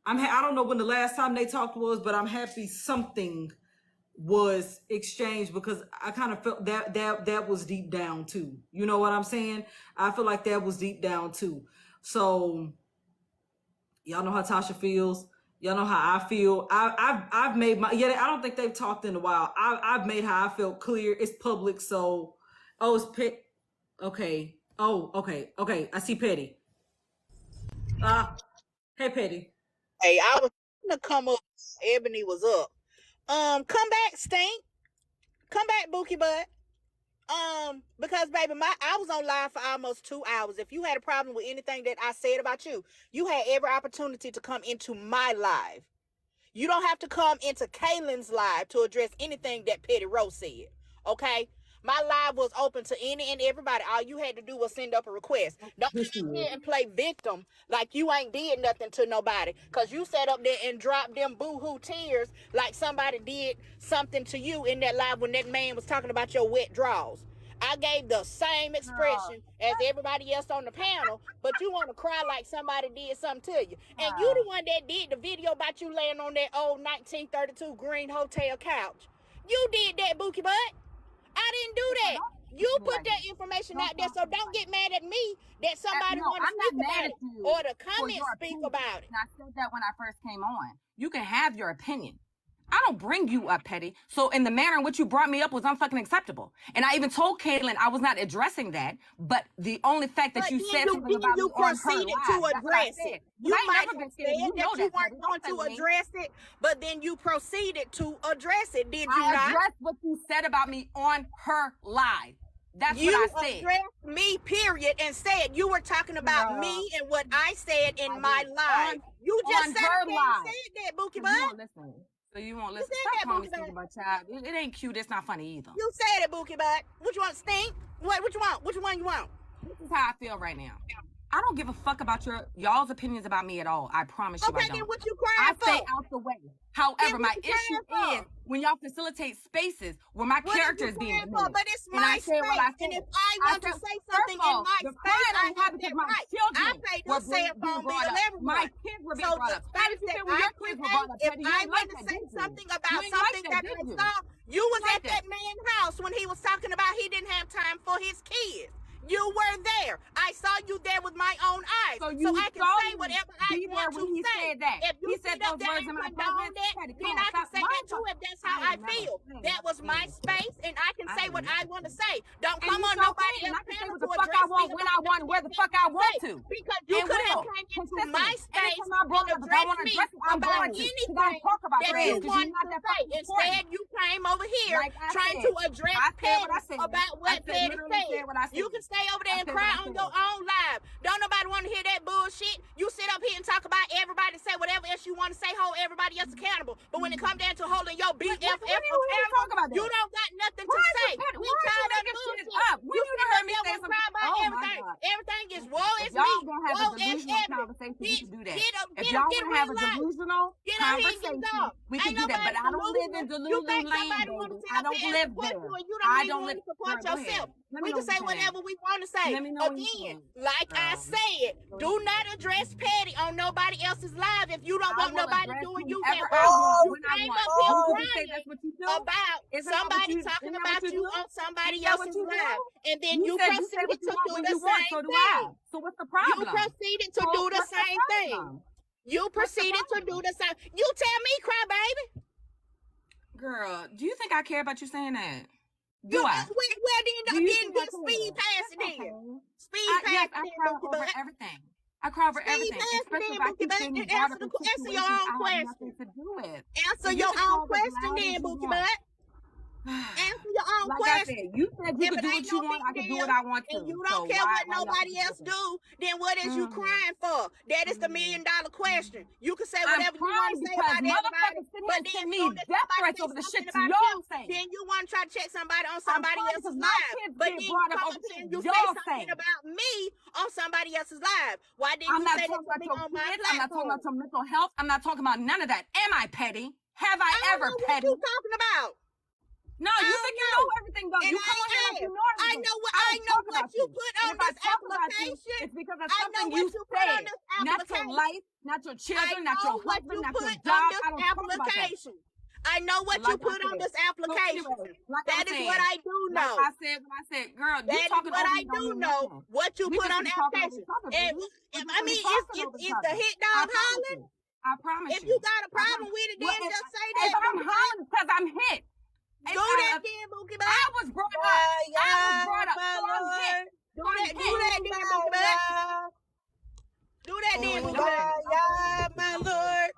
I don't know when the last time they talked was, but I'm happy something was exchanged, because I kind of felt that was deep down too. You know what I'm saying? I feel like that was deep down too. So y'all know how Tasha feels. Y'all know how I feel. I've made my, I don't think they've talked in a while. I've made how I felt clear. It's public, so it's Pet. Okay. Oh, okay. I see Petty. Hey Petty. Hey, I was gonna come up. Ebony was up. Come back, Stink. Come back, Bookie Butt. Because baby, I was on live for almost 2 hours. If you had a problem with anything that I said about you, you had every opportunity to come into my live. You don't have to come into Cailene's live to address anything that Petty Rose said. Okay? My live was open to any and everybody. All you had to do was send up a request. Don't sit here and play victim like you ain't did nothing to nobody. Because you sat up there and dropped them boo-hoo tears like somebody did something to you in that live when that man was talking about your wet draws. I gave the same expression as everybody else on the panel, but you want to cry like somebody did something to you. And you the one that did the video about you laying on that old 1932 green hotel couch. You did that, Bookie Butt. I didn't do that. You put that information out there, so don't get mad at me that somebody want to speak about it or the comments speak about it. And I said that when I first came on. You can have your opinion. I don't bring you up, Petty. So in the manner in which you brought me up was unfucking acceptable. And I even told Caitlyn I was not addressing that, but the only fact that you said something about me on her live, to address it. You might have said that you weren't going to address it, but then you proceeded to address it, did you not? I addressed what you said about me on her live. That's you what I said. You addressed me, period, and said you were talking about me and what I said in my live. You just said that, Bookie Butt. So you won't listen. Stop calling me Stink Butt, child. It ain't cute. It's not funny either. You said it, Bookie Butt. What you want, Stink? What you want? Which one you want? This is how I feel right now. I don't give a fuck about y'all's opinions about me at all. I promise you I don't. Okay, then what you crying for? I stay out the way. However, my issue is when y'all facilitate spaces where my character is being diminished. But it's my space. And if I want to say something in my space, I have that right. I paid no cell phone bill every My kids were being brought up. How did you feel when your kids were brought up? If I want to say something about something that I saw, you was at that man's house when he was talking about he didn't have time for his kids. You were there. I saw you there with my own eyes. So I can say whatever I want to say. If you said those words in my presence, then I can say that too if that's how I feel. That was my space and I can say what I want to say. Don't come on nobody else's panel to address me when I want, where the fuck I want to. Because you could have came into my space and addressed me about anything that you want to say. Instead, you came over here trying to address Petty about what Petty said. You can stay over there and cry on your own live. Don't nobody want to hear that bullshit. You sit up here and talk about everybody, say whatever else you want to say, hold everybody else accountable. But when it comes down to holding your BFF accountable, you don't got nothing to say. We tired of bullshit. You sit up there and cry about everything. Everything is woe is me. Woe is Ebony. Get up, if y'all want to have a delusional conversation, we can do that. But I don't live in delusional land, baby. I don't live there. I don't live there. We can say whatever we want to say. Again, like I said, do not address Petty on nobody else's live if you don't want nobody doing you that way. You came up here crying about somebody talking about you on somebody else's live. And then you proceeded to do the same thing. So what's the problem? You proceeded to do the same thing. You proceeded to do the same. You tell me, cry baby. Girl, do you think I care about you saying that? Well, then speed past it then. Speed past it then, I cry over everything. I cry over everything. Especially if I keep getting brought up in situations I have nothing to do with. Answer your own question then, Bookie Butt. Answer your own question. You said you could do what you want, I can do what I want to. And you don't care what nobody else do, then what is you crying for? That is the $1 million question. You can say whatever you want to say about everybody, but then me death threats over the shit y'all saying. Then you want to try to check somebody on somebody else's live. But then you come up and you say something about me on somebody else's live. Why didn't you say that to me on my platform? I'm not talking about your mental health. I'm not talking about none of that. Am I petty? Have I ever petty? What you talking about? No, you think you know everything though. And You come on here like you know I everything. know what I I don't know talk what about you put on And if I this talk about you, application. it's because of I know something what you you put on said. this Not your application. life, not your I children, not your know what husband, you not put your on job. this I don't talk about that. application. I know what Like you put I on said. this application. So anyway, like That I'm is saying, what I do like know. I said, when I said, girl, you That is talking what over I me don't do mean know. nothing. What you We put just on be the talking over application. each other, And baby. We just I be mean, talking over it's each the other. hit I dog promise hollering. you. I promise If you. you got a I problem promise- with it, Well, then just say if that. I'm hollering because I'm hit. Do that then, Bookie I Back. was brought up. I was brought up, so I'm hit. Do that then, Bookie Back. Do that then, Bookie Back. my Lord.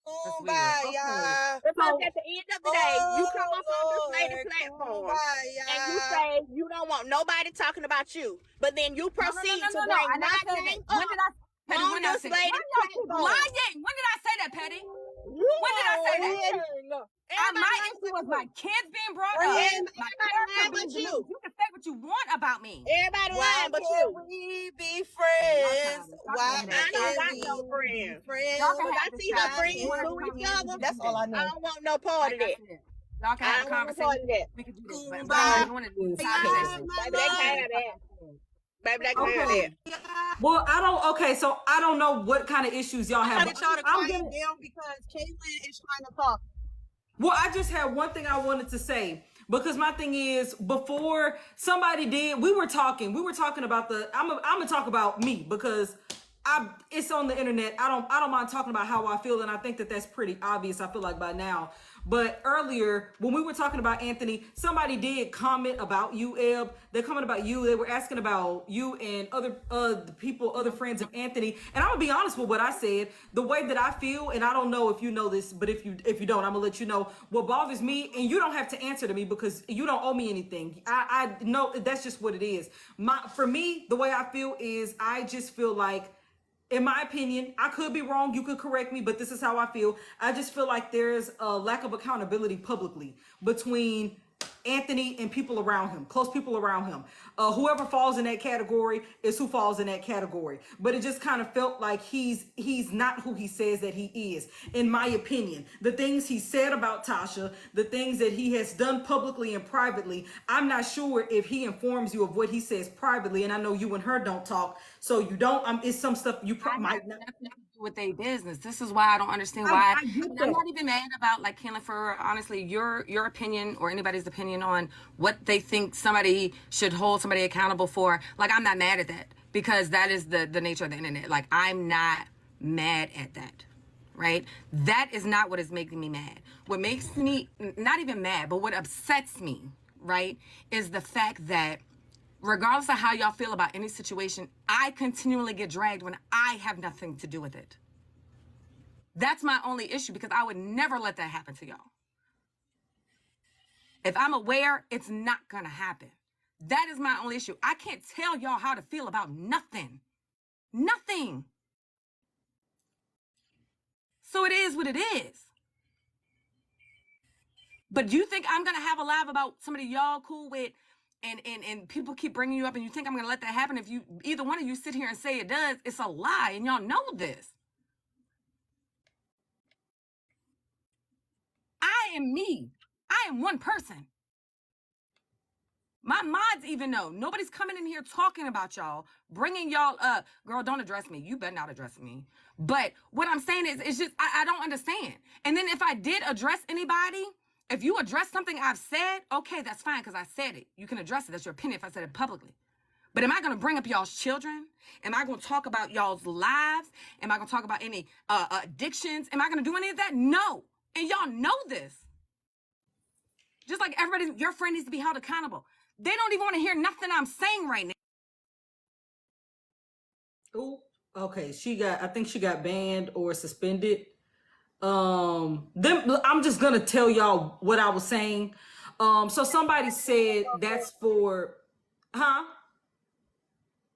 That's weird. Kumbaya. Because at the end of the day, you come up on this lady Lord, platform kumbaya. and you say you don't want nobody talking about you, but then you proceed to bring I never my said name that. When up did I? Petty, on when did I this say that? lady Why do y'all keep platform. lying? When did I say that, Petty? When did I say that? My issue was my kids being brought up. My character being diminished. You can say what you want about me. Everybody lying but Why you. can't we be friends? Why I don't got can't no we friends. be friends? Y'all can Because I have this see her conversation. friends You do wanna each come other. in? That's all I I know. don't want no part of that. Y'all can I have a don't want no part of conversation. that. We can do this. But Kumbaya. I don't want to do this conversation. Baby, they can have that. Baby, they can have that. Well, I don't. Okay, so I don't know what kind of issues y'all have. I get y'all to I'm quiet gonna- down because Caitlin is trying to talk. Well, I just had one thing I wanted to say because my thing is before somebody did, we were talking about the. I'm gonna talk about me because it's on the internet. I don't mind talking about how I feel, and I think that that's pretty obvious. I feel like by now. But earlier, when we were talking about Anthony, somebody did comment about you, Eb. They commented about you. They were asking about you and other people, other friends of Anthony. And I'm gonna be honest with what I said. The way that I feel, and I don't know if you know this, but if you don't, I'm gonna let you know what bothers me. And you don't have to answer to me because you don't owe me anything. I know that's just what it is. For me, the way I feel is I just feel like, in my opinion, I could be wrong. You could correct me, but this is how I feel. I just feel like there's a lack of accountability publicly between Anthony and people around him, close people around him. Whoever falls in that category is who falls in that category. But it just kind of felt like he's not who he says that he is, in my opinion. The things he said about Tasha, the things that he has done publicly and privately, I'm not sure if he informs you of what he says privately. And I know you and her don't talk, so you don't. It's some stuff you might not. Nothing to do with their business. This is why I don't understand why. I get I'm that. not even mad about like Caitlin for honestly your opinion or anybody's opinion on what they think somebody should hold somebody accountable for. Like I'm not mad at that because that is the nature of the internet. Like I'm not mad at that. Right? That is not what is making me mad. What makes me not even mad, but what upsets me, right, is the fact that regardless of how y'all feel about any situation, I continually get dragged when I have nothing to do with it. That's my only issue because I would never let that happen to y'all. If I'm aware, it's not going to happen. That is my only issue. I can't tell y'all how to feel about nothing. Nothing. So it is what it is. But you think I'm going to have a live about somebody y'all cool with and people keep bringing you up and you think I'm going to let that happen? If you either one of you sit here and say it does, it's a lie and y'all know this. I am me. I am one person. My mods even know. Nobody's coming in here talking about y'all, bringing y'all up. Girl, don't address me. You better not address me. But what I'm saying is, it's just, I don't understand. And then if I did address anybody, if you address something I've said, okay, that's fine because I said it. You can address it. That's your opinion if I said it publicly. But am I going to bring up y'all's children? Am I going to talk about y'all's lives? Am I going to talk about any addictions? Am I going to do any of that? No. And y'all know this. Just like everybody, your friend needs to be held accountable. They don't even want to hear nothing I'm saying right now. Oh, okay. I think she got banned or suspended. I'm just gonna tell y'all what I was saying. So somebody said that's for, huh?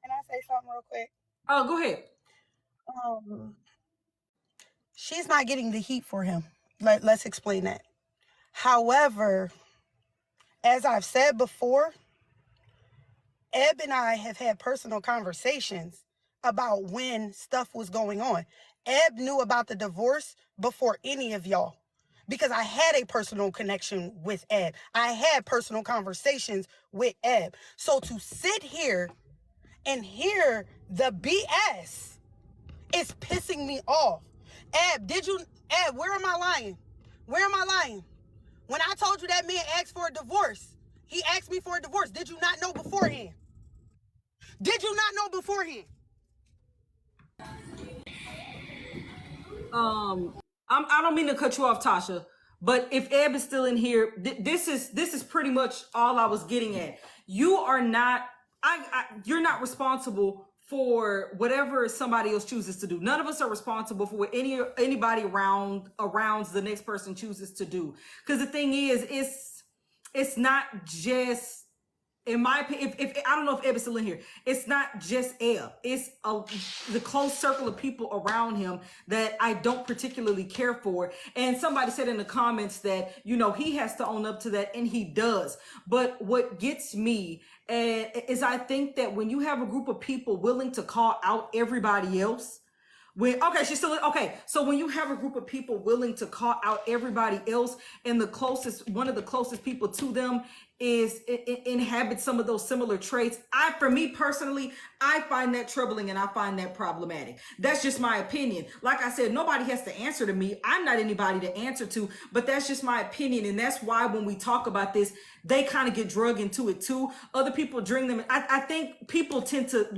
Can I say something real quick? Oh, go ahead. She's not getting the heat for him. Let's explain that. However, as I've said before, Eb and I have had personal conversations about when stuff was going on. Eb knew about the divorce before any of y'all because I had a personal connection with Eb. I had personal conversations with Eb. So to sit here and hear the BS is pissing me off. Eb, where am I lying? Where am I lying? When I told you that man asked for a divorce, he asked me for a divorce. Did you not know beforehand? Did you not know beforehand? I don't mean to cut you off, Tasha, but if Eb is still in here, this is pretty much all I was getting at. You are not, you're not responsible for whatever somebody else chooses to do. None of us are responsible for what anybody around the next person chooses to do. Because the thing is, it's not just, in my opinion, if I don't know if Eb is still in here, it's not just Eb. It's the close circle of people around him that I don't particularly care for. And somebody said in the comments that, you know, he has to own up to that, and he does. But what gets me is I think that when you have a group of people willing to call out everybody else, so when you have a group of people willing to call out everybody else, and one of the closest people to them inhabits some of those similar traits, for me personally, I find that troubling and I find that problematic. That's just my opinion. Like I said, nobody has to answer to me. I'm not anybody to answer to, but that's just my opinion. And that's why when we talk about this, they kind of get drug into it too. Other people bring them. I think people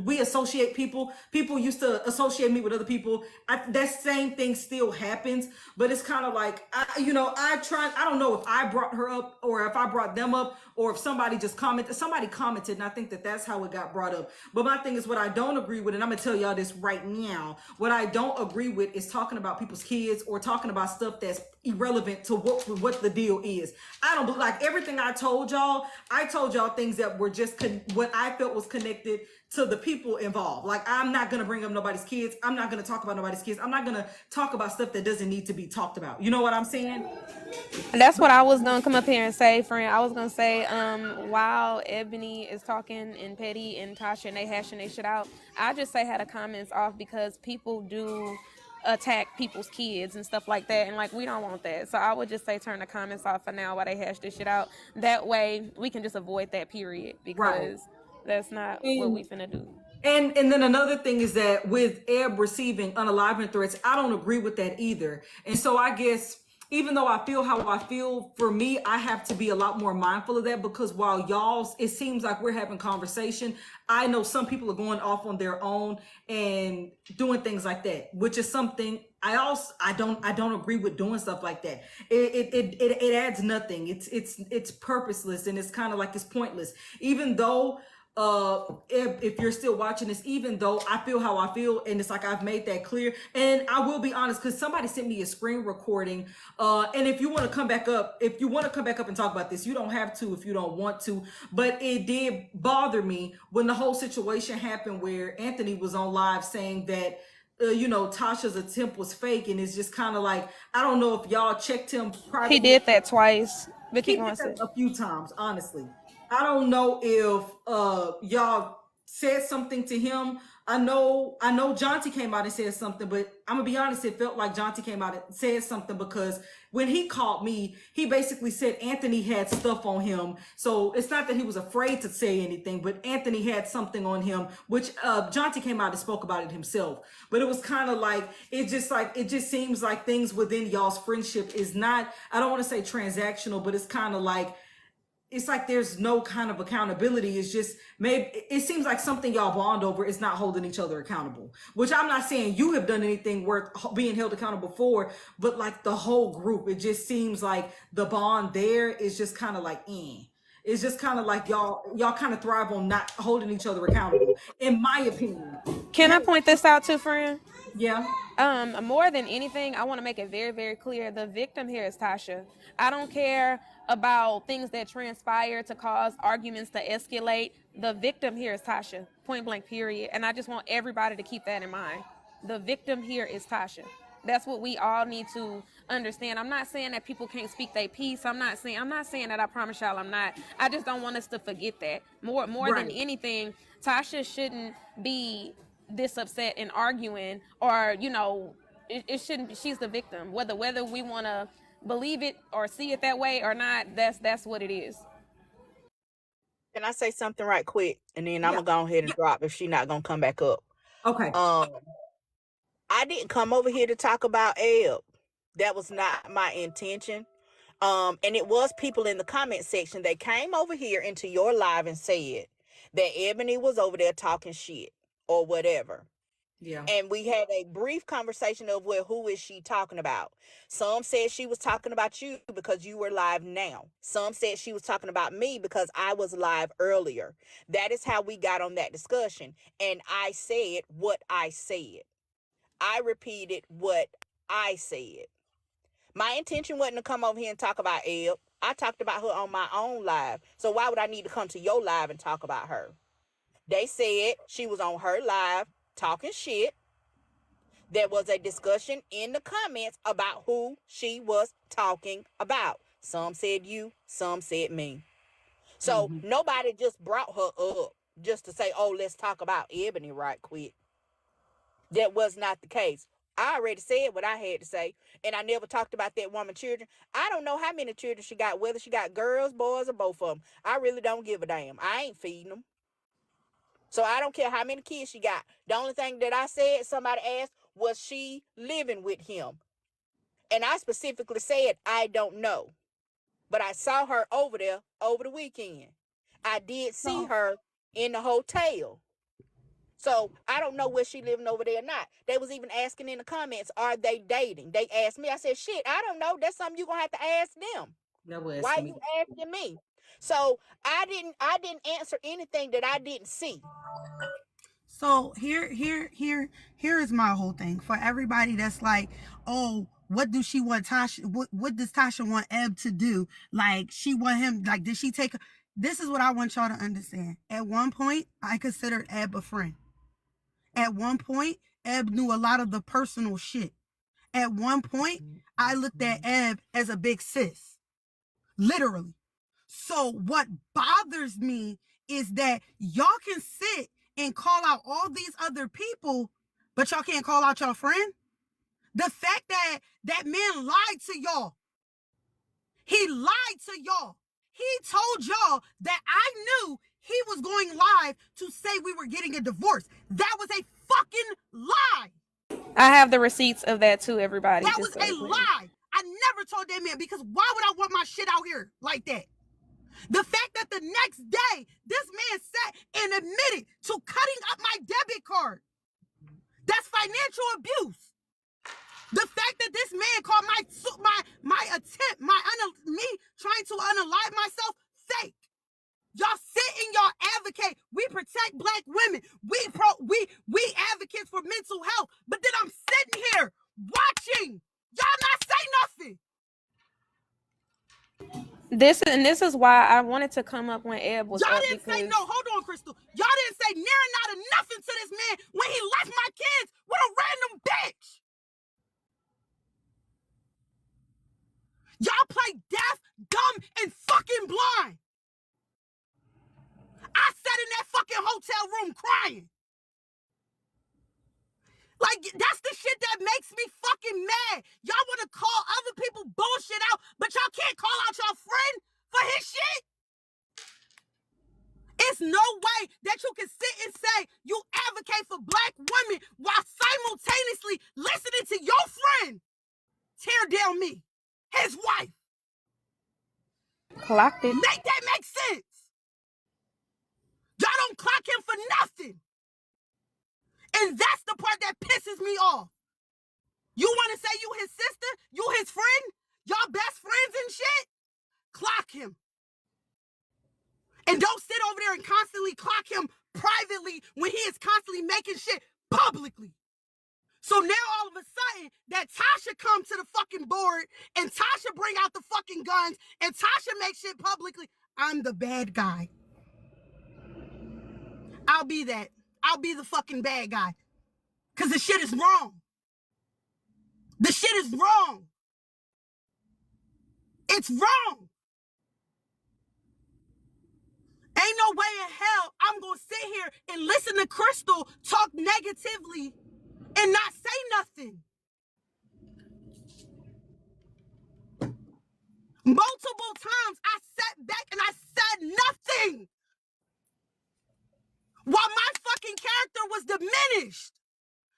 we associate people. People used to associate me with other people. That same thing still happens, but it's kind of like, I don't know if I brought her up or if I brought them up, or if somebody just commented. Somebody commented, and I think that's how it got brought up. But my thing is, what I don't agree with, and I'm going to tell y'all this right now, what I don't agree with is talking about people's kids or talking about stuff that's irrelevant to what the deal is. I don't, like everything I told y'all things that were just what I felt was connected to the people involved. Like, I'm not going to bring up nobody's kids. I'm not going to talk about nobody's kids. I'm not going to talk about stuff that doesn't need to be talked about. You know what I'm saying? That's what I was going to come up here and say, friend. I was going to say, while Ebony is talking and Petty and Tasha and they hashing their shit out, I just say had the comments off because people do attack people's kids and stuff like that, and like, we don't want that. So I would just say turn the comments off for now while they hash this shit out. That way we can just avoid that period, because that's not what we finna do. And then another thing is that with Eb receiving unalivement threats, I don't agree with that either. And so I guess, even though I feel how I feel, for me, I have to be a lot more mindful of that, because while it seems like we're having conversation, I know some people are going off on their own and doing things like that, which is something I don't agree with, doing stuff like that. It adds nothing. It's purposeless, and it's kind of like it's pointless. Even though if you're still watching this, even though I feel how I feel, and it's like I've made that clear, and I will be honest, because somebody sent me a screen recording, and if you want to come back up and talk about this, you don't have to if you don't want to, but it did bother me when the whole situation happened where Anthony was on live saying that Tasha's attempt was fake, and it's just kind of like, I don't know if y'all checked him privately. He did that twice, but He did that a few times, honestly. I don't know if y'all said something to him. I know Jonty came out and said something, but I'm gonna be honest, it felt like Jonty came out and said something, because when he called me, he basically said Anthony had stuff on him. So it's not that he was afraid to say anything, but Anthony had something on him, which Jonty came out and spoke about it himself. But it was kind of like, it just seems like things within y'all's friendship is not, I don't want to say transactional, but it's kind of like, it's like there's no kind of accountability. It's just, maybe it seems like something y'all bond over is not holding each other accountable, which I'm not saying you have done anything worth being held accountable for, but like the whole group, it just seems like the bond there is just kind of like, it's just kind of like y'all kind of thrive on not holding each other accountable, in my opinion. Can I point this out too, friend? Yeah. More than anything, I want to make it very, very clear. The victim here is Tasha. I don't care about things that transpire to cause arguments to escalate. The victim here is Tasha, point blank, period. And I just want everybody to keep that in mind. The victim here is Tasha. That's what we all need to understand. I'm not saying that people can't speak their piece. I'm not saying that. I promise y'all I'm not. I just don't want us to forget that. More than anything, Tasha shouldn't be this upset and arguing, or it shouldn't be. She's the victim. Whether we want to believe it or see it that way or not, that's what it is. Can I say something right quick? And then I'm Yeah. gonna go ahead and drop if she's not gonna come back up. Okay. I didn't come over here to talk about Eb. That was not my intention. And it was people in the comment section that came over here into your live and said that Ebony was over there talking shit or whatever. Yeah. And we had a brief conversation of, well, who is she talking about? Some said she was talking about you because you were live now. Some said she was talking about me because I was live earlier. That is how we got on that discussion. And I said what I said. I repeated what I said. My intention wasn't to come over here and talk about Eb. I talked about her on my own live. So why would I need to come to your live and talk about her? They said she was on her live talking shit. There was a discussion in the comments about who she was talking about. Some said you, some said me. So nobody just brought her up just to say, oh, let's talk about Ebony right quick. That was not the case. I already said what I had to say, and I never talked about that woman's children. I don't know how many children she got, whether she got girls, boys, or both of them. I really don't give a damn. I ain't feeding them. So I don't care how many kids she got. The only thing that I said, somebody asked, was she living with him? And I specifically said, I don't know. But I saw her over there over the weekend. I did see her in the hotel. So I don't know where she living over there or not. They was even asking in the comments, are they dating? They asked me. I said, shit, I don't know. That's something you're going to have to ask them. Why you asking me? So I didn't answer anything that I didn't see. So here is my whole thing for everybody that's like, oh, what do she want Tasha? What does Tasha want Eb to do? Like, she want him, like, did she take? This is what I want y'all to understand. At one point, I considered Eb a friend. At one point, Eb knew a lot of the personal shit. At one point, I looked at Eb as a big sis. Literally. So what bothers me is that y'all can sit and call out all these other people, but y'all can't call out your friend. The fact that that man lied to y'all. He lied to y'all. He told y'all that I knew he was going live to say we were getting a divorce. That was a fucking lie. I have the receipts of that too, everybody. That was a lie. I never told that man, because why would I want my shit out here like that? The fact that the next day, this man sat and admitted to cutting up my debit card. That's financial abuse. The fact that this man called my attempt, me trying to unalive myself, fake. Y'all sit and y'all advocate. We protect black women. We advocates for mental health. But then I'm sitting here watching. Y'all not say nothing. This is why I wanted to come up when Eb was Y'all up, didn't say no. Hold on, Crystal. Y'all didn't say near not nothing to this man when he left my kids with a random bitch. Y'all play deaf, dumb, and fucking blind. I sat in that fucking hotel room crying. Like, that's the shit that makes me fucking mad. Y'all want to call other people bullshit out, but y'all can't call out your friend for his shit? It's no way that you can sit and say you advocate for black women while simultaneously listening to your friend tear down me, his wife. Clocked it. Make that make sense. Y'all don't clock him for nothing. And that's the part that pisses me off. You want to say you his sister? You his friend? Y'all best friends and shit? Clock him. And don't sit over there and constantly clock him privately when he is constantly making shit publicly. So now all of a sudden that Tasha come to the fucking board and Tasha bring out the fucking guns and Tasha make shit publicly, I'm the bad guy. I'll be that. I'll be the fucking bad guy. Because the shit is wrong. The shit is wrong. It's wrong. Ain't no way in hell I'm going to sit here and listen to Crystal talk negatively and not say nothing. Multiple times I sat back and I said nothing while my fucking character was diminished.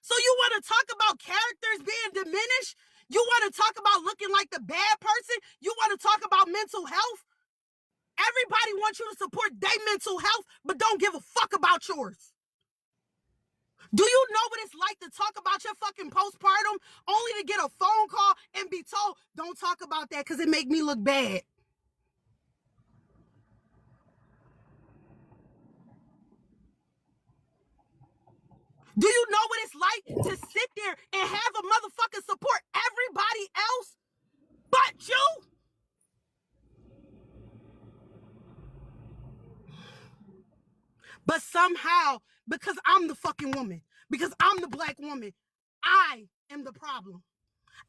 So you want to talk about characters being diminished? You want to talk about looking like the bad person? You want to talk about mental health? Everybody wants you to support their mental health, but don't give a fuck about yours. Do you know what it's like to talk about your fucking postpartum only to get a phone call and be told, don't talk about that because it make me look bad? Do you know what it's like to sit there and have a motherfucker support everybody else but you? But somehow, because I'm the fucking woman, because I'm the black woman, I am the problem.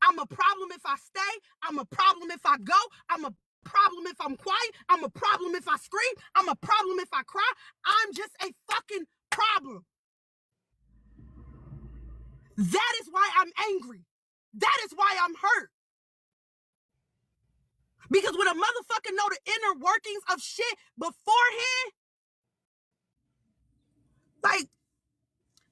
I'm a problem if I stay. I'm a problem if I go. I'm a problem if I'm quiet. I'm a problem if I scream. I'm a problem if I cry. I'm just a fucking problem. That is why I'm angry. That is why I'm hurt. Because when a motherfucker know the inner workings of shit beforehand,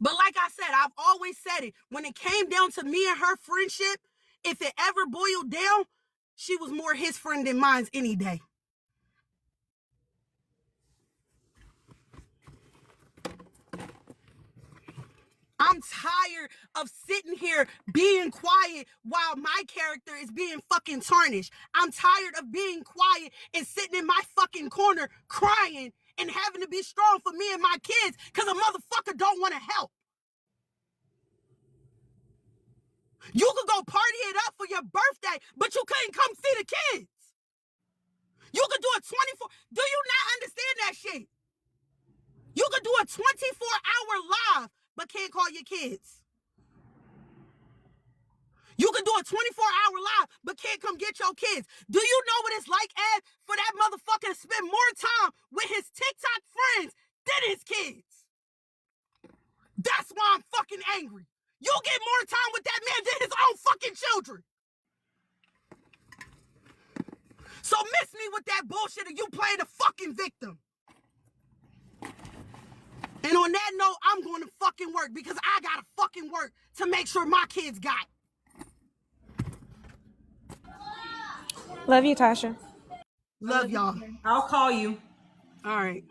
but like I said, I've always said it. When it came down to me and her friendship, if it ever boiled down, she was more his friend than mine any day. I'm tired of sitting here being quiet while my character is being fucking tarnished. I'm tired of being quiet and sitting in my fucking corner crying and having to be strong for me and my kids because a motherfucker don't want to help. You could go party it up for your birthday, but you couldn't come see the kids. You could do a 24. Do you not understand that shit? You could do a 24-hour live, but can't call your kids. You could do a 24-hour live, but can't come get your kids. Do you know what it's like, Ed, for that motherfucker to spend more time with his TikTok friends than his kids? That's why I'm fucking angry. You get more time with that man than his own fucking children. So miss me with that bullshit of you playing the fucking victim. And on that note, I'm going to fucking work because I gotta fucking work to make sure my kids got it. Love you, Tasha. Love y'all. I'll call you. All right.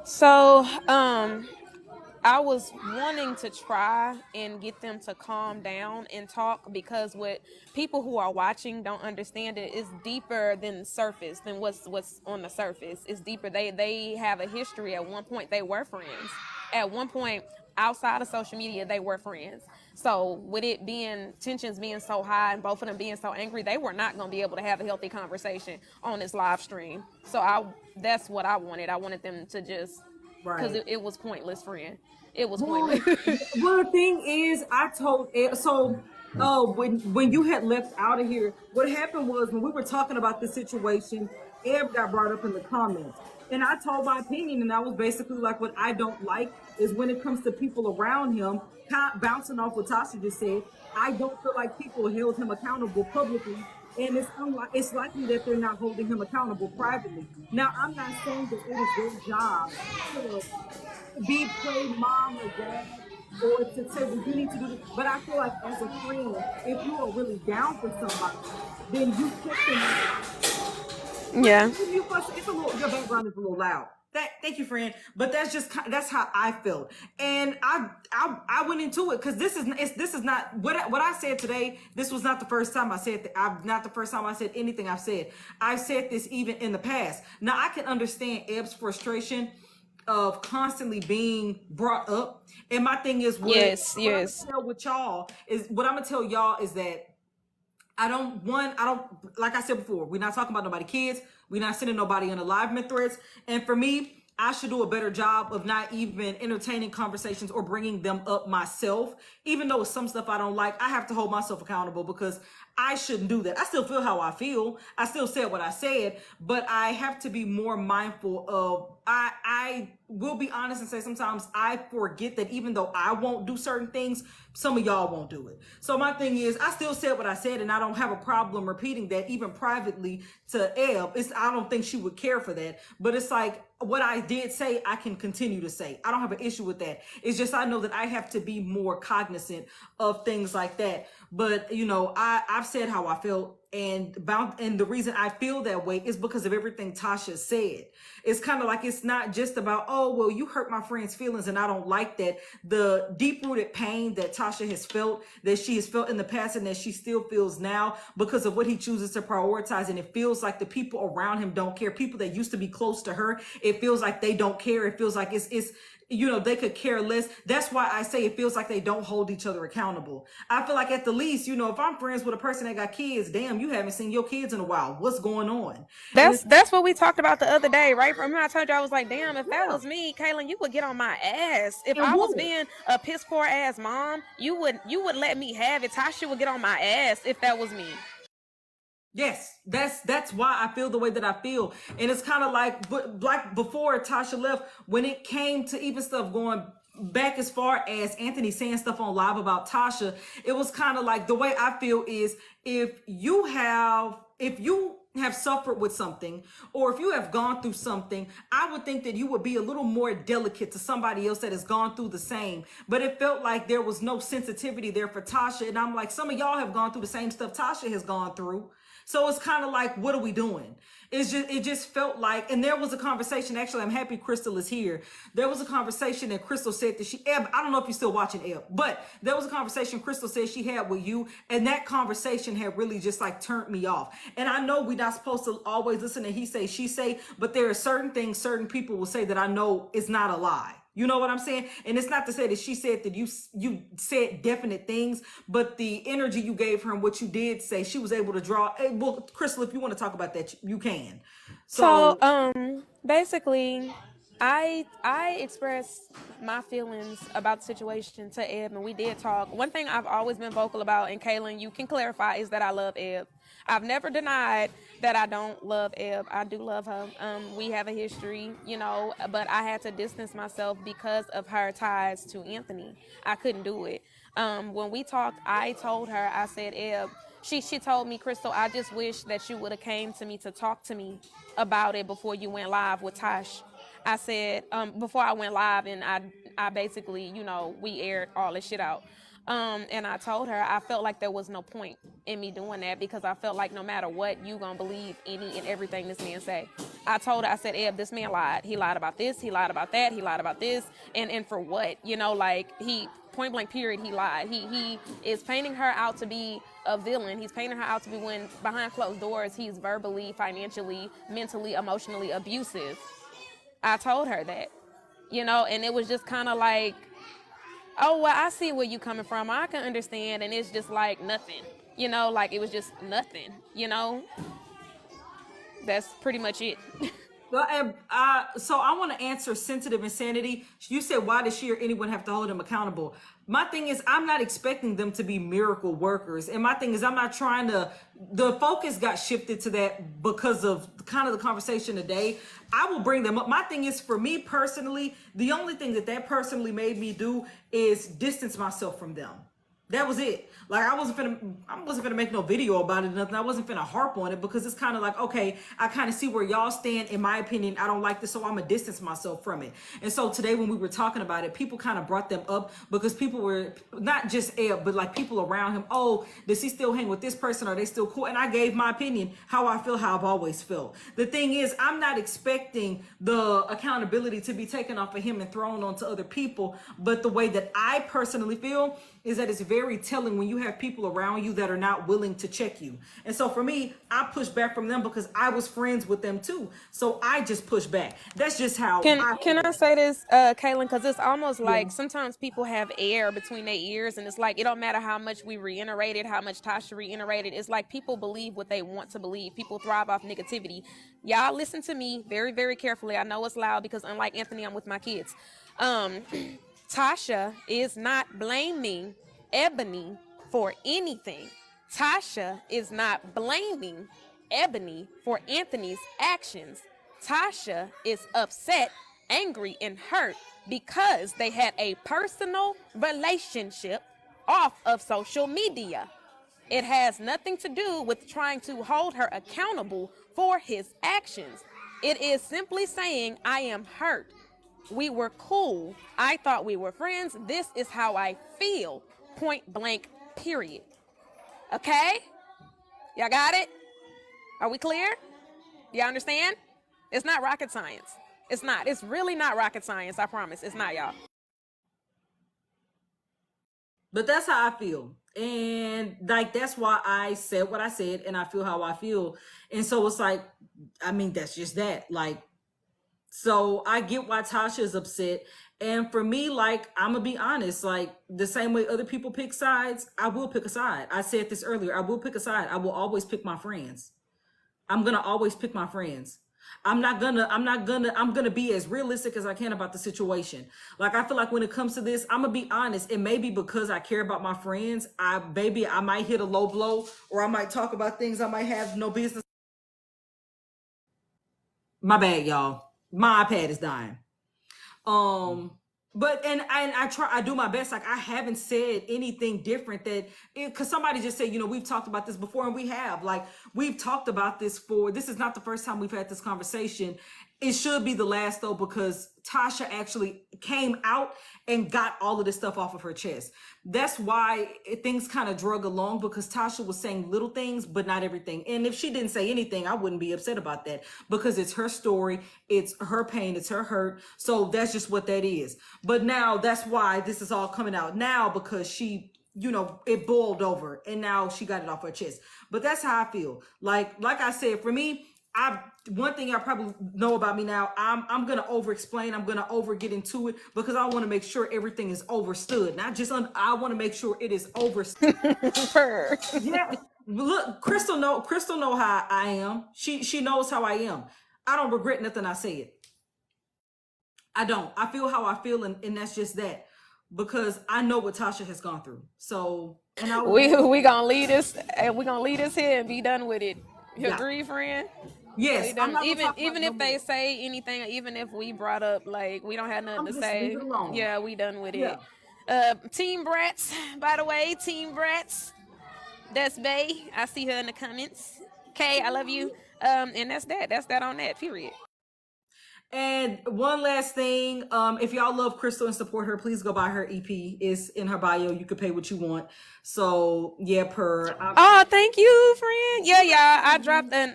So, I was wanting to try and get them to calm down and talk because what people who are watching don't understand it is deeper than surface, than what's on the surface. It's deeper. They have a history. At one point, they were friends. At one point, outside of social media, they were friends. So with it being, tensions being so high and both of them being so angry, they were not going to be able to have a healthy conversation on this live stream. So that's what I wanted. I wanted them to just, because it was pointless, friend. It was pointless. Well, the thing is, I told when you had left out of here, what happened was when we were talking about the situation, Eb got brought up in the comments, and I told my opinion, and I was basically like, what I don't like is when it comes to people around him, bouncing off what Tasha just said. I don't feel like people held him accountable publicly, and it's likely that they're not holding him accountable privately. Now, I'm not saying that it is their job to be played mom or dad or to say, well, you need to do this. But I feel like as a friend, if you are really down for somebody, then you put them. Yeah. It's a little, your background is a little loud. Thank you, friend. But that's how I felt, and I went into it because this is not what I said today. This was not the first time I said that. Not the first time I said anything I've said. I've said this even in the past. Now I can understand Eb's frustration of constantly being brought up, and my thing is, what I'm gonna tell y'all is that I don't, like I said before, we're not talking about nobody kids. We're not sending nobody in alignment threats. And for me, I should do a better job of not even entertaining conversations or bringing them up myself. Even though some stuff I don't like, I have to hold myself accountable because I shouldn't do that. I still feel how I feel. I still said what I said, but I have to be more mindful of I will be honest and say sometimes I forget that even though I won't do certain things, some of y'all won't do it. So my thing is, I still said what I said, and I don't have a problem repeating that even privately to Eb. I don't think she would care for that, but it's like what I did say, I can continue to say. I don't have an issue with that. It's just I know that I have to be more cognizant of things like that. But you know, I've said how I felt, and the reason I feel that way is because of everything Tasha said. It's kind of like it's not just about, oh well, you hurt my friend's feelings and I don't like that. The deep-rooted pain that Tasha has felt, that she has felt in the past and that she still feels now because of what he chooses to prioritize, and it feels like the people around him don't care. People that used to be close to her, it feels like they don't care. It feels like it's you know, they could care less. That's why I say it feels like they don't hold each other accountable. I feel like at the least, you know, if I'm friends with a person that got kids, damn, you haven't seen your kids in a while. What's going on? That's what we talked about the other day, right? From I told you, I was like, damn, if that was me, Kaylin, you would get on my ass. If I was being a piss poor ass mom, you would let me have it. Tasha would get on my ass if that was me. Yes, that's why I feel the way that I feel. And it's kind of like before Tasha left, when it came to even stuff going back as far as Anthony saying stuff on live about Tasha, it was kind of like the way I feel is if you have suffered with something, or if you have gone through something, I would think that you would be a little more delicate to somebody else that has gone through the same. But it felt like there was no sensitivity there for Tasha. And I'm like, some of y'all have gone through the same stuff Tasha has gone through. So it's kind of like, what are we doing? It just felt like, and there was a conversation, actually, I'm happy Crystal is here. There was a conversation that Crystal said that Eb, I don't know if you're still watching Eb, but there was a conversation Crystal said she had with you, and that conversation had really just like turned me off. And I know we're not supposed to always listen to he say, she say, but there are certain things certain people will say that I know is not a lie. You know what I'm saying? And it's not to say that she said that you said definite things, but the energy you gave her and what you did say, she was able to draw. Well, Crystal, if you want to talk about that, you can. So basically, I expressed my feelings about the situation to Eb, and we did talk. One thing I've always been vocal about, and Kaylin, you can clarify, is that I love Eb. I've never denied that I don't love Eb. I do love her. We have a history, you know, but I had to distance myself because of her ties to Anthony. I couldn't do it. When we talked, I told her, I said, Eb, she told me, Crystal, I just wish that you would have came to me to talk to me about it before you went live with Tosh. I said, before I went live, and I basically, you know, we aired all this shit out. And I told her I felt like there was no point in me doing that because I felt like no matter what, you gonna believe any and everything this man say. I told her, I said, Eb, this man lied. He lied about this, he lied about that, he lied about this, and for what? You know, like, he, point blank period, he lied. He is painting her out to be a villain. He's painting her out to be, when behind closed doors, he's verbally, financially, mentally, emotionally abusive. I told her that, you know, and it was just kind of like, oh, well, I see where you coming from. I can understand. And it's just like nothing, you know, like it was just nothing, you know. That's pretty much it. Well, so I want to answer sensitive insanity. You said, why does she or anyone have to hold him accountable? My thing is, I'm not expecting them to be miracle workers. And my thing is, I'm not trying to, the focus got shifted to that because of kind of the conversation today. I will bring them up. My thing is, for me personally, the only thing that personally made me do is distance myself from them. That was it. Like, I wasn't finna make no video about it or nothing. I wasn't finna harp on it because it's kind of like, okay, I kind of see where y'all stand. In my opinion, I don't like this, so I'm gonna distance myself from it. And so today when we were talking about it, people kind of brought them up because people were, not just Eb, but like people around him. Oh, does he still hang with this person? Are they still cool? And I gave my opinion, how I feel, how I've always felt. The thing is, I'm not expecting the accountability to be taken off of him and thrown onto other people. But the way that I personally feel is that it's very telling when you have people around you that are not willing to check you. And so for me, I push back from them because I was friends with them too. So I just push back. That's just how Can I say this, Kaylin? Because it's almost like sometimes people have air between their ears, and it's like it don't matter how much we reiterated, how much Tasha reiterated. It's like people believe what they want to believe. People thrive off negativity. Y'all listen to me very, very carefully. I know it's loud because unlike Anthony, I'm with my kids. Tasha is not blaming Ebony for anything. Tasha is not blaming Ebony for Anthony's actions. Tasha is upset, angry, and hurt because they had a personal relationship off of social media. It has nothing to do with trying to hold her accountable for his actions. It is simply saying, I am hurt. We were cool. I thought we were friends. This is how I feel. Point blank, period. Okay? Y'all got it? Are we clear? Y'all understand? It's not rocket science. It's not. It's really not rocket science. I promise. It's not, y'all. But that's how I feel. And like, that's why I said what I said, and I feel how I feel. And so it's like, I mean, that's just that. Like, so I get why Tasha is upset. And for me, like, I'm gonna be honest, like, the same way other people pick sides, I will pick a side. I said this earlier. I will pick a side. I will always pick my friends. I'm gonna always pick my friends. I'm gonna be as realistic as I can about the situation. Like, I feel like when it comes to this, I'm gonna be honest. It may be because I care about my friends. I might hit a low blow, or I might talk about things I might have no business. My bad, y'all. My iPad is dying. But I do my best. Like, I haven't said anything different because somebody just said, we've talked about this before, and we've talked about this this is not the first time we've had this conversation. It should be the last though, because Tasha actually came out and got all of this stuff off of her chest. That's why things kind of drug along, because Tasha was saying little things, but not everything. And if she didn't say anything, I wouldn't be upset about that, because it's her story. It's her pain. It's her hurt. So that's just what that is. But now that's why this is all coming out now, because she, it boiled over and now she got it off her chest. But that's how I feel. Like I said, for me, one thing y'all probably know about me now, I'm gonna over explain. I'm gonna over get into it, because I want to make sure everything is overstood. Not just I want to make sure it is overstood. Yeah, look, Crystal know how I am. She knows how I am. I don't regret nothing I said. I don't. I feel how I feel, and that's just that, because I know what Tasha has gone through. So, and we gonna leave this, and we gonna leave this here and be done with it. You agree, friend? Yes. Even if they say anything, even if we brought up, like, we don't have nothing to say, yeah, we done with it. Team Brats, by the way, Team Brats. That's Bay. I see her in the comments. Kay, I love you. And that's that. That's that on that. Period. And one last thing, if y'all love Crystal and support her, please go buy her EP. It's in her bio. You can pay what you want. So yeah, thank you, friend. Yeah, y'all. I dropped an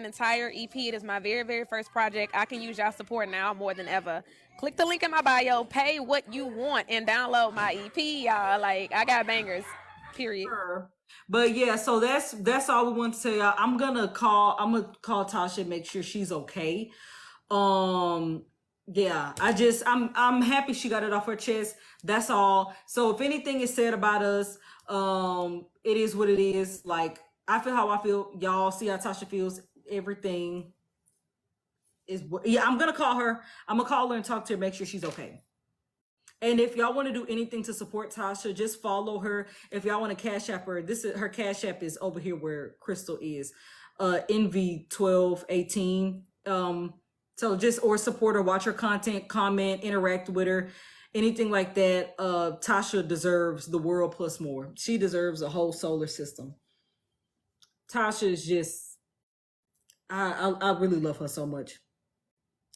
entire EP. It is my very, very first project. I can use y'all support now more than ever. Click the link in my bio, pay what you want, and download my EP, y'all. Like, I got bangers. Period. But yeah, so that's all we want to tell y'all. I'm gonna call Tasha and make sure she's okay. Yeah, I'm happy she got it off her chest. That's all. So if anything is said about us, it is what it is. Like, I feel how I feel. Y'all see how Tasha feels. Everything is I'm gonna call her. I'm gonna call her and talk to her, make sure she's okay. And if y'all want to do anything to support Tasha, just follow her. If y'all want to Cash App her, her Cash App is over here where Crystal is. NV1218. So or support her, watch her content, comment, interact with her, anything like that. Tasha deserves the world plus more. She deserves a whole solar system. Tasha is just, I really love her so much.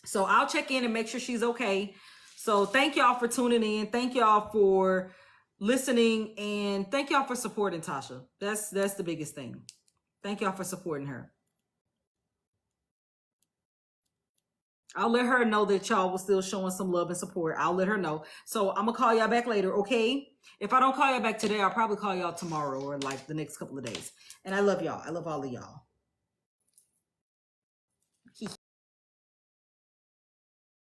So I'll check in and make sure she's okay. So thank y'all for tuning in. Thank y'all for listening, and thank y'all for supporting Tasha. That's the biggest thing. Thank y'all for supporting her. I'll let her know that y'all was still showing some love and support. I'll let her know. So I'm gonna call y'all back later, okay? If I don't call y'all back today, I'll probably call y'all tomorrow or like the next couple of days. And I love y'all. I love all of y'all.